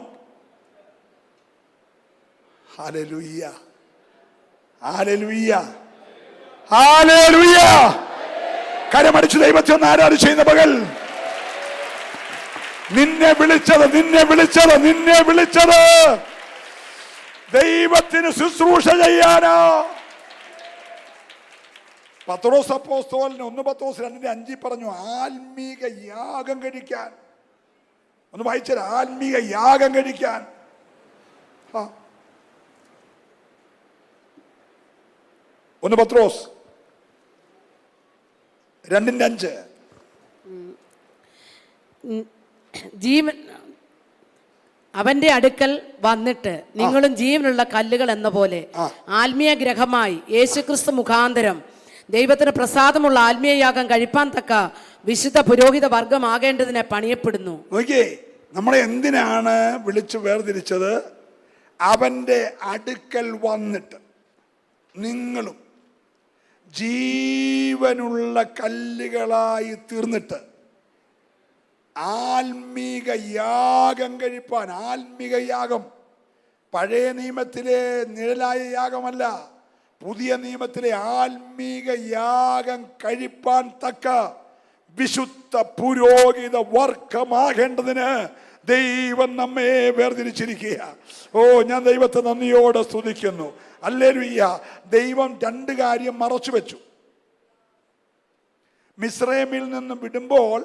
Hallelujah, hallelujah, hallelujah. കരമടിച്ച് ദൈവത്തെ ഒന്ന് ആരാധന ചെയ്യുന്ന പകൽ, നിന്നെ വിളിച്ചത് ദൈവത്തിന് ശുശ്രൂഷ ചെയ്യാനാ. പത്രോസ് അപ്പോസ്തലൻ 1 പത്രോസ് 2:5 പറഞ്ഞു, ആത്മീക യാഗം കഴിക്കാൻ. ഒന്ന് വായിച്ചാൽ, ആത്മീക യാഗം കഴിക്കാൻ. 1 പത്രോസ് 2:5. ജീവൻ അവന്റെ അടുക്കൽ വന്നിട്ട് നിങ്ങളും ജീവനുള്ള കല്ലുകൾ എന്ന പോലെ ആത്മീയ ഗ്രഹമായി യേശുക്രിസ്തു മുഖാന്തരം ദൈവത്തിന് പ്രസാദമുള്ള ആത്മീയ യാഗം കഴിപ്പാൻ തക്ക വിശുദ്ധ പുരോഹിത വർഗമാകേണ്ടതിനെ പണിയപ്പെടുന്നു. നോക്കിയേ, നമ്മളെ എന്തിനാണ് വിളിച്ചു വേർതിരിച്ചത്? അവന്റെ അടുക്കൽ വന്നിട്ട് നിങ്ങളും ജീവനുള്ള കല്ലുകളായി തീർന്നിട്ട് ആത്മീക യാഗം കഴിപ്പാൻ. ആത്മീക യാഗം പഴയ നിയമത്തിലെ നിഴലായ യാഗമല്ല, പുതിയ നിയമത്തിലെ ആത്മീക യാഗം കഴിപ്പാൻ തക്ക വിശുദ്ധ പുരോഹിത വർഗമാകേണ്ടതിന് ദൈവം നമ്മെ വേർതിരിച്ചിരിക്കുക. ഓ, ഞാൻ ദൈവത്തെ നന്ദിയോടെ സ്തുതിക്കുന്നു. ഹല്ലേലൂയ. ദൈവം 2 കാര്യം മറച്ചു വെച്ചു. മിസ്രൈമിൽ നിന്ന് വിടുമ്പോൾ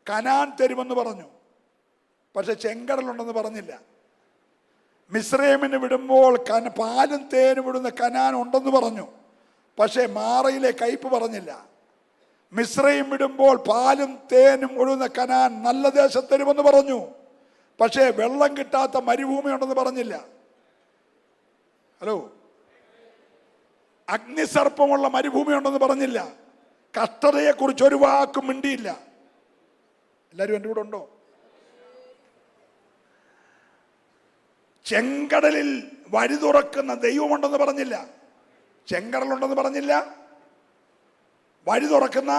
കനാൻ തരുമെന്ന് പറഞ്ഞു, പക്ഷെ ചെങ്കടലുണ്ടെന്ന് പറഞ്ഞില്ല. മിസ്രൈമിന് വിടുമ്പോൾ പാലും തേനും വിടുന്ന കനാൻ ഉണ്ടെന്ന് പറഞ്ഞു, പക്ഷേ മാറയിലെ കയ്പ് പറഞ്ഞില്ല. മിസ്രൈം വിടുമ്പോൾ പാലും തേനും ഒഴുകുന്ന കനാൻ നല്ല ദേശം തരുമെന്ന് പറഞ്ഞു, പക്ഷേ വെള്ളം കിട്ടാത്ത മരുഭൂമി ഉണ്ടെന്ന് പറഞ്ഞില്ല. ഹലോ, അഗ്നിസർപ്പമുള്ള മരുഭൂമി ഉണ്ടെന്ന് പറഞ്ഞില്ല. കഷ്ടതയെക്കുറിച്ച് ഒരു വാക്കും മിണ്ടിയില്ല. എല്ലാവരും എൻ്റെ കൂടെ ഉണ്ടോ? ചെങ്കടലിൽ വഴി തുറക്കുന്ന ദൈവമുണ്ടെന്ന് പറഞ്ഞില്ല. ചെങ്കടലുണ്ടെന്ന് പറഞ്ഞില്ല. വഴി തുറക്കുന്ന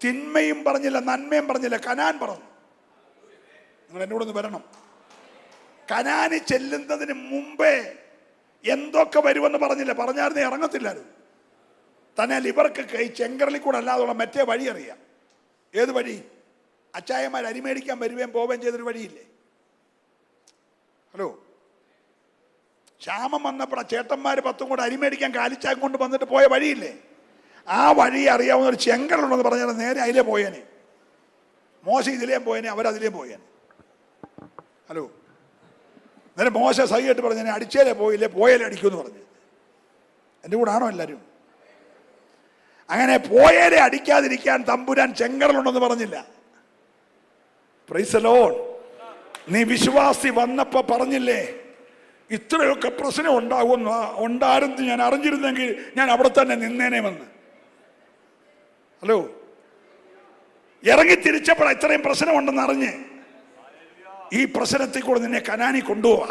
തിന്മയും പറഞ്ഞില്ല, നന്മയും പറഞ്ഞില്ല. കനാൻ പറഞ്ഞു. നിങ്ങൾ എൻ്റെ കൂടെ ഒന്ന് വരണം. കനാനി ചെല്ലുന്നതിന് മുമ്പേ എന്തൊക്കെ വരുമെന്ന് പറഞ്ഞില്ല. പറഞ്ഞായിരുന്നു ഇറങ്ങത്തില്ലായിരുന്നു. തന്നെ ഇവർക്ക് ഈ ചെങ്കടലിൽ കൂടെ അല്ലാതുള്ള മറ്റേ വഴി അറിയാം. ഏത് വഴി? അച്ചായന്മാർ അരിമേടിക്കാൻ വരുകയും പോവുകയും ചെയ്തൊരു വഴിയില്ലേ? ഹലോ, ക്ഷാമം വന്നപ്പോൾ ചേട്ടന്മാർ 10 കൂടെ അരിമേടിക്കാൻ കാലിച്ചാൻ കൊണ്ട് വന്നിട്ട് പോയ വഴിയില്ലേ? ആ വഴി അറിയാവുന്ന ഒരു ചെങ്കലുണ്ടെന്ന് പറഞ്ഞാൽ നേരെ അതിലേ പോയേനെ. മോശ ഇതിലേ പോയേനെ, അവരതിലേ പോയേനെ. ഹലോ, നേരെ മോശ സഹിയായിട്ട് പറഞ്ഞേ അടിച്ചേലേ പോയില്ലേ, പോയാലേ അടിക്കുമെന്ന് പറഞ്ഞു. എൻ്റെ കൂടെ ആണോ എല്ലാവരും? അങ്ങനെ പോയാലേ അടിക്കാതിരിക്കാൻ തമ്പുരാൻ ചെങ്കടലുണ്ടെന്ന് പറഞ്ഞില്ല. Price the Lord. നീ വിശ്വാസി വന്നപ്പോ പറഞ്ഞില്ലേ ഇത്രയൊക്കെ പ്രശ്നം ഉണ്ടായിരുന്നു ഞാൻ അറിഞ്ഞിരുന്നെങ്കിൽ ഞാൻ അവിടെ തന്നെ നിന്നേനെ വന്ന്. ഹലോ, ഇറങ്ങി തിരിച്ചപ്പോൾ ഇത്രയും പ്രശ്നമുണ്ടെന്ന് അറിഞ്ഞ് ഈ പ്രശ്നത്തിൽ കൂടെ നിന്നെ കനാനി കൊണ്ടുപോവാ.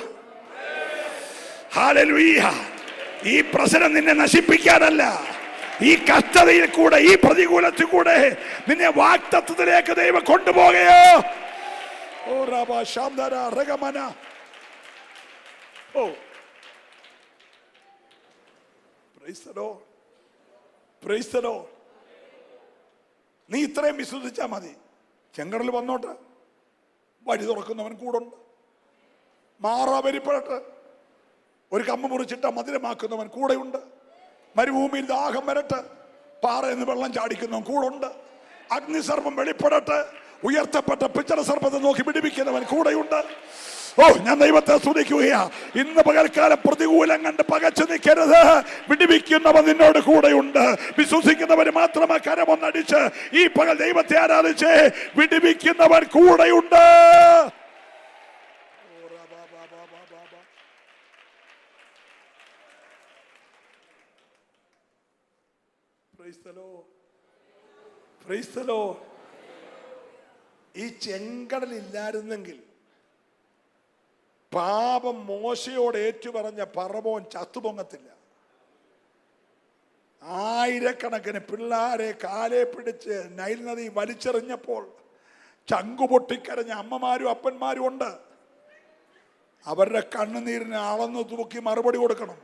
ഹല്ലേലൂയ. ഈ പ്രശ്നം നിന്നെ നശിപ്പിക്കാനല്ല, ഈ കഷ്ടതയിൽ കൂടെ, ഈ പ്രതികൂലത്തിൽ കൂടെ നിന്നെ വാഗ്ദത്തത്തിലേക്ക് ദൈവം കൊണ്ടുപോകുകയോ. ഓ റബ ശാന്തര രഗമന. Oh praise the Lord, praise the Lord. നീ ഇത്രയും വിശ്വസിച്ചാൽ മതി. ചെങ്കടൽ വന്നോട്ടെ, വഴി തുറക്കുന്നവൻ കൂടുണ്ട്. മാറാ വരിപ്പെടട്ടെ, ഒരു കമ്പ് മുറിച്ചിട്ട മധുരമാക്കുന്നവൻ കൂടെയുണ്ട്. മരുഭൂമിയിൽ ദാഹം വരട്ടെ, പാറയെന്ന് വെള്ളം ചാടിക്കുന്നവൻ കൂടുണ്ട്. അഗ്നിസർപ്പം വെളിപ്പെടട്ടെ, ഉയർത്തപ്പെട്ട പിച്ചള സർപ്പത്തെ നോക്കി പിടിപ്പിക്കുന്നവൻ കൂടെയുണ്ട്. ഓ, ഞാൻ ദൈവത്തെ സ്തുതിക്കുകയാ. ഇന്ന് പകൽക്കാലം പ്രതികൂലം കണ്ട് പകച്ചു നിൽക്കരുത്. വിടിവിക്കുന്നവൻ നിന്നോട് കൂടെയുണ്ട്. വിശ്വസിക്കുന്നവർ മാത്രമേ കരമൊന്നടിച്ച് ഈ പകൽ ദൈവത്തെ ആരാധിച്ച് വിടിവിക്കുന്നവൻ കൂടെയുണ്ട്. ഈ ചെങ്കടലില്ലായിരുന്നെങ്കിൽ പാപം മോശയോട് ഏറ്റുപറഞ്ഞ ഫറവോൻ ചത്തുപൊങ്ങത്തില്ല. ആയിരക്കണക്കിന് പിള്ളാരെ കാലെ പിടിച്ച് നൈൽ നദി വലിച്ചെറിഞ്ഞപ്പോൾ ചങ്കുപൊട്ടിക്കരഞ്ഞ അമ്മമാരും അപ്പന്മാരും ഉണ്ട്. അവരുടെ കണ്ണുനീരിനെ അളന്നു തൂക്കി മറുപടി കൊടുക്കണം.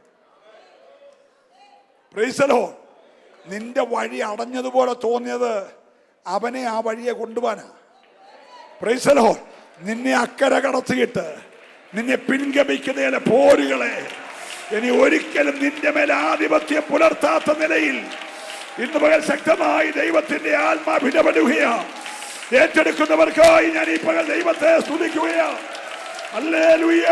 Price the Lord. നിന്റെ വഴി അടഞ്ഞതുപോലെ തോന്നിയത് അവനെ ആ വഴിയെ കൊണ്ടുപോകാനാ. Price the Lord. നിന്നെ അക്കരെ കടത്തിയിട്ട് നിന്നെ പിൻഗമിക്കുന്ന പോരുകളെ ഇനി ഒരിക്കലും നിന്റെ മേൽ ആധിപത്യം പുലർത്താത്ത നിലയിൽ ഇന്ന് പകൽ ശക്തമായി ദൈവത്തിന്റെ ആത്മാഭിടപെടുകയാ. ഏറ്റെടുക്കുന്നവർക്കായി ഞാൻ ഈ പകൽ ദൈവത്തെ സ്തുതിക്കുകയാ. Hallelujah.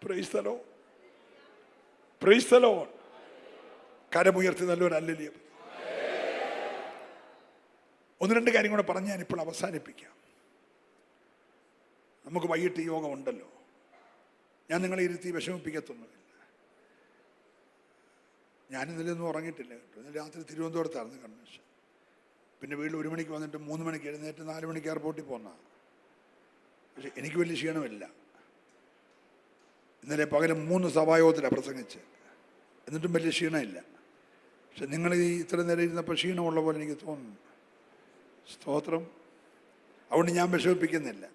Praise the Lord, praise the Lord. കരമുയർത്തി നല്ലൊരു ഹല്ലേലൂയ. ഒന്ന് രണ്ട് കാര്യം കൂടെ പറഞ്ഞ് ഞാനിപ്പോൾ അവസാനിപ്പിക്കാം. നമുക്ക് വൈകിട്ട് യോഗം ഉണ്ടല്ലോ. ഞാൻ നിങ്ങളെ ഇരുത്തി വിഷമിപ്പിക്കത്തൊന്നുമില്ല. ഞാനിന്നലൊന്നും ഉറങ്ങിയിട്ടില്ല കേട്ടോ. ഇന്നലെ രാത്രി തിരുവനന്തപുരത്തായിരുന്നു കൺവെൻഷൻ. പിന്നെ വീട്ടിൽ 1 മണിക്ക് വന്നിട്ട് 3 മണിക്ക് എഴുന്നേറ്റ് 4 മണിക്ക് എയർപോർട്ടിൽ പോന്ന. പക്ഷെ എനിക്ക് വലിയ ക്ഷീണമില്ല. ഇന്നലെ പകരം 3 സഭായോഗത്തിലാണ് പ്രസംഗിച്ച്, എന്നിട്ടും വലിയ ക്ഷീണമില്ല. പക്ഷെ നിങ്ങൾ ഈ ഇത്ര നേരം ഇരുന്നപ്പോൾ ക്ഷീണമുള്ള പോലെ എനിക്ക് തോന്നുന്നു. സ്തോത്രം. അതുകൊണ്ട് ഞാൻ വിഷമിപ്പിക്കുന്നില്ല.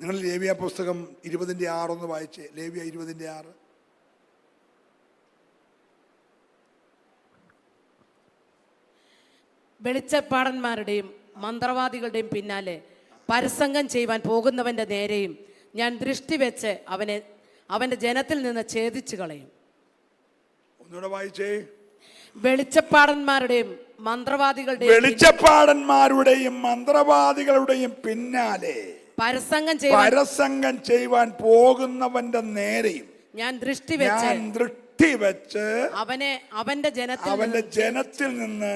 നിങ്ങൾ ലേവ്യ പുസ്തകം 20:6 വായിച്ചേ. ലേവ്യ 20:6. വെളിച്ചപ്പാടന്മാരുടെയും മന്ത്രവാദികളുടെയും പിന്നാലെ പരസംഗം ചെയ്യുവാൻ പോകുന്നവന്റെ നേരെയും ഞാൻ ദൃഷ്ടി വെച്ച് അവന്റെ ജനത്തിൽ നിന്ന് ഛേദിച്ചു കളയും. ഒന്നുകൂടെ വായിച്ചേ. വെളിച്ചപ്പാടന്മാരുടെയും മന്ത്രവാദികളുടെയും പിന്നാലെ പരസംഗം ചെയ്യുവാൻ പോകുന്നവന്റെ നേരെയും ഞാൻ ദൃഷ്ടി വെച്ച് അവന്റെ ജനത്തിൽ നിന്ന്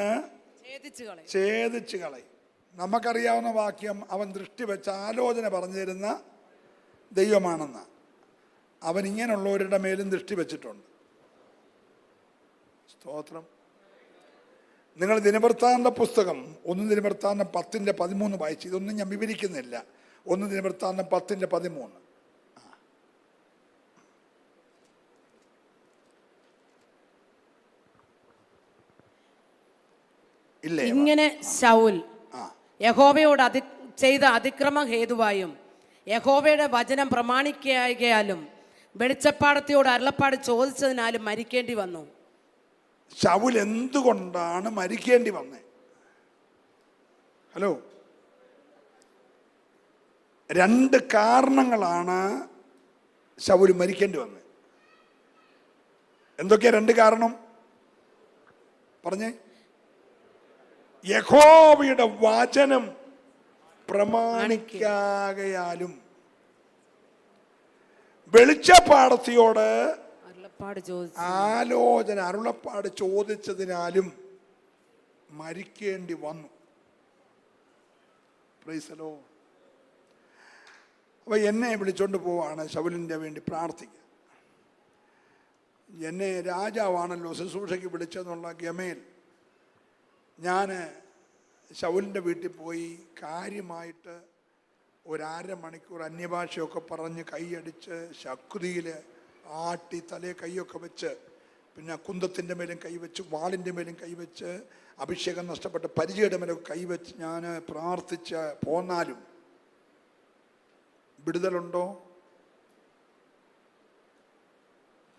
ഛേദിച്ചു കളയും. നമുക്കറിയാവുന്ന വാക്യം, അവൻ ദൃഷ്ടി വെച്ച് ആലോചന പറഞ്ഞു തരുന്ന ദൈവമാണെന്ന്. അവൻ ഇങ്ങനെയുള്ളവരുടെ മേലും ദൃഷ്ടി വെച്ചിട്ടുണ്ട്. സ്തോത്രം. നിങ്ങൾ ദിനവൃത്താന്ത പുസ്തകം 1 ദിനവൃത്താന്തം 10:13 വായിച്ചു. ഇതൊന്നും ഞാൻ വിവരിക്കുന്നില്ല. 1 ദിനവൃത്താന്തം 10:13. ഇല്ലേ? ഇങ്ങനെ ശൗൽ യഹോവയോട് ചെയ്ത അതിക്രമ ഹേതുവായും യഹോവയുടെ വചനം പ്രമാണിക്കായാലും വെളിച്ചപ്പാടത്തിയോട് അരുളപ്പാട് ചോദിച്ചതിനാലും മരിക്കേണ്ടി വന്നു. ശൗൽ എന്തുകൊണ്ടാണ് മരിക്കേണ്ടി വന്നത്? ഹലോ, 2 കാരണങ്ങളാണ് ശൗല് മരിക്കേണ്ടി വന്നു. എന്തൊക്കെയാ രണ്ട് കാരണം പറഞ്ഞേ? യഹോവയുടെ വചനം പ്രമാണിക്കാകയാലും, വെളിച്ചപ്പാടത്തിയോട് അരുളപ്പാട് ചോദിച്ചതിനാലും മരിക്കേണ്ടി വന്നു. Price the Lord. അപ്പൊ എന്നെ വിളിച്ചോണ്ട് പോവാണ് ശൗലിൻ്റെ വേണ്ടി പ്രാർത്ഥിക്കുക. എന്നെ രാജാവാണല്ലോ ശുശ്രൂഷയ്ക്ക് വിളിച്ചെന്നുള്ള ഗമയിൽ ഞാൻ ശൗലിൻ്റെ വീട്ടിൽ പോയി കാര്യമായിട്ട് ഒരു മണിക്കൂർ അന്യഭാഷയൊക്കെ പറഞ്ഞ് കൈയടിച്ച് ശക്തിയിൽ ആട്ടി തലേ കൈയൊക്കെ വെച്ച്, പിന്നെ കുന്തത്തിൻ്റെ മേലും കൈവച്ച്, വാളിൻ്റെ മേലും കൈവച്ച്, അഭിഷേകം നഷ്ടപ്പെട്ട പരിചയുടെ മേലൊക്കെ കൈവച്ച് ഞാൻ പ്രാർത്ഥിച്ച് പോന്നാലും വിടുതലുണ്ടോ?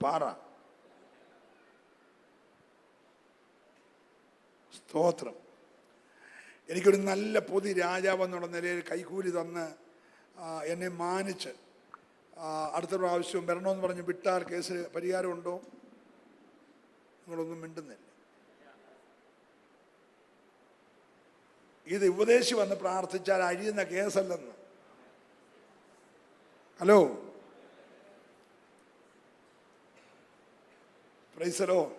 പാറ. സ്തോത്രം. എനിക്കൊരു നല്ല പൊതി രാജാവെന്നുള്ള നിലയിൽ കൈക്കൂലി തന്ന് എന്നെ മാനിച്ച് അടുത്ത പ്രാവശ്യം വരണമെന്ന് പറഞ്ഞ് വിട്ടാൽ കേസ് പരിഹാരമുണ്ടോ? നിങ്ങളൊന്നും മിണ്ടുന്നില്ല. ഇത് ഉപദേശി വന്ന് പ്രാർത്ഥിച്ചാൽ അഴിയുന്ന കേസല്ലെന്ന്. Hello, praise the Lord.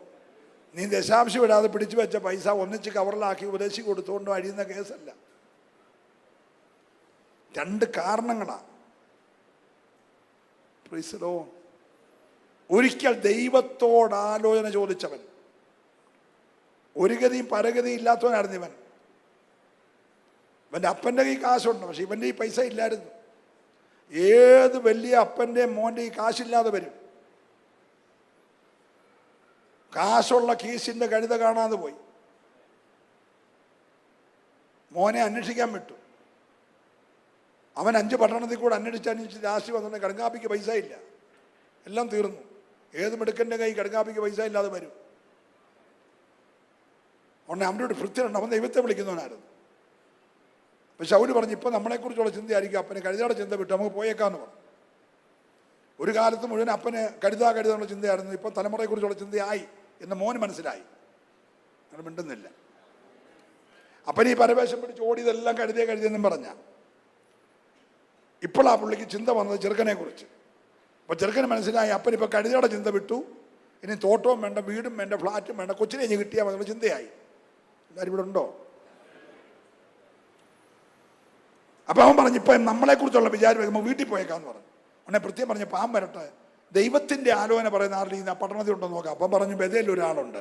നീ ദശാംശം ഇടാതെ പിടിച്ചു വെച്ച പൈസ ഒന്നിച്ച് കവറിലാക്കി ഉപദേശി കൊടുത്തുകൊണ്ട് അഴിയുന്ന കേസല്ല. രണ്ട് കാരണങ്ങളാണ്. Price the Lord. ഒരിക്കൽ ദൈവത്തോട് ആലോചന ചോദിച്ചവൻ, ഒരു ഗതിയും പരഗതിയും ഇല്ലാത്തവനായിരുന്നു ഇവൻ. ഇവൻ്റെ അപ്പൻ്റെ കൈ കാശുണ്ട്, പക്ഷെ ഇവൻ്റെ ഈ പൈസ ഇല്ലായിരുന്നു. ഏത് വലിയ അപ്പൻ്റെ മോൻ്റെ ഈ കാശില്ലാതെ വരും. കാശുള്ള കീസിൻ്റെ കഴുത കാണാതെ പോയി. മോനെ അന്വേഷിക്കാൻ വിട്ടു. അവൻ 5 പട്ടണത്തിൽ കൂടെ അന്വേഷിച്ച് ലാസ്റ്റ് വന്നിട്ട് കടുങ്കാപ്പിക്ക് പൈസ ഇല്ല, എല്ലാം തീർന്നു. ഏത് മിടുക്കൻ്റെ കൈ കടുങ്കാപ്പിക്ക് പൈസ ഇല്ലാതെ വരും? ഉടനെ അവനോട് ഭൃത്യനുണ്ട്, അവൻ ദൈവത്തെ വിളിക്കുന്നവനായിരുന്നു. അപ്പം ശൗല് പറഞ്ഞു, ഇപ്പം നമ്മളെക്കുറിച്ചുള്ള ചിന്തയായിരിക്കും അപ്പനെ കഴുതയുടെ ചിന്ത വിട്ടു നമുക്ക് പോയേക്കാന്ന് പറഞ്ഞു. ഒരു കാലത്ത് മുഴുവൻ അപ്പന് കഴുതാനുള്ള ചിന്തയായിരുന്നു, ഇപ്പം തലമുറയെക്കുറിച്ചുള്ള ചിന്തയായി എന്ന് മോന് മനസ്സിലായി. അങ്ങനെ മിണ്ടുന്നില്ല. അപ്പൻ ഈ പരവേശം പിടിച്ച് ഓടിയതെല്ലാം കഴുതിയെന്നും പറഞ്ഞ ഇപ്പോൾ ആ പുള്ളിക്ക് ചിന്ത വന്നത് ചെറുക്കനെ കുറിച്ച്. അപ്പോൾ ചെറുക്കന് മനസ്സിലായി അപ്പൻ ഇപ്പോൾ കഴുതയുടെ ചിന്ത വിട്ടു, ഇനി തോട്ടവും വേണ്ട, വീടും വേണ്ട, ഫ്ലാറ്റും വേണ്ട, കൊച്ചിനെ ഇനി കിട്ടിയാൽ മതി ചിന്തയായി. എല്ലാവരും ഇവിടെ ഉണ്ടോ? അപ്പം അവൻ പറഞ്ഞു, ഇപ്പം നമ്മളെക്കുറിച്ചുള്ള വിചാരം വരുമ്പോൾ വീട്ടിൽ പോയേക്കാന്ന് പറഞ്ഞു. ഉടനെ പ്രത്യേകം പറഞ്ഞ് പാമ്പ് വരട്ടെ, ദൈവത്തിൻ്റെ ആലോചന പറയുന്ന ആരുടെ ഈ പട്ടണത്തിൽ ഉണ്ടോ നോക്കാം. അപ്പം പറഞ്ഞു, ബഥേലിൽ ഒരാളുണ്ട്,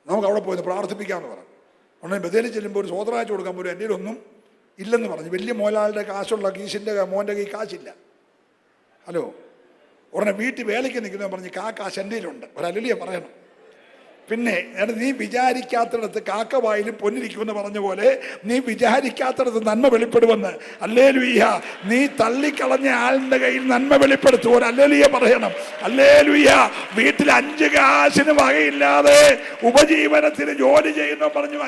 നമുക്ക് അവിടെ പോയി പ്രാർത്ഥിപ്പിക്കാമെന്ന് പറഞ്ഞു. ഉടനെ ബഥേലിൽ ചെല്ലുമ്പോൾ ഒരു സ്വതന്ത്രാഴ്ച കൊടുക്കാൻ പോലും എൻ്റെ ഒന്നും ഇല്ലെന്ന് പറഞ്ഞു. വലിയ മോലാളുടെ കാശുള്ള കീശിൻ്റെ മോൻ്റെ കൈ കാശില്ല. ഹലോ, ഉടനെ വീട്ടിൽ വേലയ്ക്ക് നിൽക്കുന്നവൻ പറഞ്ഞ് കാശ് എൻ്റെ കയ്യിലുണ്ട്, ഒരല്ലിയ പറയണം. പിന്നെ നീ വിചാരിക്കാത്തിടത്ത് കാക്കവായിലും പൊന്നിരിക്കുമെന്ന് പറഞ്ഞ പോലെ നീ വിചാരിക്കാത്തിടത്ത് നന്മ വെളിപ്പെടുമെന്ന്. ഹല്ലേലൂയ. നീ തള്ളിക്കളഞ്ഞ ആളിൻ്റെ കയ്യിൽ നന്മ വെളിപ്പെടുത്തും. ഒരു ഹല്ലേലൂയ പറയണം. ഹല്ലേലൂയ. വീട്ടിൽ 5 കാശിന് വകയില്ലാതെ ഉപജീവനത്തിന് ജോലി ചെയ്യുന്ന പറഞ്ഞു,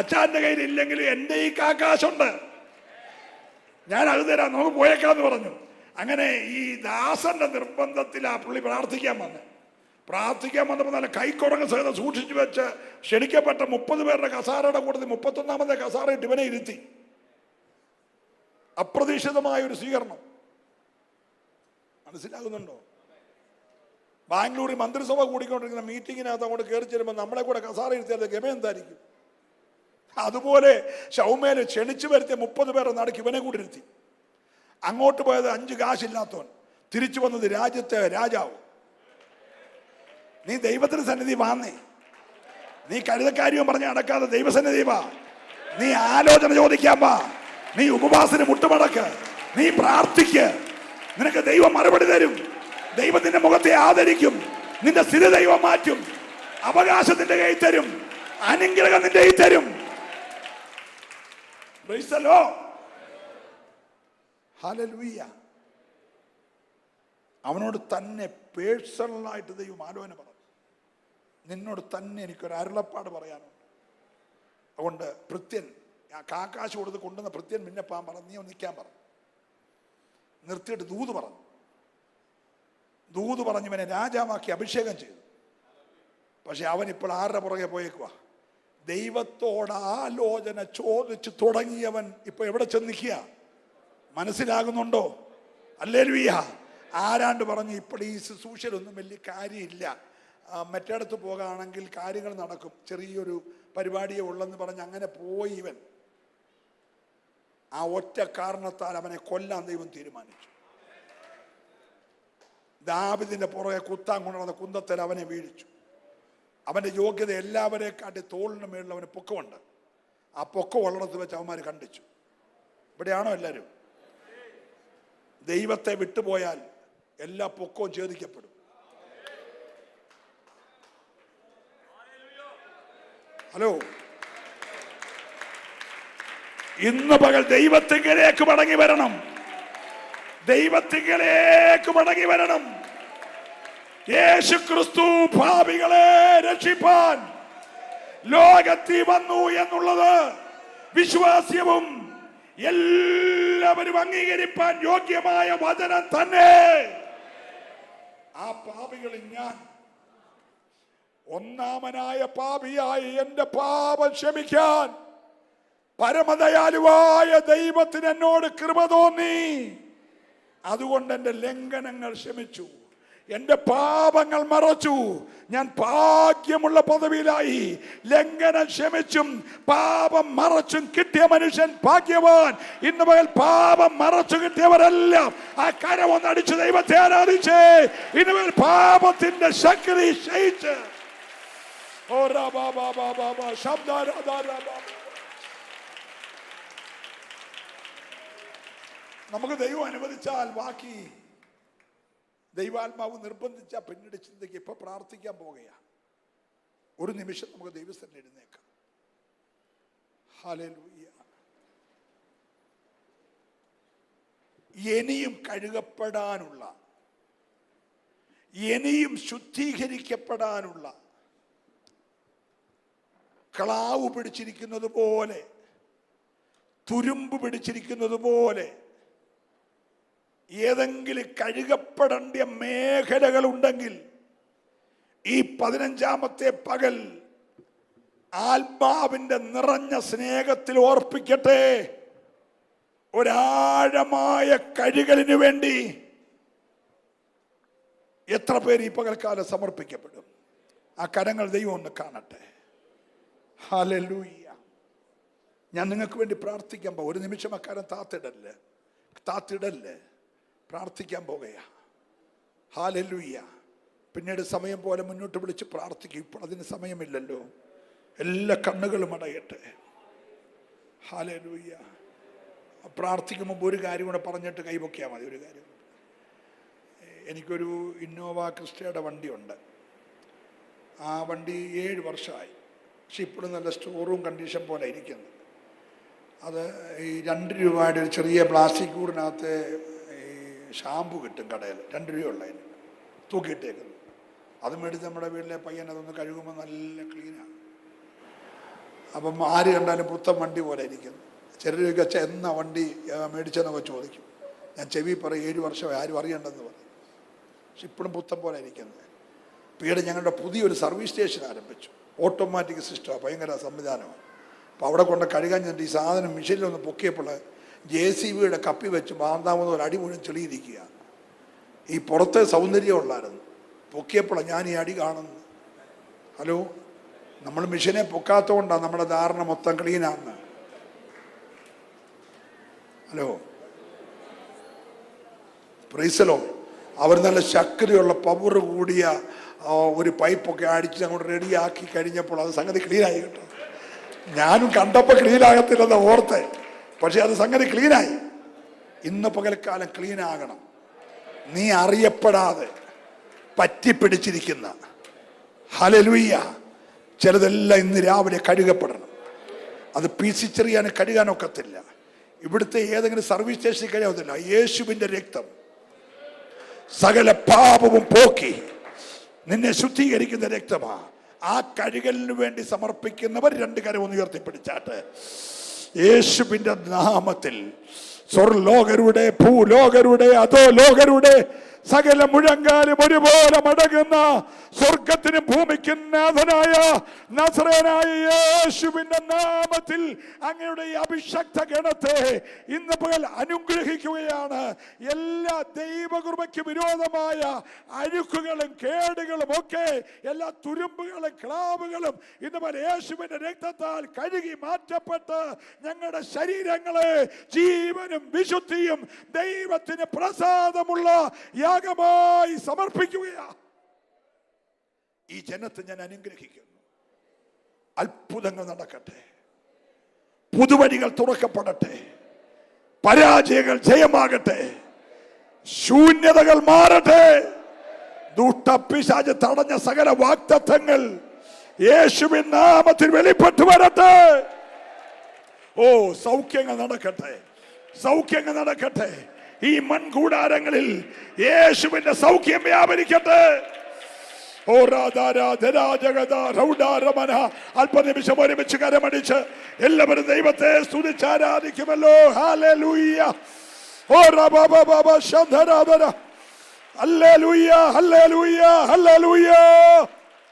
അച്ഛാന്റെ കയ്യിൽ ഇല്ലെങ്കിലും എൻ്റെ ഈ കാശുണ്ട്, ഞാൻ അത് തരാം, നമുക്ക് പോയേക്കാന്ന് പറഞ്ഞു. അങ്ങനെ ഈ ദാസന്റെ നിർബന്ധത്തിൽ ആ പുള്ളി പ്രാർത്ഥിക്കാൻ വന്നപ്പോൾ നല്ല കൈക്കുറങ്ങ സഹിതം സൂക്ഷിച്ചു വെച്ച് ക്ഷണിക്കപ്പെട്ട 30 പേരുടെ കസാരയുടെ കൂട്ടത്തിൽ 31ാമത്തെ കസാരയിട്ട് ഇവനെ ഇരുത്തി. അപ്രതീക്ഷിതമായ ഒരു സ്വീകരണം. മനസ്സിലാകുന്നുണ്ടോ? ബാംഗ്ലൂരിൽ മന്ത്രിസഭ കൂടിക്കൊണ്ടിരിക്കുന്ന മീറ്റിങ്ങിനകത്ത് അങ്ങോട്ട് കയറി ചെല്ലുമ്പോൾ നമ്മളെ കൂടെ കസാര ഇരുത്തിയാൽ ഗമ എന്തായിരിക്കും? അതുപോലെ ശൗമേല് ക്ഷണിച്ചു വരുത്തിയ 30 പേരുടെ നടുക്ക് ഇവനെ കൂടി ഇരുത്തി. അങ്ങോട്ട് പോയത് 5 കാശില്ലാത്തവൻ, തിരിച്ചു വന്നത് രാജ്യത്തെ രാജാവ്. നീ ദൈവത്തിന് സന്നിധി വാന്നേ, നീ കഴുതക്കാരിയും പറഞ്ഞ് നടക്കാതെ ദൈവസന്നിധി വാ. നീ ആലോചന ചോദിക്കാൻ വാ, നീ ഉപവാസത്തിന് മുട്ടുമടക്ക്, നീ പ്രാർത്ഥിക്ക്. നിനക്ക് ദൈവം മറുപടി തരും. ദൈവത്തിന്റെ മുഖത്തെ ആദരിക്കും. നിന്റെ സ്ഥിതി ദൈവം മാറ്റും. അവകാശത്തിന്റെ കൈ തരും. അനുഗ്രഹം നിന്റെ കൈ തരും. Price the Lord. ഹല്ലേലൂയ. അവനോട് തന്നെ പേഴ്സണലായിട്ട് ദൈവം ആലോചന പറഞ്ഞു. നിന്നോട് തന്നെ എനിക്കൊരു അരുളപ്പാട് പറയാനുണ്ട്. അതുകൊണ്ട് ഭൃത്യൻ, കാശ് കൊടുത്ത് കൊണ്ടുവന്ന ഭൃത്യൻ പിന്നെ പറഞ്ഞു, നീ ഒന്ന് നിൽക്കാൻ പറഞ്ഞു. നിർത്തിയിട്ട് ദൂത് പറഞ്ഞു. ദൂത് പറഞ്ഞവനെ രാജാവാക്കി അഭിഷേകം ചെയ്തു. പക്ഷെ അവനിപ്പോൾ ആരുടെ പുറകെ പോയേക്കുക? ദൈവത്തോട് ആലോചന ചോദിച്ചു തുടങ്ങിയവൻ ഇപ്പൊ എവിടെ ചെന്നിക്കുക? മനസ്സിലാകുന്നുണ്ടോ? ഹല്ലേലൂയ. ആരാണ്ട് പറഞ്ഞു ഇപ്പോൾ ഈ ശുശ്രൂഷയിലൊന്നും വലിയ കാര്യമില്ല, മറ്റേടത്ത് പോകുകയാണെങ്കിൽ കാര്യങ്ങൾ നടക്കും, ചെറിയൊരു പരിപാടിയെ ഉള്ളെന്ന് പറഞ്ഞ് അങ്ങനെ പോയി. ഇവൻ ആ ഒറ്റ കാരണത്താൽ അവനെ കൊല്ലാൻ ദൈവം തീരുമാനിച്ചു. ദാവീദിന്റെ പുറകെ കുത്താൻ കൊണ്ടുവന്ന കുന്തത്തിൽ അവനെ വീഴിച്ചു. അവന്റെ യോഗ്യത എല്ലാവരെ കാട്ടി തോളിന് മേളിൽ അവന് പൊക്കമുണ്ട്. ആ പൊക്കം ഉള്ളിടത്ത് വെച്ച് അവന്മാർ കണ്ടിച്ചു. ഇവിടെയാണോ എല്ലാവരും? ദൈവത്തെ വിട്ടുപോയാൽ എല്ലാ പൊക്കവും ഛേദിക്കപ്പെടും. ഹലോ, ഇന്ന് പകൽ ദൈവത്തിലേക്ക് മടങ്ങി വരണം. ദൈവത്തിലേക്ക് മടങ്ങി വരണം. യേശു ക്രിസ്തു പാപികളെ രക്ഷിപ്പാൻ ലോകത്തിൽ വന്നു എന്നുള്ളത് വിശ്വാസ്യവും എല്ലാവരും അംഗീകരിപ്പാൻ യോഗ്യമായ വചനം തന്നെ. ആ പാപികളിൽ ഞാൻ ഒന്നാമനായ പാപിയായി എന്റെ പാപം ക്ഷമിക്കാൻ പരമദയാലുവായ ദൈവത്തിന് എന്നോട് കൃപ തോന്നി. അതുകൊണ്ട് എന്റെ ലംഘനങ്ങൾ ക്ഷമിച്ചു, എന്റെ പാപങ്ങൾ മറച്ചു. ഞാൻ ഭാഗ്യമുള്ള പദവിയിലായി. ലംഘനം ക്ഷമിച്ചും പാപം മറച്ചും കിട്ടിയ മനുഷ്യൻ ഭാഗ്യവാൻ. ഇന്ന് പകൽ പാപം മറച്ചു കിട്ടിയവരെല്ലാം ആ കരമൊന്നടിച്ച് ദൈവത്തെ ആരാധിച്ചേ. ഇന്ന് പകൽ പാപത്തിന്റെ ശക്തി ക്ഷയിച്ച് നമുക്ക് ദൈവം അനുവദിച്ചാൽ ബാക്കി ദൈവാത്മാവ് നിർബന്ധിച്ച പിന്നീട് ചിന്തയ്ക്ക് ഇപ്പൊ പ്രാർത്ഥിക്കാൻ പോകുകയാണ്. ഒരു നിമിഷം നമുക്ക് ദൈവസ്ഥനെ എഴുന്നേക്കാം. ഹല്ലേലൂയ. ഇനിയും കഴുകപ്പെടാനുള്ള, ഇനിയും ശുദ്ധീകരിക്കപ്പെടാനുള്ള, ക്ലാവ് പിടിച്ചിരിക്കുന്നത് പോലെ, തുരുമ്പ് പിടിച്ചിരിക്കുന്നത് പോലെ ഏതെങ്കിലും കഴുകപ്പെടേണ്ട മേഖലകൾ ഉണ്ടെങ്കിൽ ഈ 15-ാമത്തെ പകൽ ആത്മാവിന്റെ നിറഞ്ഞ സ്നേഹത്തിൽ ഓർപ്പിക്കട്ടെ. ഒരാഴമായ കഴുകലിനു വേണ്ടി എത്ര പേര് ഈ പകൽക്കാലം സമർപ്പിക്കപ്പെടും? ആ കരങ്ങൾ ദൈവം ഒന്ന് കാണട്ടെ. ഹല്ലേലൂയ. ഞാൻ നിങ്ങൾക്ക് വേണ്ടി പ്രാർത്ഥിക്കാൻ പോകും. ഒരു നിമിഷം അക്കാരം താത്തിടല്ലേ പ്രാർത്ഥിക്കാൻ പോകുകയാ. ഹല്ലേലൂയ. പിന്നീട് സമയം പോലെ മുന്നോട്ട് വിളിച്ച് പ്രാർത്ഥിക്കും. ഇപ്പോൾ അതിന് സമയമില്ലല്ലോ. എല്ലാ കണ്ണുകളും അടയട്ടെ. ഹല്ലേലൂയ. പ്രാർത്ഥിക്കുമ്പോൾ ഒരു കാര്യം കൂടെ പറഞ്ഞിട്ട് കൈപൊക്കിയാൽ മതി. ഒരു കാര്യം, എനിക്കൊരു ഇന്നോവ ക്രിസ്റ്റയുടെ വണ്ടിയുണ്ട്. ആ വണ്ടി 7 വർഷമായി. പക്ഷെ ഇപ്പോഴും നല്ല സ്റ്റോർ റൂം കണ്ടീഷൻ പോലെ ഇരിക്കുന്നു. അത് ഈ 2 രൂപയുടെ ഒരു ചെറിയ പ്ലാസ്റ്റിക് കൂടിനകത്ത് ഈ ഷാമ്പു കിട്ടും കടയിൽ. 2 രൂപയുള്ളതിന് തൂക്കിയിട്ടേക്കുന്നു. അത് മേടിച്ച് നമ്മുടെ വീട്ടിലെ പയ്യൻ അതൊന്ന് കഴുകുമ്പോൾ നല്ല ക്ലീനാണ്. അപ്പം ആര് കണ്ടാലും പുത്തൻ വണ്ടി പോലെ ഇരിക്കുന്നു. ചിലരൊക്കെ എന്നാ വണ്ടി മേടിച്ചെന്നൊക്കെ ചോദിക്കും. ഞാൻ ചെവി പറയും 7 വർഷമായി, ആരും അറിയണ്ടെന്ന് പറയും. പക്ഷെ ഇപ്പോഴും പുത്തൻ പോലെ ഇരിക്കുന്നത്. പിന്നീട് ഞങ്ങളുടെ പുതിയൊരു സർവീസ് സ്റ്റേഷൻ ആരംഭിച്ചു. ഓട്ടോമാറ്റിക് സിസ്റ്റമാണ്, ഭയങ്കര സംവിധാനമാണ്. അപ്പോൾ അവിടെ കൊണ്ട് കഴുകാൻ ചെന്നിട്ട് ഈ സാധനം മെഷീനിലൊന്ന് പൊക്കിയപ്പോൾ JCBയുടെ കപ്പി വെച്ച് മാന്താമെന്ന് ഒരു അടി മുഴുവൻ ചെളിയിരിക്കുക. ഈ പുറത്തെ സൗന്ദര്യമുള്ളായിരുന്നു. പൊക്കിയപ്പോഴാണ് ഞാൻ ഈ അടി കാണുന്നത്. ഹലോ, നമ്മൾ മെഷീനെ പൊക്കാത്തതുകൊണ്ടാണ് നമ്മുടെ ധാരണ മൊത്തം ക്ലീനാന്ന്. ഹലോ, പ്രൈസലോ. അവർ നല്ല ശക്തിയുള്ള പവർ കൂടിയ ഒരു പൈപ്പൊക്കെ അടിച്ച് അങ്ങോട്ട് റെഡിയാക്കി കഴിഞ്ഞപ്പോൾ അത് സംഗതി ക്ലീനായി കേട്ടോ. ഞാനും കണ്ടപ്പോൾ ക്ലീനാകത്തില്ലെന്ന് ഓർത്തെ, പക്ഷെ അത് സംഗതി ക്ലീനായി. ഇന്ന് പകൽക്കാലം ക്ലീനാകണം. നീ അറിയപ്പെടാതെ പറ്റിപ്പിടിച്ചിരിക്കുന്ന, ഹല്ലേലൂയ, ചിലതെല്ലാം ഇന്ന് രാവിലെ കഴുകപ്പെടണം. അത് പീസിച്ചെറിയാൻ കഴുകാനൊക്കത്തില്ല. ഇവിടുത്തെ ഏതെങ്കിലും സർവീസ് സ്റ്റേഷനിൽ കഴിയാത്തില്ല. യേശുവിൻ്റെ രക്തം സകല പാപവും പോക്കി നിന്നെ ശുദ്ധീകരിക്കുന്ന രക്തമാ. ആ കഴുകലിന് വേണ്ടി സമർപ്പിക്കുന്നവർ 2 കരം ഒന്ന് ഉയർത്തിപ്പിടിച്ചാട്ടെ. യേശുവിന്റെ നാമത്തിൽ സ്വർലോകരുടെ, ഭൂലോകരുടെ, അധോലോകരുടെ സകല മുഴങ്കാലും ഒരുപോലെ മടങ്ങുന്ന സ്വർഗത്തിനും ഭൂമിക്കും നാഥനായ നസറേനായ യേശുവിന്റെ നാമത്തിൽ അങ്ങയുടെ ഈ അഭിഷക്ത ഗണത്തെ ഇന്ന് പകൽ അനുഗ്രഹിക്കുകയാണ്. എല്ലാ ദൈവകൃപയ്ക്ക് വിരോധമായ അഴുക്കുകളും കേടുകളും ഒക്കെ, എല്ലാ തുരുമ്പുകളും ക്ലാവുകളും ഇന്ന് പകൽ യേശുവിന്റെ രക്തത്താൽ കഴുകി മാറ്റപ്പെട്ട് ഞങ്ങളുടെ ശരീരങ്ങളെ ജീവനും വിശുദ്ധിയും ദൈവത്തിന് പ്രസാദമുള്ള യാഗമായി സമർപ്പിക്കുകയാണ്. ഈ ജനത്തെ ഞാൻ അനുഗ്രഹിക്കുന്നു. അത്ഭുതങ്ങൾ നടക്കട്ടെ, പുതുവഴികൾ തുറക്കപ്പെടട്ടെ, പരാജയങ്ങൾ ജയമാകട്ടെ, ശൂന്യതകൾ മാറട്ടെ, ദുഷ്ടപിശാച് തടഞ്ഞ സകല വാഗ്ദത്തങ്ങൾ യേശുവിൻ നാമത്തിൽ വെളിപ്പെട്ടു വരട്ടെ. ഓ, സൗഖ്യങ്ങൾ നടക്കട്ടെ, സൗഖ്യങ്ങൾ നടക്കട്ടെ. ഈ മൺകൂടാരങ്ങളിൽ യേശുവിന്റെ സൗഖ്യം വ്യാപരിക്കട്ടെ. അല്പനിമിഷം ഒരുമിച്ച് കരമടിച്ച് എല്ലാവരും ദൈവത്തെ സ്തുതിച്ച് ആരാധിക്കുമല്ലോ. ഹല്ലേലൂയ. ഓ റബബബബ ശംധരാധര. Hallelujah, hallelujah, hallelujah.